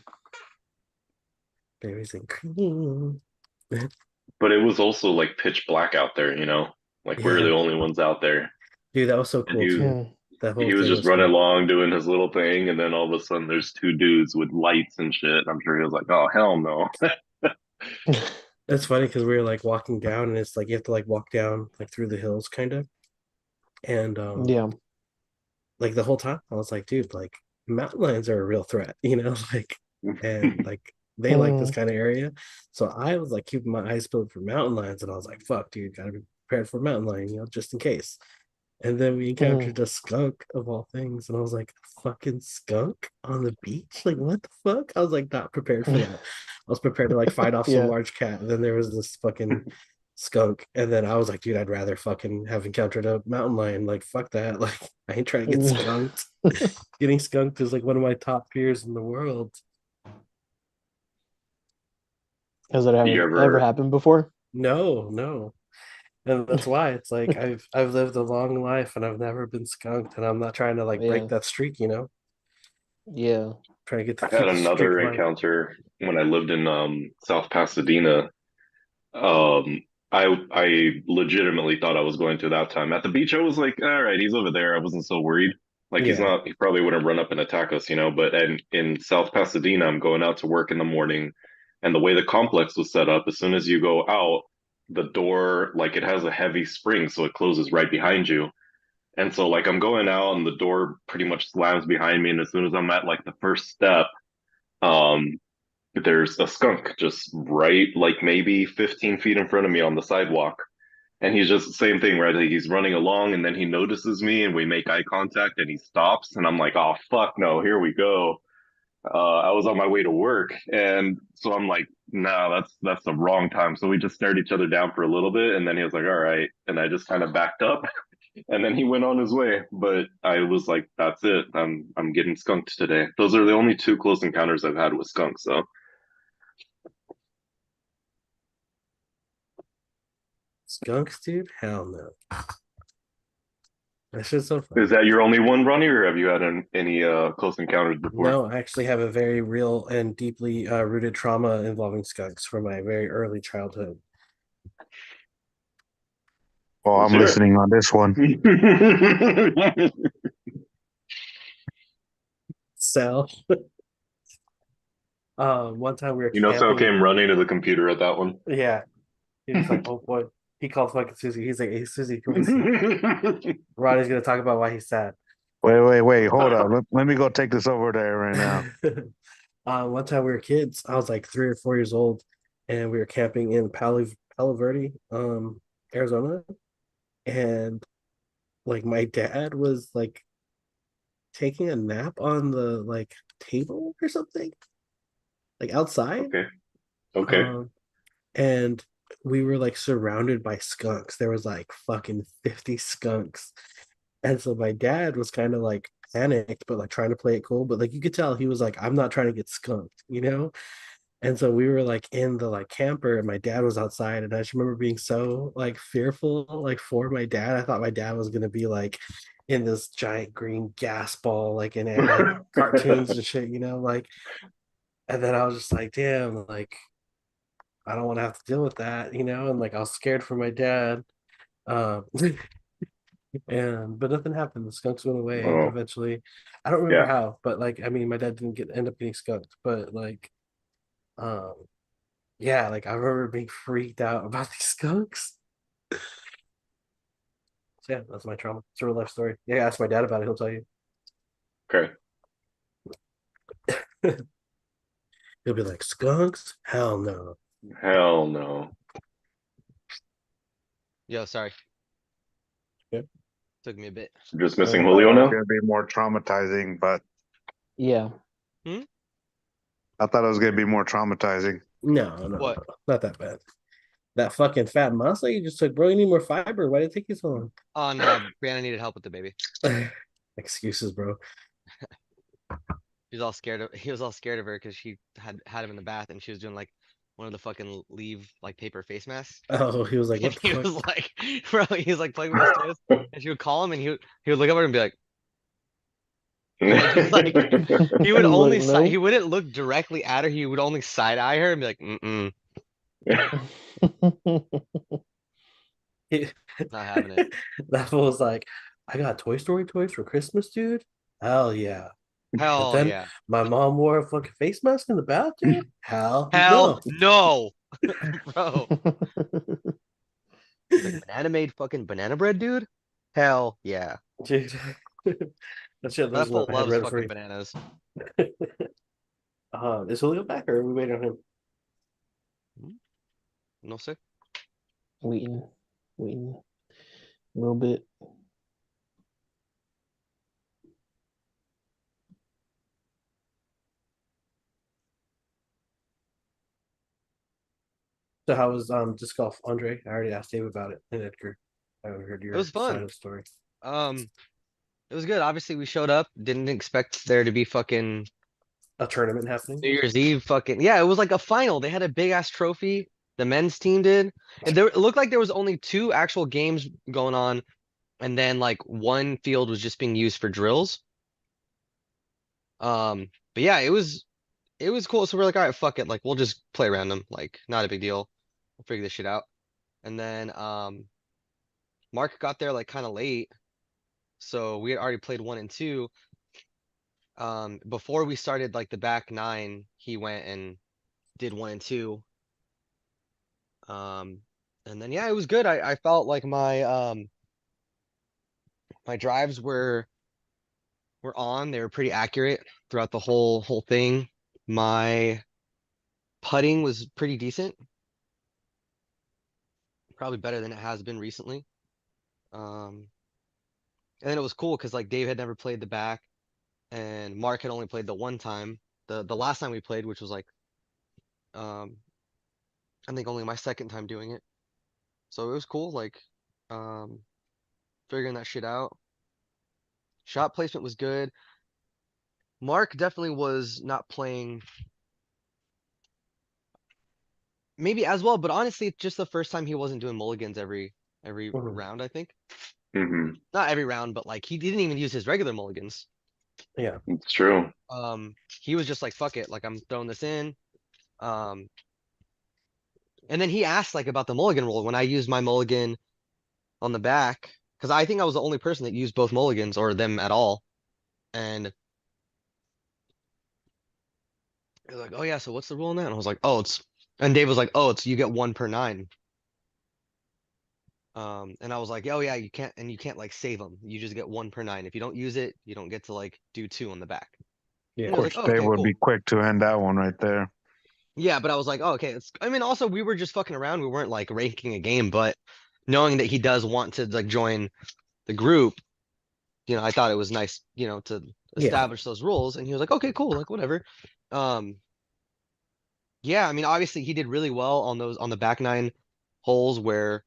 Berries and cream. But it was also like pitch black out there, you know? Like we were the Yeah. only ones out there. Dude, that was so And cool too. That whole he was thing just was running cool. along doing his little thing, and then all of a sudden there's two dudes with lights and shit. I'm sure he was like, "Oh hell no!" It's funny because we were like walking down and it's like you have to like walk down like through the hills kind of. And Yeah. like the whole time I was like, dude, like mountain lions are a real threat, you know, like and like they like this Mm, kind of area. So I was like keeping my eyes peeled for mountain lions and I was like, fuck, dude, gotta be prepared for mountain lion, you know, just in case. And then we mm. encountered a skunk of all things, and I was like, fucking skunk on the beach? Like, what the fuck? I was like, not prepared for that. I was prepared to like fight off some Yeah. large cat. And then there was this fucking skunk. And then I was like, dude, I'd rather fucking have encountered a mountain lion. Like, fuck that. Like, I ain't trying to get skunked. Getting skunked is like one of my top fears in the world. Has that You ever ever? happened before? No, no. And that's why it's like I've lived a long life and I've never been skunked, and I'm not trying to like break Yeah. that streak, you know. Yeah. Trying to get to I had keep the streak another alive. encounter when I lived in South Pasadena. Um, I legitimately thought I was going to that time. At the beach, I was like, all right, he's over there. I wasn't so worried. Like he's Yeah. not, he probably wouldn't run up and attack us, you know. But in South Pasadena, I'm going out to work in the morning, and the way the complex was set up, as soon as you go out, the door like it has a heavy spring, so it closes right behind you. And so like I'm going out, and the door pretty much slams behind me, and as soon as I'm at like the first step, um, there's a skunk just right like maybe 15 feet in front of me on the sidewalk. And he's just the same thing, right? Like he's running along and then he notices me and we make eye contact and he stops. And I'm like, oh, fuck no, here we go. I was on my way to work. And so I'm like, no, that's the wrong time. So we just stared each other down for a little bit. And then he was like, all right. And I just kind of backed up and then he went on his way. But I was like, that's it. I'm getting skunked today. Those are the only two close encounters I've had with skunks. So Skunks, dude? Hell no. That shit's so fun. Is that your only one, Ronnie, or have you had any close encounters before? No, I actually have a very real and deeply rooted trauma involving skunks from my very early childhood. Well, Let's I'm hear listening on this one. it. So, one time we were You know, so camping. came running to the computer at that one. Yeah, he was like, "Oh boy." He called fucking Susie. He's like, "Hey, Susie, come see." Ronnie's gonna talk about why he's sad. Wait. Hold up. Let me go take this over there right now. One time we were kids. I was like 3 or 4 years old, and we were camping in Palo Verde, Arizona, and like my dad was like taking a nap on the like table or something, like outside. Okay. Okay. And we were like surrounded by skunks. There was like fucking 50 skunks. And so my dad was kind of like panicked, but like trying to play it cool. But like you could tell he was like, I'm not trying to get skunked, you know? And so we were like in the like camper and my dad was outside. And I just remember being so like fearful, like for my dad. I thought my dad was gonna be like in this giant green gas ball, like in it, like cartoons and shit, you know, like and then I was just like, damn, like I don't want to have to deal with that, you know, and like I was scared for my dad. Um and but nothing happened. The skunks went away Oh, eventually. I don't remember yeah. how, but like I mean my dad didn't get end up getting skunked, but like um yeah, like I remember being freaked out about these skunks. So yeah, that's my trauma. It's a real life story. Yeah, ask my dad about it, he'll tell you. Okay. He'll be like, skunks? Hell no. Hell no. Yo, sorry. Yeah. Took me a bit. Just missing Uh, Thought Julio it was now? gonna be more traumatizing, but Yeah. I thought it was gonna be more traumatizing. no, What? not that bad. That fucking fat muscle you just took, bro. You need more fiber. Why did it take you so On Brianna needed help with the baby. long? Excuses, bro. He was all scared of he was all scared of her because she had him in the bath and she was doing like one of the fucking leave like paper face masks. Oh, he was like, And what the he fuck? was like, bro, he was like playing with his toys, and she would call him, and he would look up at her and be like, and just like he would He's like, only no. he wouldn't look directly at her. He would only side eye her and be like, mm, He- not having it. that fool was like, I got Toy Story toys for Christmas, dude. Hell yeah. But Hell then yeah. my mom wore a fucking face mask in the bathroom. Hell Hell no. no, bro. He's like banana made fucking banana bread, dude. Hell yeah. Dude. That shit That lives in fool my head loves rent fucking free. bananas. Is Julio back or are we waiting on him? No sir. waiting, waiting a little bit. So how was disc golf, Andre? I already asked Dave about it and Edgar. I haven't heard It was your side fun. of the story. It was good. Obviously, we showed up. Didn't expect there to be fucking A tournament happening? New Year's Eve. Fucking yeah, it was like a final. They had a big ass trophy. The men's team did, and there it looked like there was only two actual games going on, and then like one field was just being used for drills. But yeah, it was cool. So we're like, all right, fuck it. Like we'll just play random. Like not a big deal. We'll figure this shit out. And then Mark got there like kind of late, so we had already played one and two. Before we started like the back nine, he went and did one and two. Um, and then yeah, it was good. I felt like my drives were on. They were pretty accurate throughout the whole thing. My putting was pretty decent, probably better than it has been recently. And then it was cool because like Dave had never played the back, and Mark had only played the one time. The last time we played, which was like um I think only my second time doing it. So it was cool, like um figuring that shit out. Shot placement was good. Mark definitely was not playing maybe as well, but honestly, it's just the first time he wasn't doing mulligans every Mhm. round, I think. Hmm. Not every round, but like he didn't even use his regular mulligans. Yeah. It's true. He was just like, fuck it, like I'm throwing this in. Um, and then he asked like about the mulligan roll when I used my mulligan on the back, because I think I was the only person that used both mulligans or them at all. And he was like, oh yeah, so what's the rule on that? And I was like, oh, and Dave was like, oh, it's you get 1 per 9. And I was like, oh yeah, you can't like save them. You just get 1 per 9. If you don't use it, you don't get to like do 2 on the back. Yeah. And Of he was like, course, oh, they okay, would cool. be quick to end that one right there. Yeah, but I was like, oh, okay. I mean, also we were just fucking around. We weren't like ranking a game, but knowing that he does want to like join the group, I thought it was nice, to Yeah. establish those rules. And he was like, okay, cool, like whatever. Um, yeah, I mean, obviously he did really well on the back 9 holes where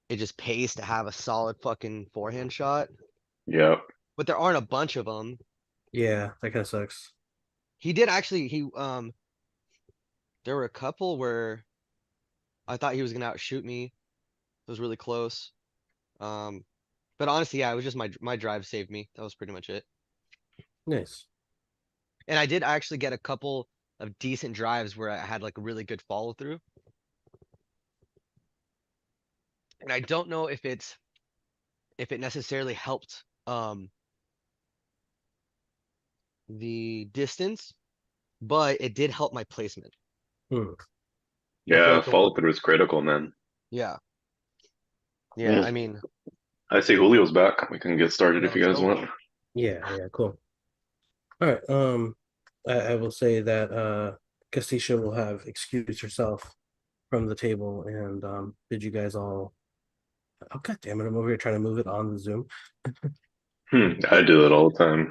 it just pays to have a solid fucking forehand shot. Yep. But there aren't a bunch of them. Yeah. That kind of sucks. He did actually. There were a couple where I thought he was gonna outshoot me. It was really close. Um, but honestly, yeah, it was just my drive saved me. That was pretty much it. Nice. And I did actually get a couple of decent drives where I had like a really good follow through. And I don't know if it necessarily helped the distance, but it did help my placement. Hmm. Yeah, follow through is critical, man. Yeah. Yeah, Hmm. I mean, I see Julio's back. We can get started yeah, if you let's guys go. want. Yeah. Yeah. Cool. All right. I will say that Castisha will have excused herself from the table and bid you guys all. Oh god damn it! I'm over here trying to move it on the Zoom. I do that all the time.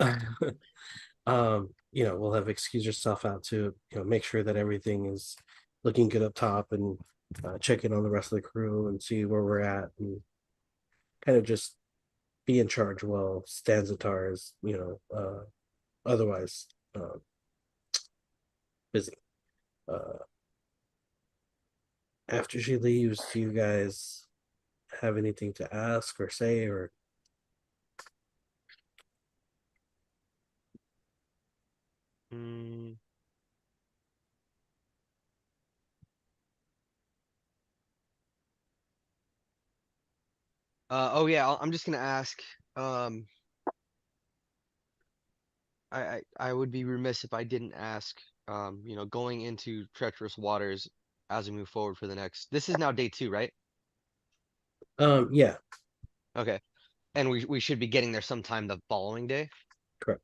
We'll have excused yourself out to make sure that everything is looking good up top and check in on the rest of the crew and see where we're at and kind of just be in charge while Stanzatar is otherwise busy. Uh, After she leaves, do you guys have anything to ask or say or? Mm. Oh yeah, I'm just gonna ask. I would be remiss if I didn't ask. Going into treacherous waters as we move forward for the next. This is now day 2, right? Yeah, Okay, and we should be getting there sometime the following day. correct.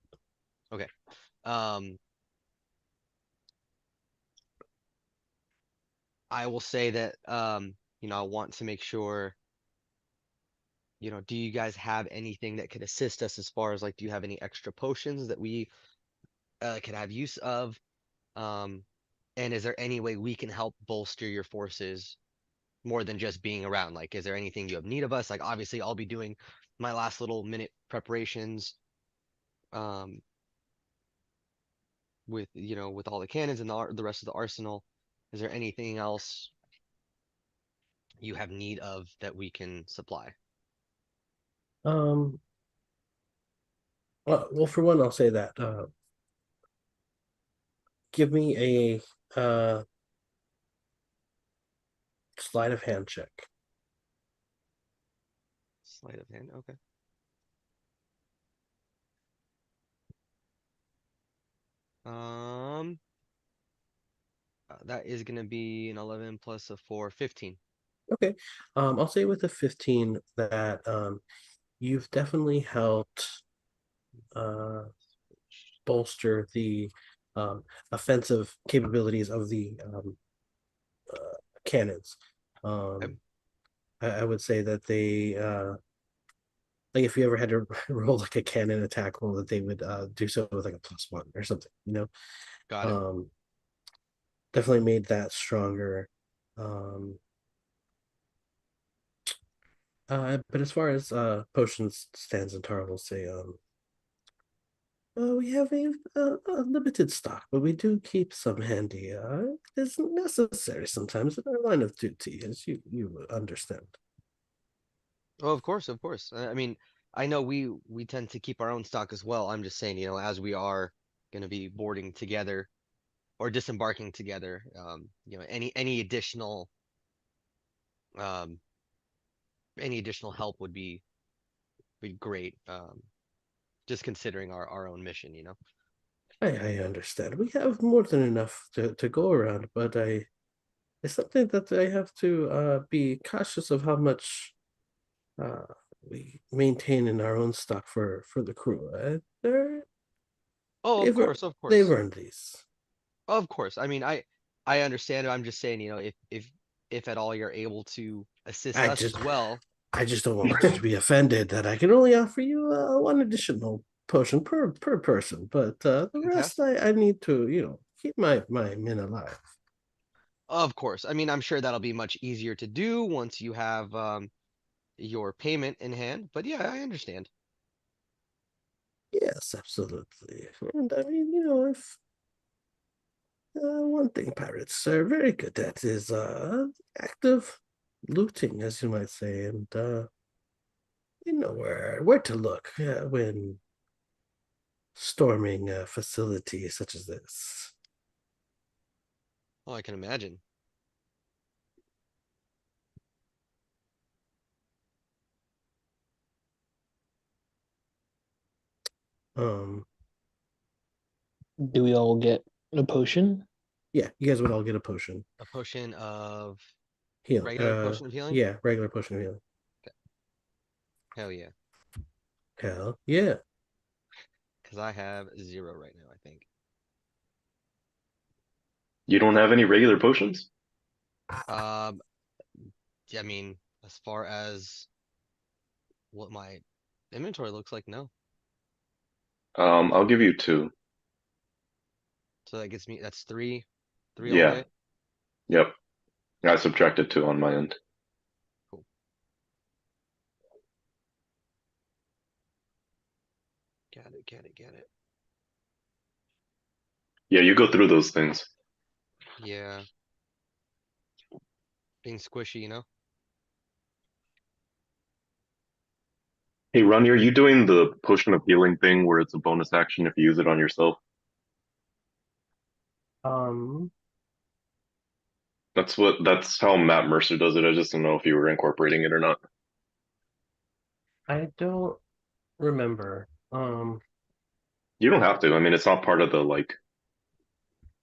Okay. Um, I will say that I want to make sure. Do you guys have anything that could assist us as far as like, do you have any extra potions that we could have use of? Um, and is there any way we can help bolster your forces more than just being around? Like, is there anything you have need of us? Like, obviously, I'll be doing my last little minute preparations, um, with all the cannons and the rest of the arsenal. Is there anything else you have need of that we can supply? Um, well, for one, I'll say that give me a sleight of hand check. Sleight of hand. Okay. Um, that is gonna be an 11 plus a 4, 15. Okay. I'll say with a 15 that you've definitely helped uh, bolster the offensive capabilities of the cannons. Okay. I would say that they like if you ever had to roll like a cannon attack roll, that they would do so with like a +1 or something. Got it. Definitely made that stronger. Um, but as far as potions stands in Tara, will say we have a limited stock, but we do keep some handy. It's necessary sometimes in our line of duty, as you understand. Oh, of course, of course. I mean, I know we tend to keep our own stock as well. I'm just saying, as we are going to be boarding together or disembarking together, um, any additional help would be great. Just considering our own mission. I understand. We have more than enough to go around, but it's something that I have to be cautious of how much uh, we maintain in our own stock for the crew. Oh, of They've course, of they've course. earned these. Of course. I mean, I understand. I'm just saying, if at all you're able to assist I us just as well. I just don't want you to be offended that I can only offer you one additional potion per person, but the rest Fantastic. I need to keep my men alive. Of course. I mean, I'm sure that'll be much easier to do once you have your payment in hand. But yeah, I understand. Yes, absolutely. And I mean, if one thing pirates are very good at is active looting, as you might say, and you know where to look when storming a facility such as this. Oh, I can imagine. Um, Do we all get a potion? yeah, you guys would all get a potion. A potion of Heal. regular potion of healing? Yeah, regular potion of healing. Hell yeah. Hell yeah. Because I have 0 right now, I think. You don't have any regular potions? Um, I mean, as far as what my inventory looks like, no. I'll give you two. So that gets me, that's three all the Yeah. way. Yep. I subtracted two on my end. Cool. Get it. Yeah, you go through those things. Yeah. Being squishy. Hey, Ronnie, are you doing the potion of healing thing where it's a bonus action if you use it on yourself? Um, That's how Matt Mercer does it. I just don't know if you were incorporating it or not. I don't remember. You don't have to. I mean, it's not part of the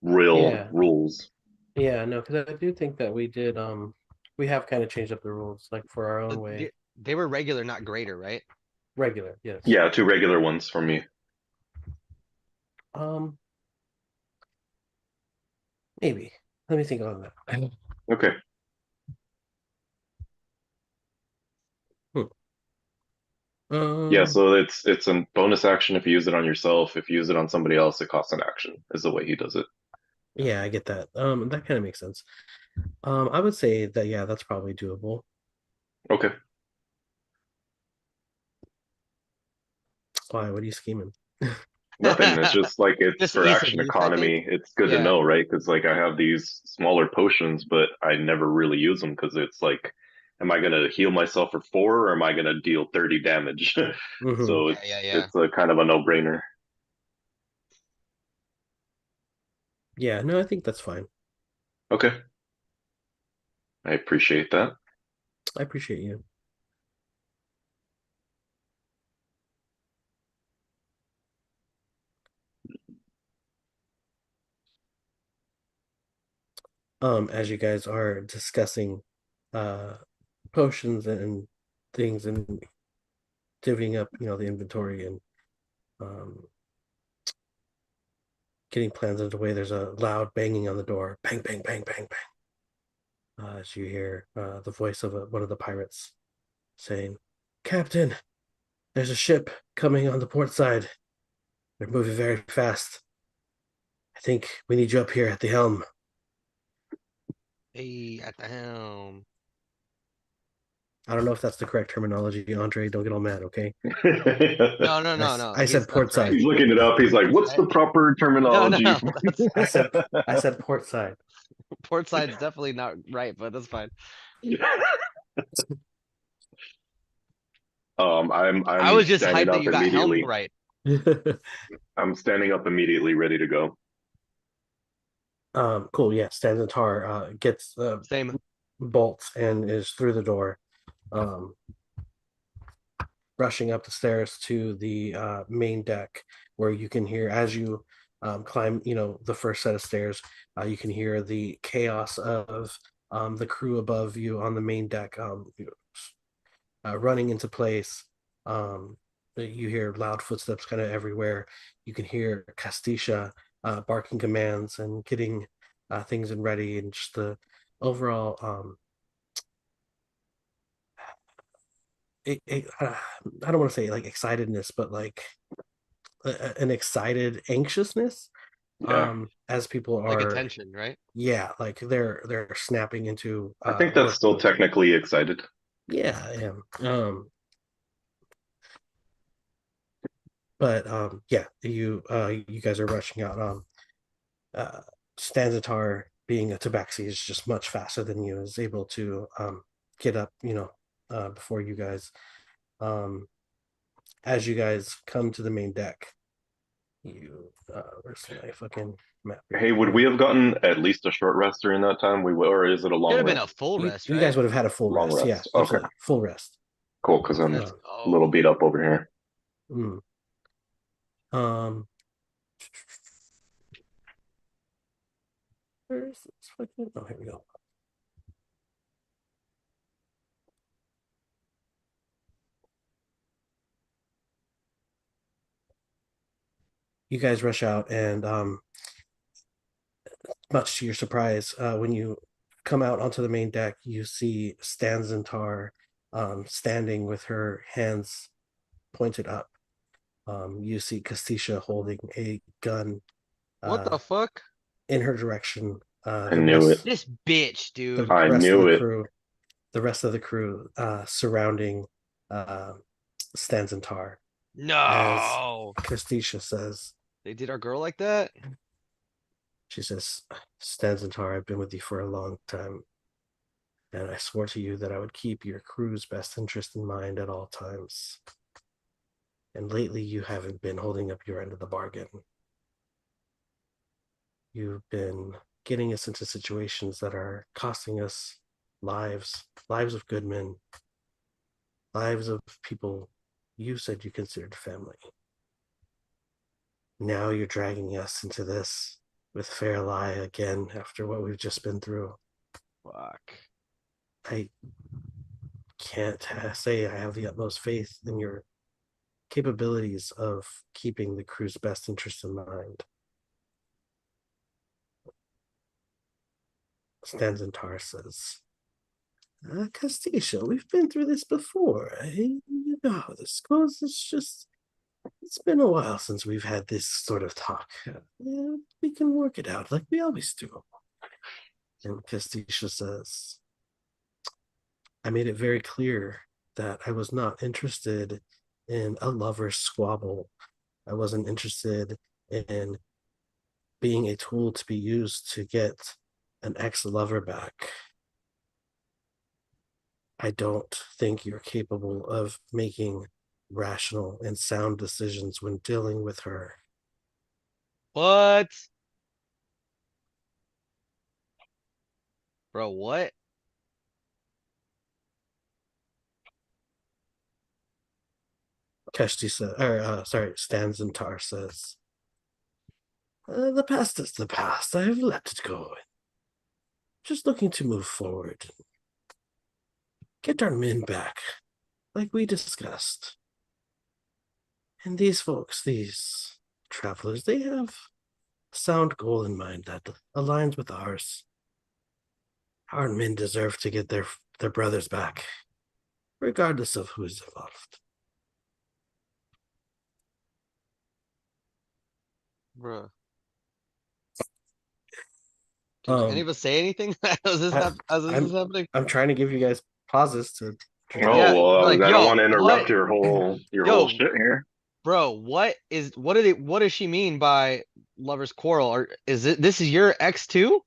real Yeah, rules. yeah, no, because I do think that we have kind of changed up the rules, like for our So own way. they were regular, not greater, right? Regular, yes. Yeah, two regular ones for me. Um, maybe. Let me think on that. Okay. Hmm. Yeah, Um, so it's a bonus action if you use it on yourself. If you use it on somebody else, it costs an action, is the way he does it. yeah, I get that. That kind of makes sense. I would say that yeah, that's probably doable. Okay. Why? What are you scheming? Nothing. It's just it's Just for ease of action use, I think. economy. It's good to Yeah. know, right? Because I have these smaller potions, but I never really use them because it's am I gonna heal myself for 4 or am I gonna deal 30 damage? Hmm. So Yeah. it's a kind of a no-brainer. Yeah, no, I think that's fine. Okay, I appreciate that. I appreciate you. As you guys are discussing uh potions and things and divvying up, the inventory and um getting plans underway, there's a loud banging on the door. Bang, bang, bang, bang, bang. As you hear the voice of one of the pirates saying, "Captain, there's a ship coming on the port side. They're moving very fast. I think we need you up here at the helm." Hey, at the helm. I don't know if that's the correct terminology, Andre. Don't get all mad, okay? No. I said port That's right. side. He's looking it up. He's like, "What's the proper No, terminology?" that's I said I said port side. port side's definitely not right, but that's fine. I I'm was just standing hyped that up you got helmed immediately. right. I'm standing up immediately, ready to go. Cool. Yeah, Stanzatar gets Same. bolts and is through the door, rushing up the stairs to the main deck, where you can hear as you climb. The first set of stairs. You can hear the chaos of the crew above you on the main deck, running into place. You hear loud footsteps kind of everywhere. You can hear Castisha barking commands and getting things in ready, and just the overall I don't want to say like excitedness, but like an excited anxiousness, Yeah, as people Like are, attention, right? yeah, like they're snapping into I think that's work still mode. technically excited. Yeah, I am. But yeah, you guys are rushing out. Uh Stanzatar, being a tabaxi, is just much faster than you, is able to get up, before you guys. um as you guys come to the main deck, where's my fucking map Hey, here? would we have gotten at least a short rest during that time? Or is it a Should long have been a rest? full you, rest, you right? guys would have had a full Long rest. Yeah, rest. Okay, absolutely, full rest. cool. Because I'm Let's uh, a little go. beat up over here. mm, um where's this fucking, oh, here we go. You guys rush out, and much to your surprise, when you come out onto the main deck, you see Stanzentar standing with her hands pointed up. You see Castisha holding a gun What the fuck? in her direction. I knew it. This bitch, The dude. I rest of the knew it. crew, surrounding uh, Stanzentar, as No. Castisha says, They did our girl like that? she says, Stanzentar, I've been with you for a long time, and I swore to you that I would keep your crew's best interest in mind at all times. And lately, you haven't been holding up your end of the bargain. You've been getting us into situations that are costing us lives of good men, lives of people you said you considered family. Now you're dragging us into this with fair lie again after what we've just been through. Fuck. I can't say I have the utmost faith in your capabilities of keeping the crew's best interest in mind. Stanzentar says, Castisha, we've been through this before. You know how this goes. It's been a while since we've had this sort of talk. Yeah, we can work it out like we always do. And Castisha says, I made it very clear that I was not interested in a lover's squabble. I wasn't interested in being a tool to be used to get an ex-lover back. I don't think you're capable of making rational and sound decisions when dealing with her. What? Bro, what? Keshti says, Stanzentar says, the past is the past. I have let it go. Just looking to move forward. Get our men back, like we discussed. And these folks, these travelers, they have a sound goal in mind that aligns with ours. Our men deserve to get their brothers back, regardless of who is involved. Bro. Can any of us say anything as this, I, as this is I'm happening? I'm trying to give you guys pauses to Oh Yeah, well, like, I don't yo, want to interrupt what? your whole Yo, shit here. bro, what does she mean by lover's quarrel? Or is it this is your ex too?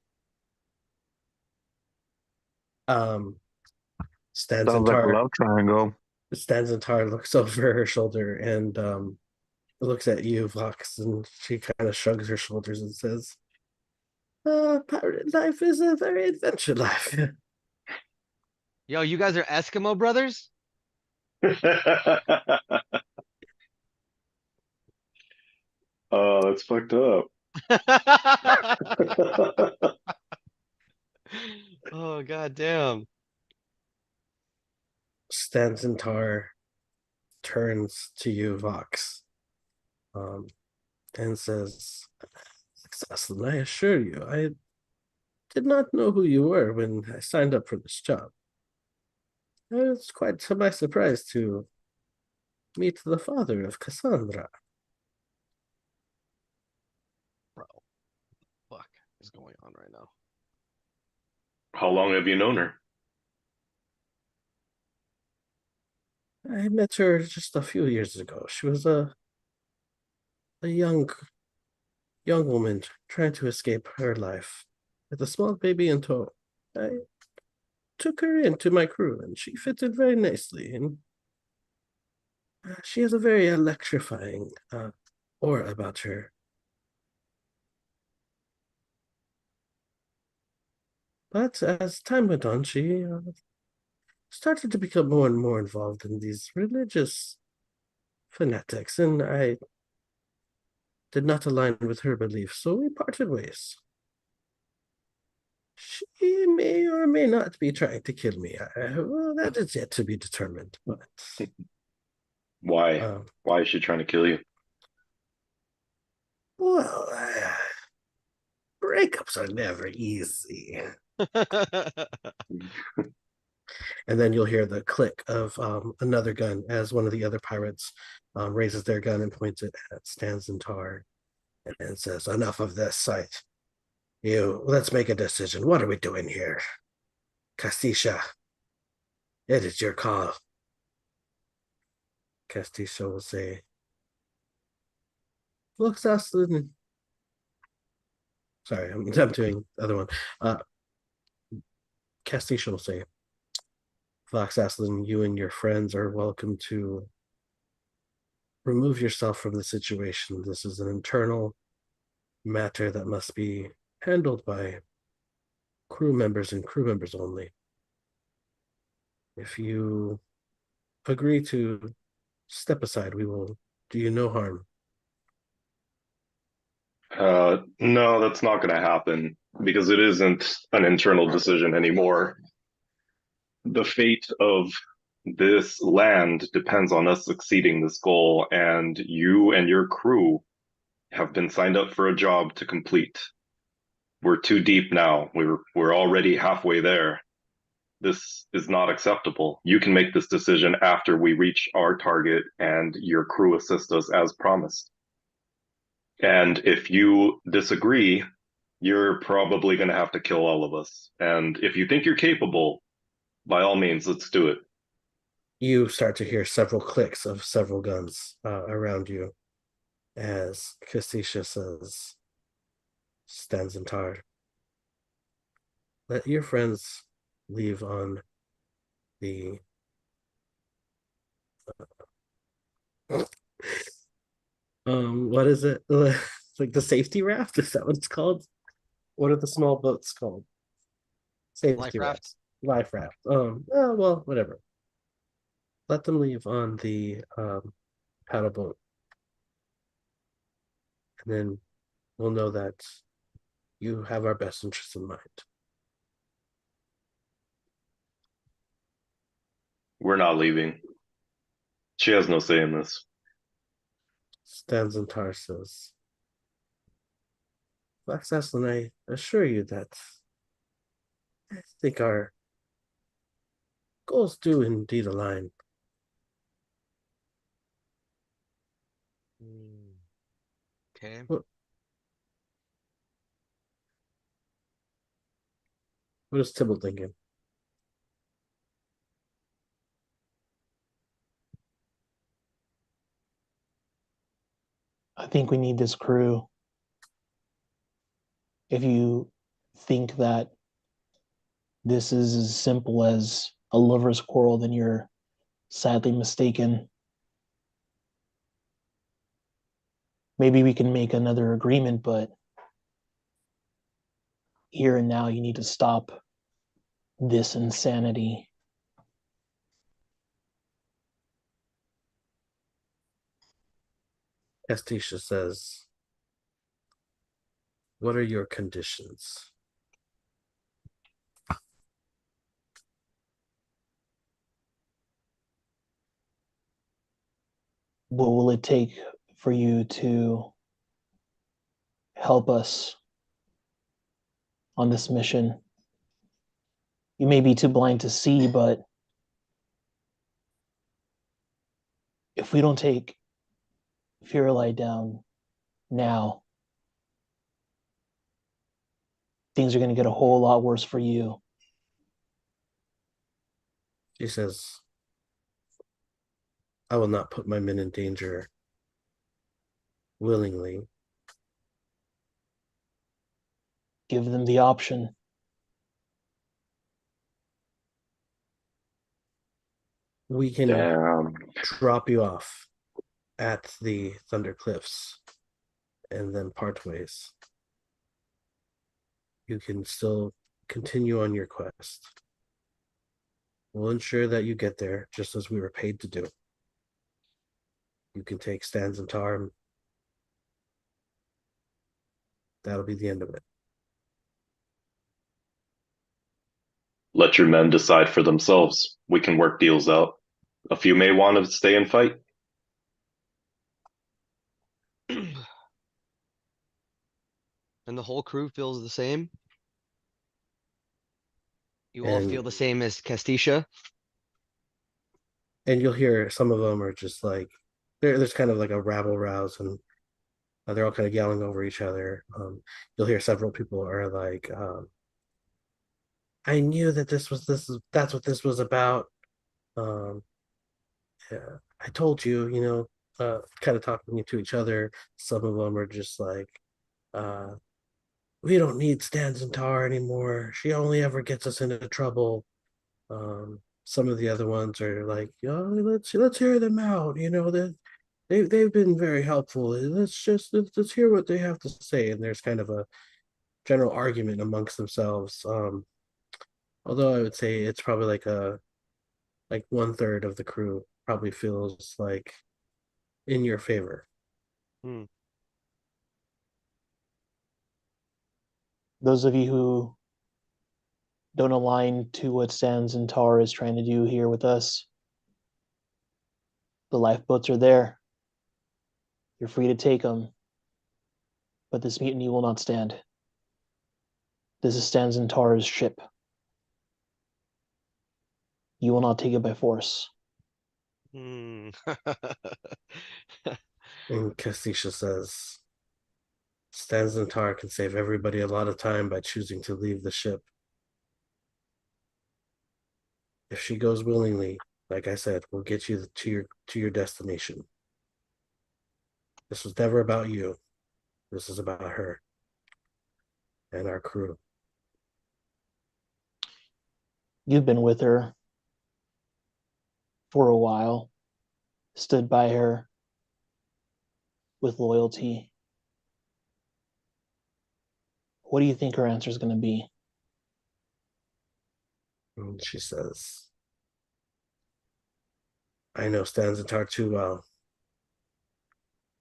um Sounds like a Stanzentar love triangle. Stanzentar looks over her shoulder and looks at you, Vox, and she kind of shrugs her shoulders and says, pirate life is a very adventure life. Yo, you guys are Eskimo brothers? Oh, that's fucked up. Oh, god damn. Stanzentar turns to you, Vox, and says, Cecil, I assure you, I did not know who you were when I signed up for this job. It was quite to my surprise to meet the father of Cassandra. Bro, fuck is going on right now? How long have you known her? I met her just a few years ago. She was a young woman trying to escape her life with a small baby in tow. I took her into my crew, and she fitted very nicely. And she has a very electrifying aura about her. But as time went on, she started to become more and more involved in these religious fanatics, and I did not align with her beliefs, so we parted ways. She may or may not be trying to kill me. Well, that is yet to be determined. But Why? um, Why is she trying to kill you? well, breakups are never easy. And then you'll hear the click of another gun as one of the other pirates raises their gun and points it at Stanzentar and says, "Enough of this sight. Let's make a decision. What are we doing here? Castisha, it is your call." Castisha will say, "Look, Saslin." Sorry, I'm doing the other one. Castisha will say, "Fox Aslin, you and your friends are welcome to remove yourself from the situation. This is an internal matter that must be handled by crew members and crew members only. If you agree to step aside, we will do you no harm." No, that's not going to happen because it isn't an internal decision anymore. The fate of this land depends on us succeeding this goal, and you and your crew have been signed up for a job to complete. We're too deep now. We're already halfway there. This is not acceptable. You can make this decision after we reach our target and your crew assist us as promised. And if you disagree, you're probably going to have to kill all of us. And if you think you're capable, by all means, let's do it. You start to hear several clicks of several guns around you as Castisha says, Stanzentar, let your friends leave on the what is it? Like the safety raft? Is that what it's called? What are the small boats called? Life Safety raft? rafts. Life raft. Well, whatever. Let them leave on the paddle boat. And then we'll know that you have our best interests in mind. We're not leaving. She has no say in this. Stanzentar says, Black and I assure you that I think our goals do indeed align. Okay. What is Tibble thinking? I think we need this crew. If you think that this is as simple as a lover's quarrel, then you're sadly mistaken. Maybe we can make another agreement, but here and now you need to stop this insanity. Estisha says, "What are your conditions?" What will it take for you to help us on this mission? You may be too blind to see, but if we don't take Firulai down now, things are going to get a whole lot worse for you. She says, "I will not put my men in danger willingly." Give them the option. We can Damn. drop you off at the Thunder Cliffs and then part ways. You can still continue on your quest. We'll ensure that you get there just as we were paid to do. You can take Stans and Tarm. That'll be the end of it. Let your men decide for themselves. We can work deals out. A few may want to stay and fight. And the whole crew feels the same. You all And feel the same as Castisha. and you'll hear some of them are just like there's kind of like a rabble rouse, and they're all kind of yelling over each other. You'll hear several people are like, "I knew that that's what this was about. Um, yeah, I told you, kind of talking to each other. Some of them are just like, uh, we don't need Stans and Tar anymore. She only ever gets us into trouble." Some of the other ones are like, let's hear them out. That they've been very helpful. Let's hear what they have to say. And there's kind of a general argument amongst themselves. Although I would say it's probably like 1/3 of the crew probably feels like in your favor. Hmm. Those of you who don't align to what Stans and Tar is trying to do here with us, the lifeboats are there. You're free to take them, but this mutiny will not stand. This is Stans and Tar's ship. You will not take it by force. Hmm. And Castisha says, Stans and Tar can save everybody a lot of time by choosing to leave the ship. If she goes willingly, like I said, we'll get you to your destination. This was never about you. This is about her and our crew. You've been with her for a while, stood by her with loyalty. What do you think her answer is going to be? And she says, I know Stanzatar too well.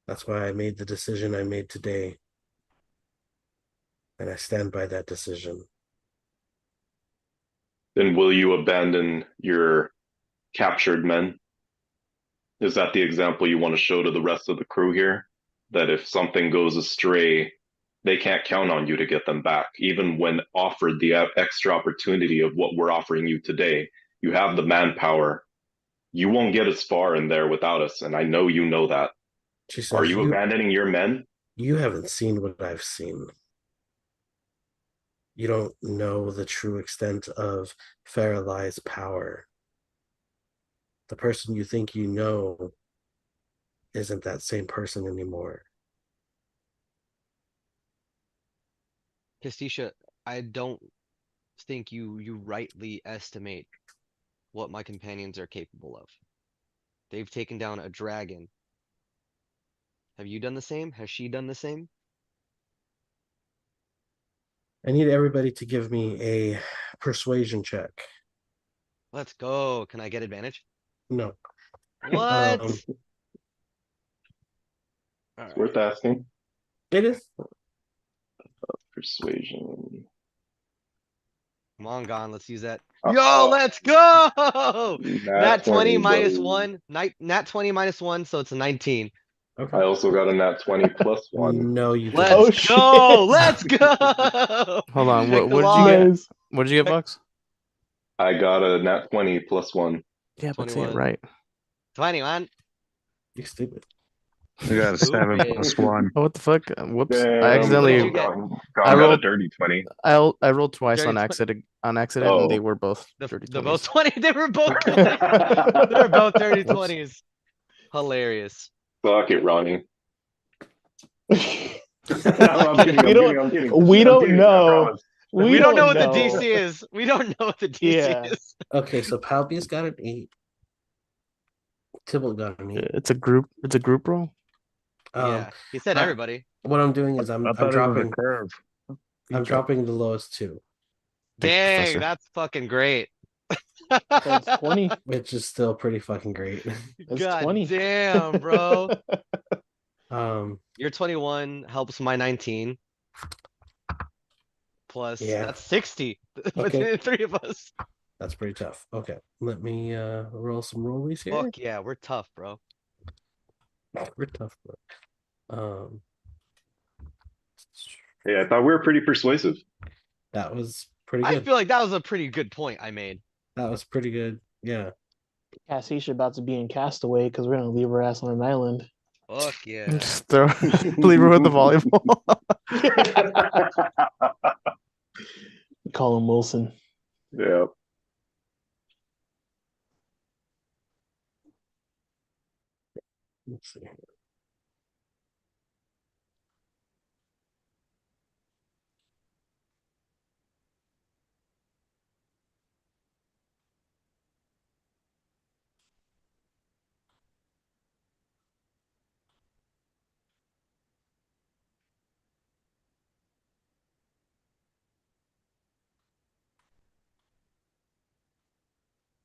That's why I made the decision I made today. And I stand by that decision. Then will you abandon your captured men? Is that the example you want to show to the rest of the crew here? That if something goes astray, they can't count on you to get them back. Even when offered the extra opportunity of what we're offering you today, you have the manpower. You won't get as far in there without us, and I know you know that. She Are says, you abandoning your men? You haven't seen what I've seen. You don't know the true extent of Faralai's power. The person you think you know isn't that same person anymore. Castisha, I don't think you rightly estimate what my companions are capable of. They've taken down a dragon. Have you done the same? Has she done the same? I need everybody to give me a persuasion check. Let's go. Can I get advantage? No. What? Um, All It's right. worth asking. it is. Persuasion. Come on, Gon. Let's use that. Uh, Yo, let's go. Nat 20 minus buddy. 1. Nat 20 minus 1, so it's a 19. Okay. I also got a nat 20 plus 1. No, you Let's didn't. Oh, go. shit. Let's go. Hold on. Check the What did you get? log. Nice. What did you get, Bucks? I got a nat 20 plus 1. Yeah, but say it 21. right. 21. You stupid. I got a 7 Stupid. plus 1. Oh, what the fuck? Whoops! I Damn, What did accidentally. you get? Gon I got a rolled- dirty 20. I rolled twice Dirty on 20. accident. On accident, Oh. and they were both dirty They're 20s. both 20. They were both 20. They were both dirty Whoops. 20s. Hilarious. Fuck it, Ronnie. I'm We kidding, don't- I'm kidding. we I'm don't kidding, I know. promise. We don't know what the DC is. We don't know what the DC Yeah. is. Okay, so Palby's got an 8. Tybalt got an 8. It's a group. It's a group roll. Yeah. He said I- everybody. What I'm doing is I'm I thought it was dropping a curve. dropping the lowest 2, Thank you, Dang, Professor. that's fucking great. That's 20. which is still pretty fucking great. That's God 20. damn, bro. Um, Your 21 helps my 19. Plus, Yeah. that's 60 between Okay. the three of us. that's pretty tough. Okay, let me roll some rollies here. Fuck yeah, we're tough, bro. We're tough, bro. Yeah, I thought we were pretty persuasive. That was pretty I good. feel like that was a pretty good point I made. That was pretty good. Yeah. Cassie's about to be in Castaway because we're gonna leave her ass on an island. Fuck yeah. Just throw, leave her with the volleyball. Call him Wilson. Yeah. Let's see. here.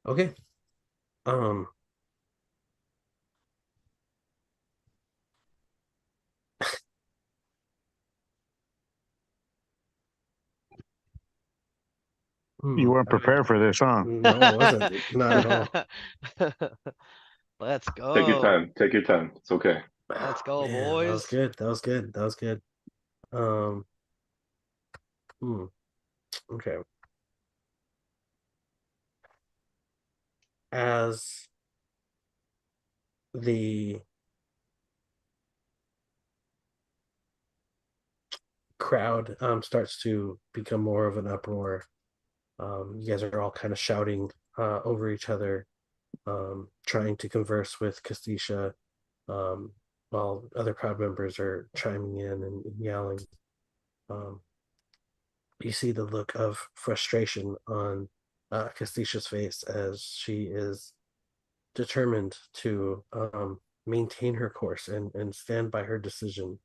Okay. You weren't prepared for this, huh? No, I wasn't. Not at all. Let's go. Take your time. Take your time. It's okay. Let's go, Man, That was boys. good. That was good. That was good. Okay. As the crowd starts to become more of an uproar, you guys are all kind of shouting over each other, trying to converse with Castisha, while other crowd members are chiming in and yelling. You see the look of frustration on Castisha's face as she is determined to maintain her course and stand by her decision.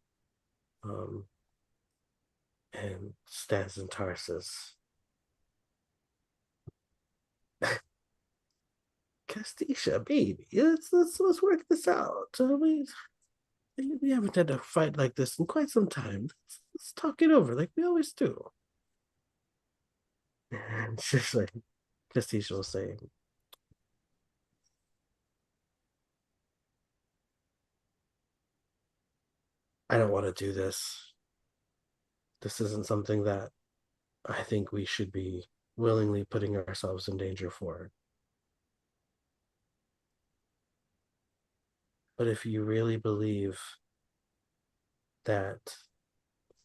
And Stanzentar says, Castisha, baby, let's work this out. We haven't had a fight like this in quite some time. Let's talk it over like we always do. And she's like, Castisha will say, I don't want to do this. This isn't something that I think we should be willingly putting ourselves in danger for. But if you really believe that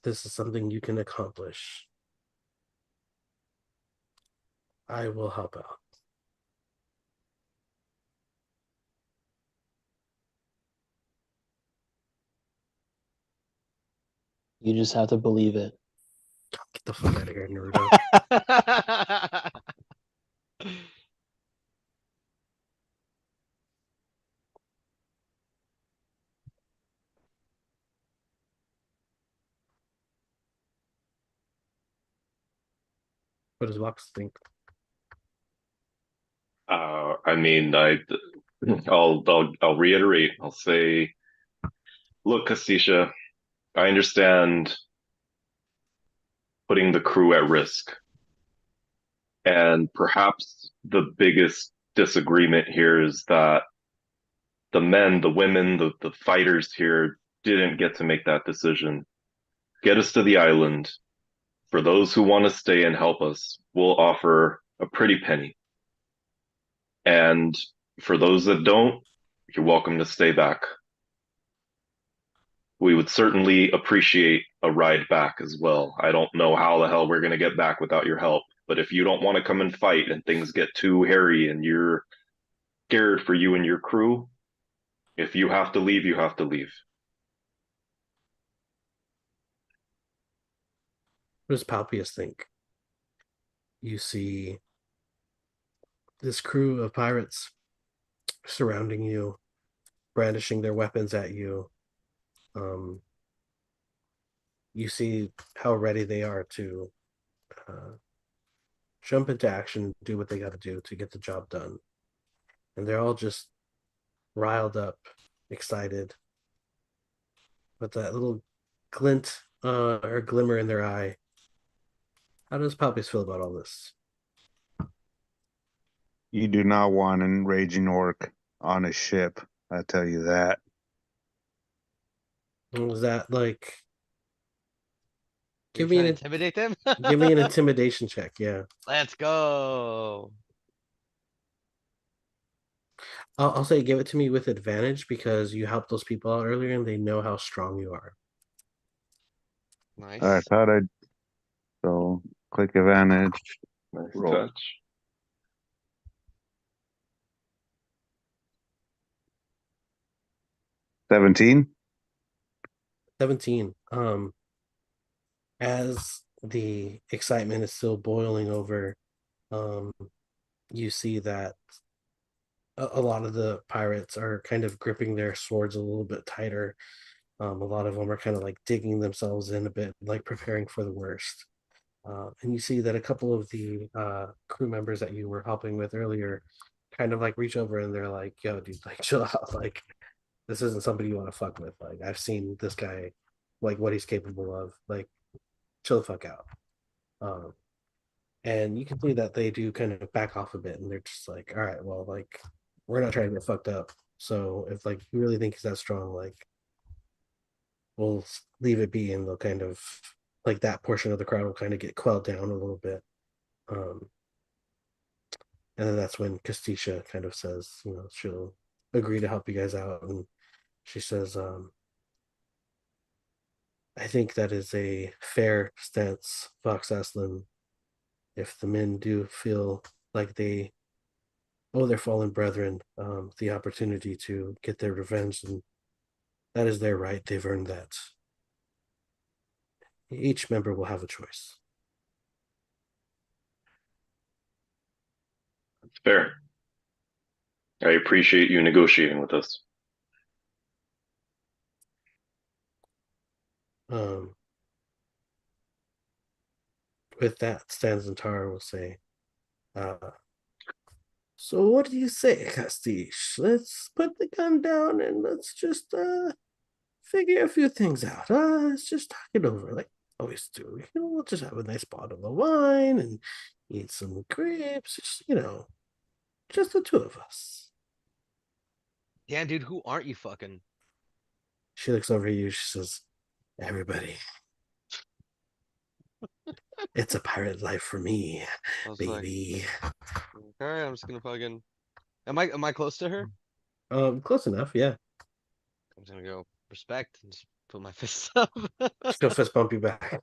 this is something you can accomplish, I will help out. You just have to believe it. Get the fuck out of here, Naruto. does Vox think? I mean, I'll reiterate. I'll say, look, Castisha, I understand putting the crew at risk, and perhaps the biggest disagreement here is that the men, the women, the fighters here didn't get to make that decision. Get us to the island. For those who want to stay and help us, we'll offer a pretty penny. And for those that don't, you're welcome to stay back. We would certainly appreciate a ride back as well. I don't know how the hell we're going to get back without your help, but if you don't want to come and fight and things get too hairy and you're scared for you and your crew, if you have to leave, you have to leave. What does Palpius think? You see this crew of pirates surrounding you, brandishing their weapons at you. You see how ready they are to jump into action, do what they got to do to get the job done. And they're all just riled up, excited, with that little glint or glimmer in their eye. How does Palpius feel about all this? You do not want an raging orc on a ship. I tell you that. Was that like You're give me trying to an intimidate them? give me an intimidation check, yeah. Let's go. I'll say give it to me with advantage because you helped those people out earlier and they know how strong you are. Nice. I thought I'd so click advantage. Nice Roll. touch. 17. 17. As the excitement is still boiling over, you see that a lot of the pirates are kind of gripping their swords a little bit tighter. A lot of them are kind of like digging themselves in a bit, like preparing for the worst. And you see that a couple of the crew members that you were helping with earlier kind of like reach over and they're like, yo, dude, like chill out. Like, this isn't somebody you want to fuck with. Like, I've seen this guy, like what he's capable of. Like, chill the fuck out. Um, and you can see that they do kind of back off a bit and they're just like, all right, well, like, we're not trying to get fucked up. So if like you really think he's that strong, like we'll leave it be and they'll kind of like that portion of the crowd will kind of get quelled down a little bit. Um, and then that's when Castisha kind of says, you know, she'll agree to help you guys out. And she says, I think that is a fair stance, Fox Aslan. If the men do feel like they owe their fallen brethren the opportunity to get their revenge, and that is their right. They've earned that. Each member will have a choice. It's fair. I appreciate you negotiating with us. Um, with that, Stanzantara will say, so what do you say, Castiche? Let's put the gun down and let's just figure a few things out. Let's just talk it over like we always do. You know, we'll just have a nice bottle of wine and eat some grapes. Just, you know, just the two of us. Damn, dude, who aren't you fucking? She looks over at you. She says, everybody. It's a pirate life for me, I was baby. like, okay, I'm just gonna fucking. Am I close to her? Close enough, yeah. I'm just gonna go respect and just put my fists up. She'll fist bump you back.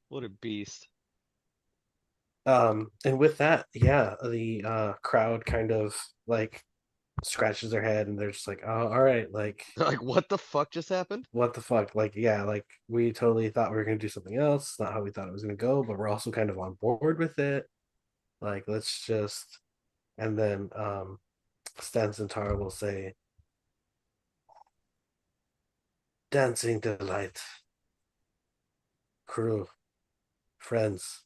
What a beast. And with that, yeah, the crowd kind of like scratches their head and they're just like, oh, all right, like Like, what the fuck just happened? what the fuck? Like, yeah, like we totally thought we were gonna do something else. It's not how we thought it was gonna go, but we're also kind of on board with it. Like, let's just and then Stan Centaur will say, dancing delight. Crew, friends,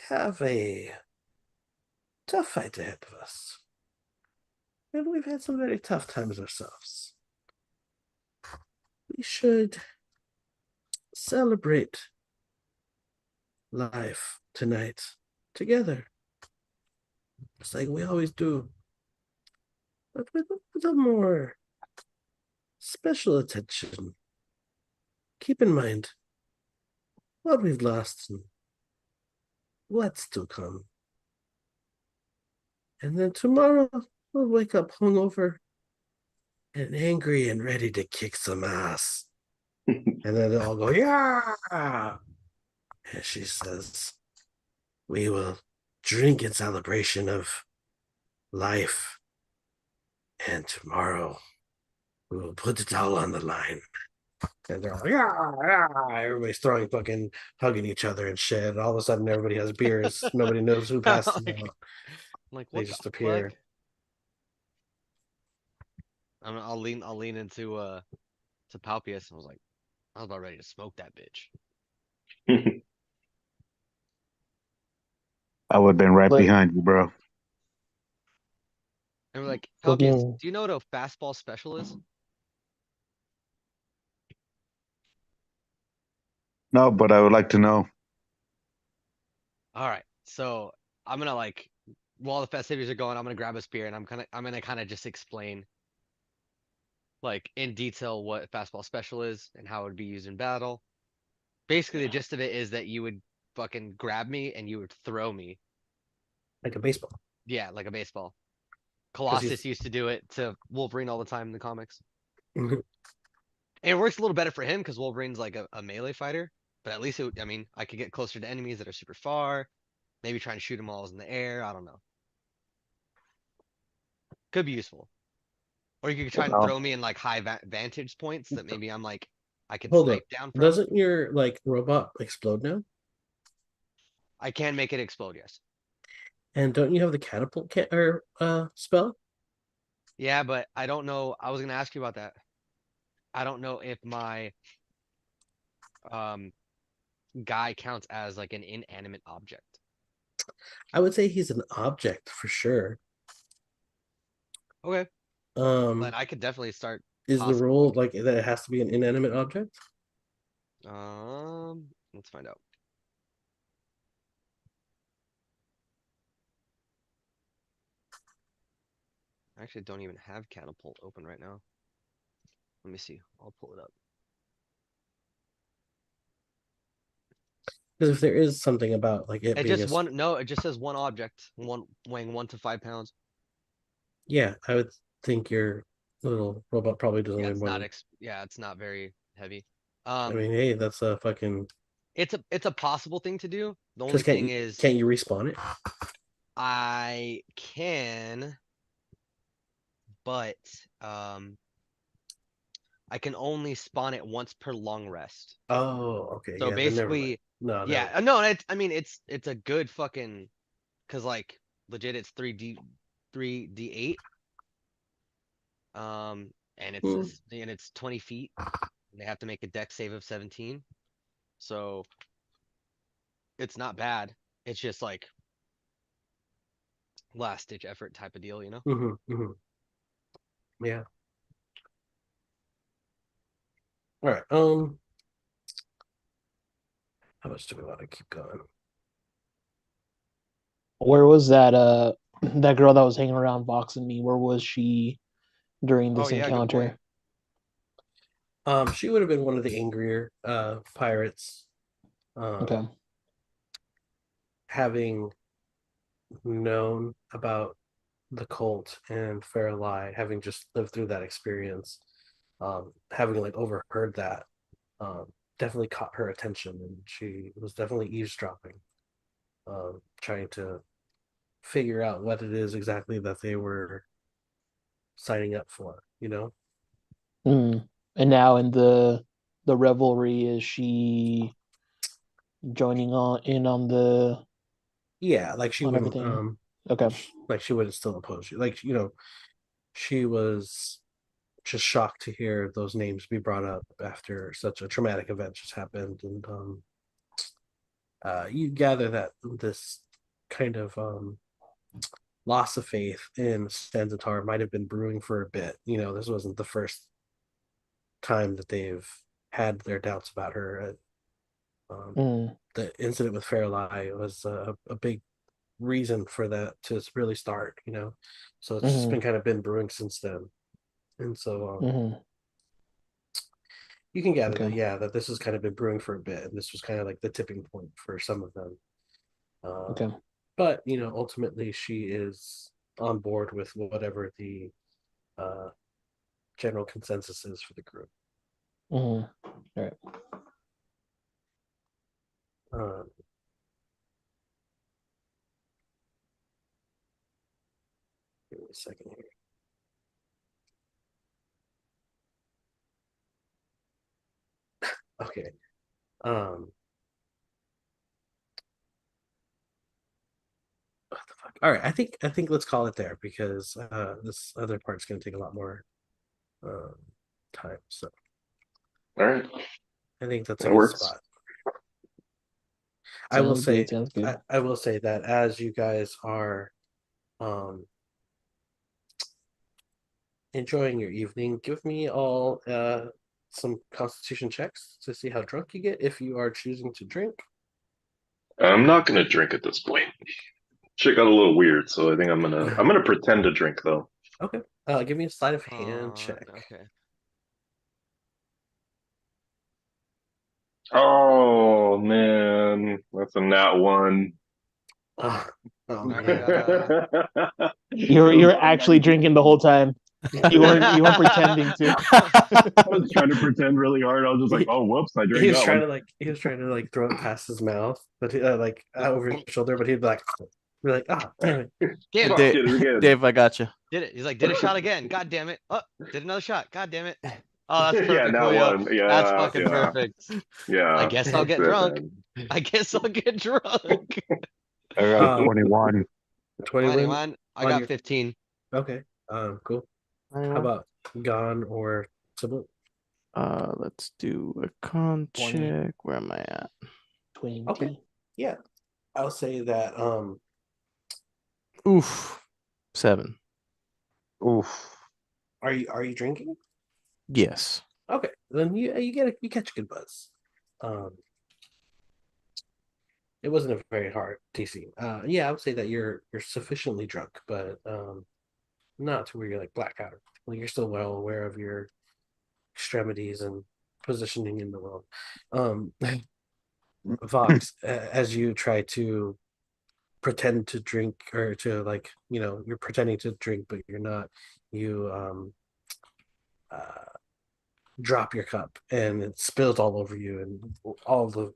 have a tough fight ahead of us. And we've had some very tough times ourselves. We should celebrate life tonight together, just like we always do, but with a more special attention. Keep in mind what we've lost and what's to come. And then tomorrow we'll wake up hungover and angry and ready to kick some ass. And then they'll all go, yeah. And she says, we will drink in celebration of life. And tomorrow we will put it all on the line. And they're all, yeah, yeah. Everybody's throwing fucking, hugging each other and shit. And all of a sudden everybody has beers. Nobody knows who passed them out. I'm like, They what just the appear. fuck? I'll lean into to Palpius. I was like, I was about ready to smoke that bitch. I would have been right But behind you, bro. And we're like, Palpius, looking, do you know what a fastball special is? No, but I would like to know. All right, so I'm gonna like, while the festivities are going, I'm gonna grab a spear and I'm gonna kind of just explain, like in detail, what fastball special is and how it would be used in battle. Basically, the gist of it is that you would fucking grab me and you would throw me. Like a baseball. Yeah, like a baseball. 'Cause Colossus he's- used to do it to Wolverine all the time in the comics. Mhm. And it works a little better for him because Wolverine's like a melee fighter. But at least I mean, I could get closer to enemies that are super far. Maybe try and shoot them all in the air. I don't know. Could be useful. Or you could try and Well, throw me in like high vantage points that maybe I'm like I can Hold up. snipe down from. Doesn't your like robot explode now? I can make it explode, yes. And don't you have the catapult or spell? Yeah, but I don't know. I was gonna ask you about that. I don't know if my um guy counts as like an inanimate object. I would say he's an object for sure. Okay. Um, But I could definitely start is the tossing them rule like that it has to be an inanimate object? Let's find out. I actually don't even have catapult open right now. Let me see. I'll pull it up. Because if there is something about like it It being just a one no, it just says one object, one weighing 1 to 5 pounds. yeah, I would think your little robot probably doesn't Yeah, weigh it's more not than. yeah, it's not very heavy. I mean, hey, that's a fucking. It's a possible thing to do. The only Because thing is can't you respawn it? I can, but I can only spawn it once per long rest. Oh, okay, So yeah. Then never mind. basically, No, yeah, no, I mean it's a good fucking, cause like legit it's 3D8. And Hmm. it's 20 feet. And they have to make a deck save of 17. So it's not bad. It's just like last ditch effort type of deal, you know? Yeah. All right. How much do we want to keep going? where was that that girl that was hanging around boxing me? Where was she during Oh this yeah, good point. encounter? She would have been one of the angrier pirates. Okay. Having known about the cult and Fairlie, having just lived through that experience, having like overheard that, definitely caught her attention, and she was definitely eavesdropping, trying to figure out what it is exactly that they were signing up for, you know? Mm. And now in the revelry, is she joining on in on the Yeah, like she on wouldn't, everything? Okay. like she wouldn't still oppose you. Like, you know, she was just shocked to hear those names be brought up after such a traumatic event just happened. And you gather that this kind of loss of faith in Stanzatar might have been brewing for a bit. This wasn't the first time that they've had their doubts about her. The incident with Fairlie was a big reason for that to really start. So it's just been brewing since then, and so you can gather that this has kind of been brewing for a bit, and this was kind of like the tipping point for some of them. But ultimately, she is on board with whatever the general consensus is for the group. All right. Give me a second here. Okay. What the fuck? All right. I think let's call it there because this other part's going to take a lot more time. So All right. I think that's a That good works. spot. Sounds good. I will say that as you guys are enjoying your evening, give me all some constitution checks to see how drunk you get if you are choosing to drink. I'm not gonna drink at this point. Shit got a little weird, so I think I'm gonna pretend to drink though. Okay. Give me a sleight of hand check. Okay. Oh man, that's a nat one. Oh, Alright, man. You're actually drinking the whole time. You weren't pretending to. I was trying to pretend really hard. I was just like, oh, whoops, I drank he was that trying one. to throw it past his mouth, but over his shoulder, but he'd be like, oh, damn it. Damn Fuck it. it again. Dave, I got you. Did it. He's like, did a shot again. God damn it. Oh, did another shot. God damn it. Oh, that's perfect, Yeah, nat Julio. one. Yeah, That's fucking yeah, perfect. yeah. I guess I'll That's get it, drunk. man. I guess I'll get drunk. I got 21. 21 21. I on got your 15. Okay. Cool. How 21. about Gon or Sybil? Let's do a con 20. check. Where am I at? 20. Okay. Yeah. I'll say that Oof. 7. Oof. are you drinking? Yes. Okay. Then you catch a good buzz. It wasn't a very hard TC. Yeah, I would say that you're sufficiently drunk, but not to where you're like blackout. Like you're still well aware of your extremities and positioning in the world. Vox, as you try to pretend to drink or to you're pretending to drink, but you're not. You drop your cup and it spills all over you, and all the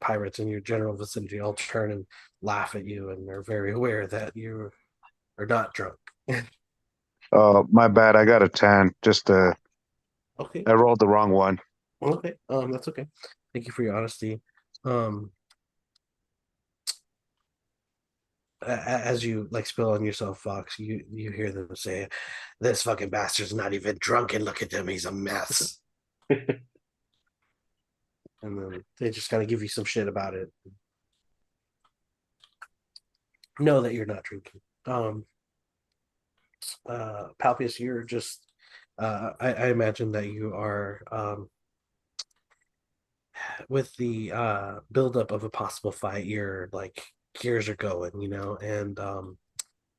pirates in your general vicinity all turn and laugh at you, and they're very aware that you are not drunk. My bad. I got a 10. Okay. I rolled the wrong one. Okay. That's okay. Thank you for your honesty. As you spill on yourself, Fox, you hear them say, "This fucking bastard's not even drunk, and look at him, he's a mess." And then they just kind of give you some shit about it. Know that you're not drinking. Palpius, you're just. I imagine that you are with the buildup of a possible fight. Your gears are going, and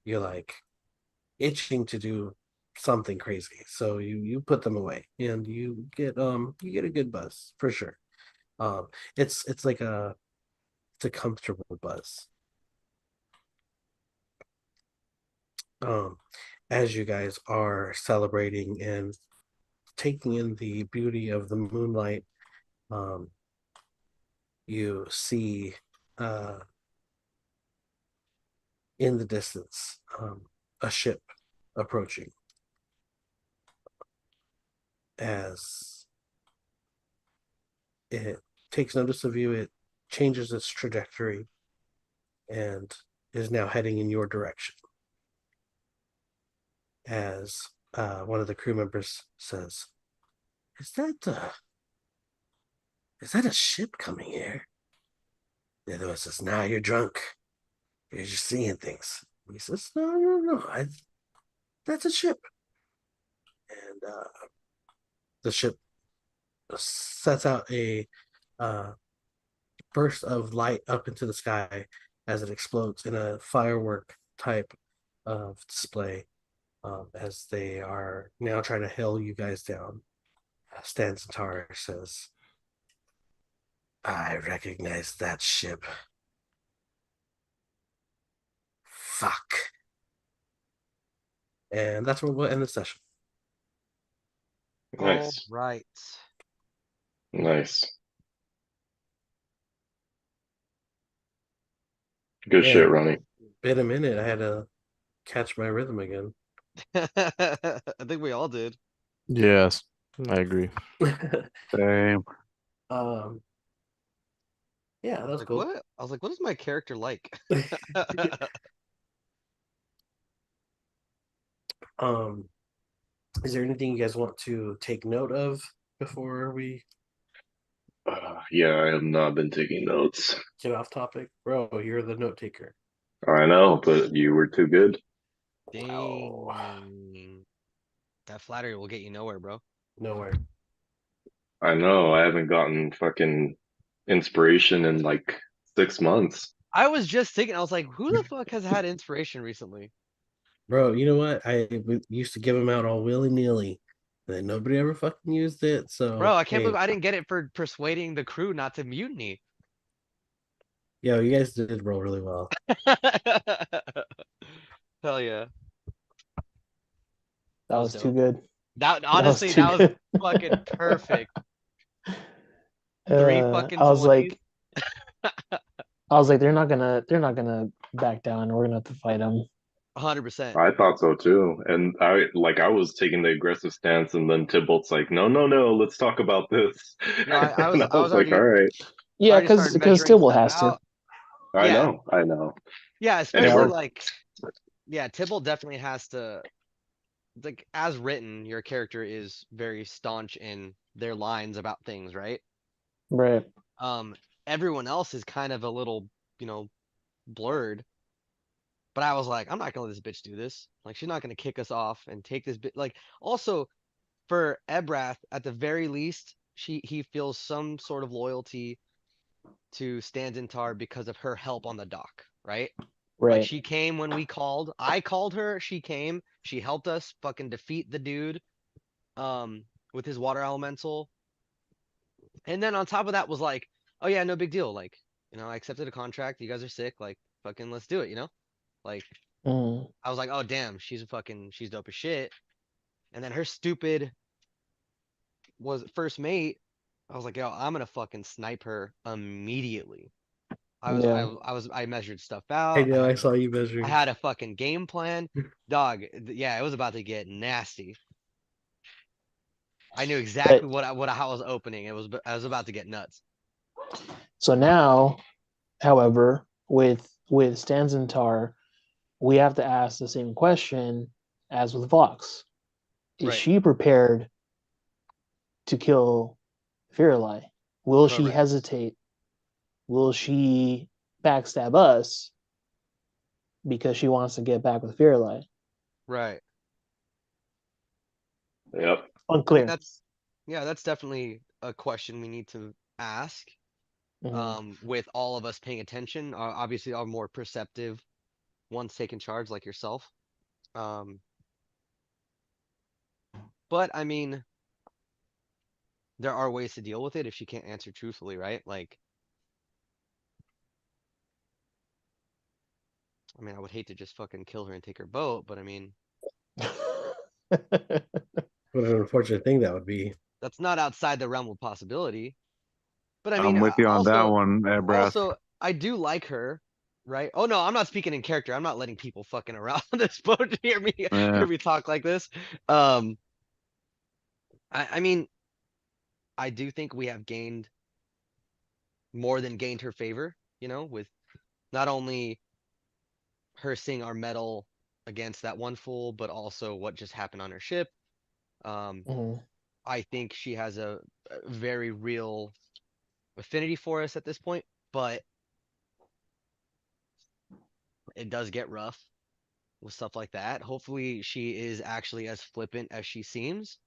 you're itching to do something crazy. So you put them away, and you get a good buzz for sure. It's like it's a comfortable buzz. As you guys are celebrating and taking in the beauty of the moonlight, you see in the distance a ship approaching. As it takes notice of you, it changes its trajectory and is now heading in your direction. As one of the crew members says, Is that a ship coming here? The other one says, "Nah, you're drunk. You're just seeing things." He says, "No, no, no. That's a ship." And the ship sets out a uh, burst of light up into the sky as it explodes in a firework type of display, as they are now trying to hail you guys down. Stan Tar says, "I recognize that ship. Fuck." And that's where we'll end the session. All Nice. right. Nice. Good Yeah, shit, Ronnie. been a minute. I had to catch my rhythm again. I think we all did. Yes, I agree. Same. um, yeah, that was Like cool. what? I was like, what is my character like? um, is there anything you guys want to take note of before we Yeah, I have not been taking notes. get off topic? Bro, you're the note taker. I know, but you were too good. Wow. Dang. That flattery will get you nowhere, bro. Nowhere. I know, I haven't gotten fucking inspiration in like 6 months. I was just thinking, I was like, who the fuck has had inspiration recently? Bro, you know what? Used to give them out all willy nilly, and then nobody ever fucking used it. Bro, So I can't hey, believe I didn't get it for persuading the crew not to mutiny. yo, you guys did roll really well. Hell yeah. That That was was too dope. good. That That was honestly, too that was good. fucking perfect. Three fucking I was 20s. like, they're not gonna back down. We're gonna have to fight them. 100%. I thought so too. And I was taking the aggressive stance and then Tybalt's like, no, no, no, let's talk about this. No, I And was I I was was like, all already right, I Yeah, already because started because measuring Tibble stuff has to. out. Yeah. I know. Yeah, And it especially Yeah, worked. like yeah, Tibble definitely has to like as written, your character is very staunch in their lines about things, right? right. Um, everyone else is kind of a little, blurred. But I was like, I'm not gonna let this bitch do this. Like, she's not gonna kick us off and take this bit. Like, also for Ebrath, at the very least, he feels some sort of loyalty to Stanzentar because of her help on the dock, right? Like, Right. she came when we called. I called her. She came. She helped us fucking defeat the dude, um, with his water elemental. And then on top of that was like, oh yeah, no big deal. Like, I accepted a contract. You guys are sick. Like, fucking, let's do it. Like, Mm. I was like, oh damn, she's dope as shit. And then her stupid was first mate. I was like, yo, I'm gonna fucking snipe her immediately. Yeah. I measured stuff I out. know I saw you I measuring. had a fucking game plan. Dog, yeah, it was about to get nasty. I knew But exactly how I was opening. I was about to get nuts. so now, however, with Stanzentar, we have to ask the same question as with Vox. Is Right. she prepared to kill Firulai? Will she Correct. hesitate? Will she backstab us because she wants to get back with Firulai? Right. Yep. I mean, Unclear. that's definitely a question we need to ask. Mhm. With all of us paying attention, obviously our more perceptive ones taking charge, like yourself. Um, but I mean, there are ways to deal with it if she can't answer truthfully, right? Like, I mean, I would hate to just fucking kill her and take her boat, but I mean, What an unfortunate thing that would be. that's not outside the realm of possibility. But I mean, I'm with you on that one, Abrath. I do like her, right? Oh no, I'm not speaking in character. I'm not letting people fucking around on this boat Yeah. hear me talk like this. Um, I mean, I do think we have gained more than gained her favor, with not only her seeing our medal against that one fool, but also what just happened on her ship. Um, Mhm. I think she has a very real affinity for us at this point, but it does get rough with stuff like that. Hopefully she is actually as flippant as she seems.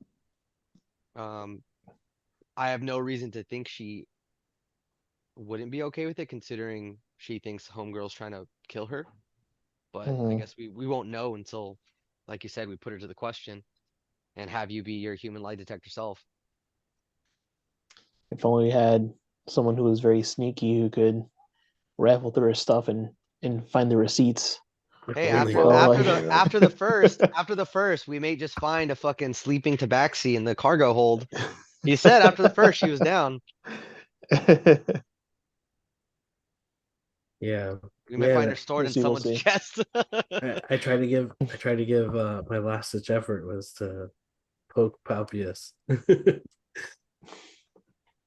I have no reason to think she wouldn't be okay with it, considering she thinks Homegirl's trying to kill her. But I guess we won't know until, like you said, we put her to the question and have you be your human lie detector self. If only we had someone who was very sneaky who could raffle through her stuff and find the receipts. Hey, Only. after the first, we may just find a fucking sleeping tabaxi in the cargo hold. He said after the first she was down. Yeah. We may Man, find her stored in we'll someone's see. chest. I try to give my last ditch effort was to poke Palpius.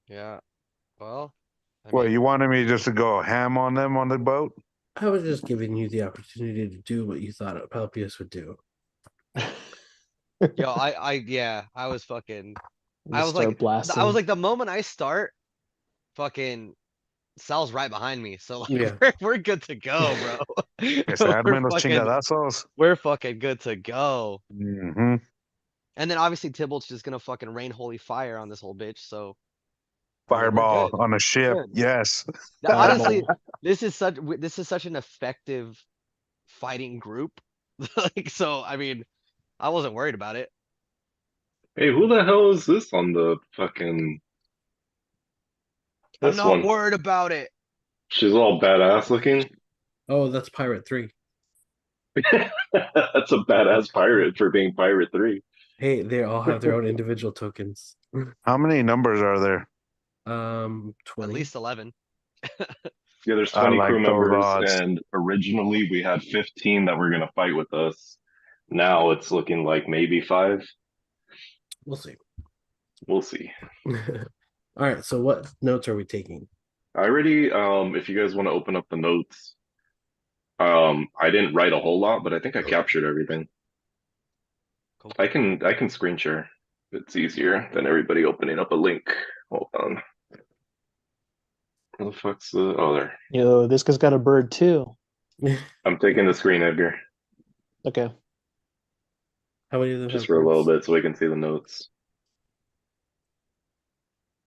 Yeah. Well, I Well, mean, you wanted me just to go ham on them on the boat? I was just giving you the opportunity to do what you thought Palpius would do. yo, I was fucking. I Just was start like, blasting. the moment I start, fucking Sal's right behind me, so like Yeah. we're good to go, bro. Que se armen los fucking, chingadazos. we're fucking good to go. Mm-hmm. And then obviously Tybalt's just gonna fucking rain holy fire on this whole bitch. So we're Fireball good. on a ship. Good. Yes. Honestly, Fireball. this is such an effective fighting group. Like, so I mean, I wasn't worried about it. Hey, who the hell is this on the fucking I'm this not one? worried about it. She's all badass looking. Oh, that's Pirate 3. That's a badass pirate for being Pirate 3. Hey, they all have their own individual tokens. How many numbers are there? At 20. least 11. Yeah, there's I 20 like crew those members, odds. and originally we had 15 that were gonna fight with us. Now it's looking like maybe 5. We'll see. We'll see. All right, so what notes are we taking? I already, if you guys want to open up the notes, I didn't write a whole lot, but I think I captured everything. Cool. I can screen share. It's easier than everybody opening up a link. Hold on. Where the fuck's the? Oh, there. Yo, this guy's got a bird too. I'm taking the screen, Edgar, Okay. How many of them just have for a little birds? bit so we can see the notes.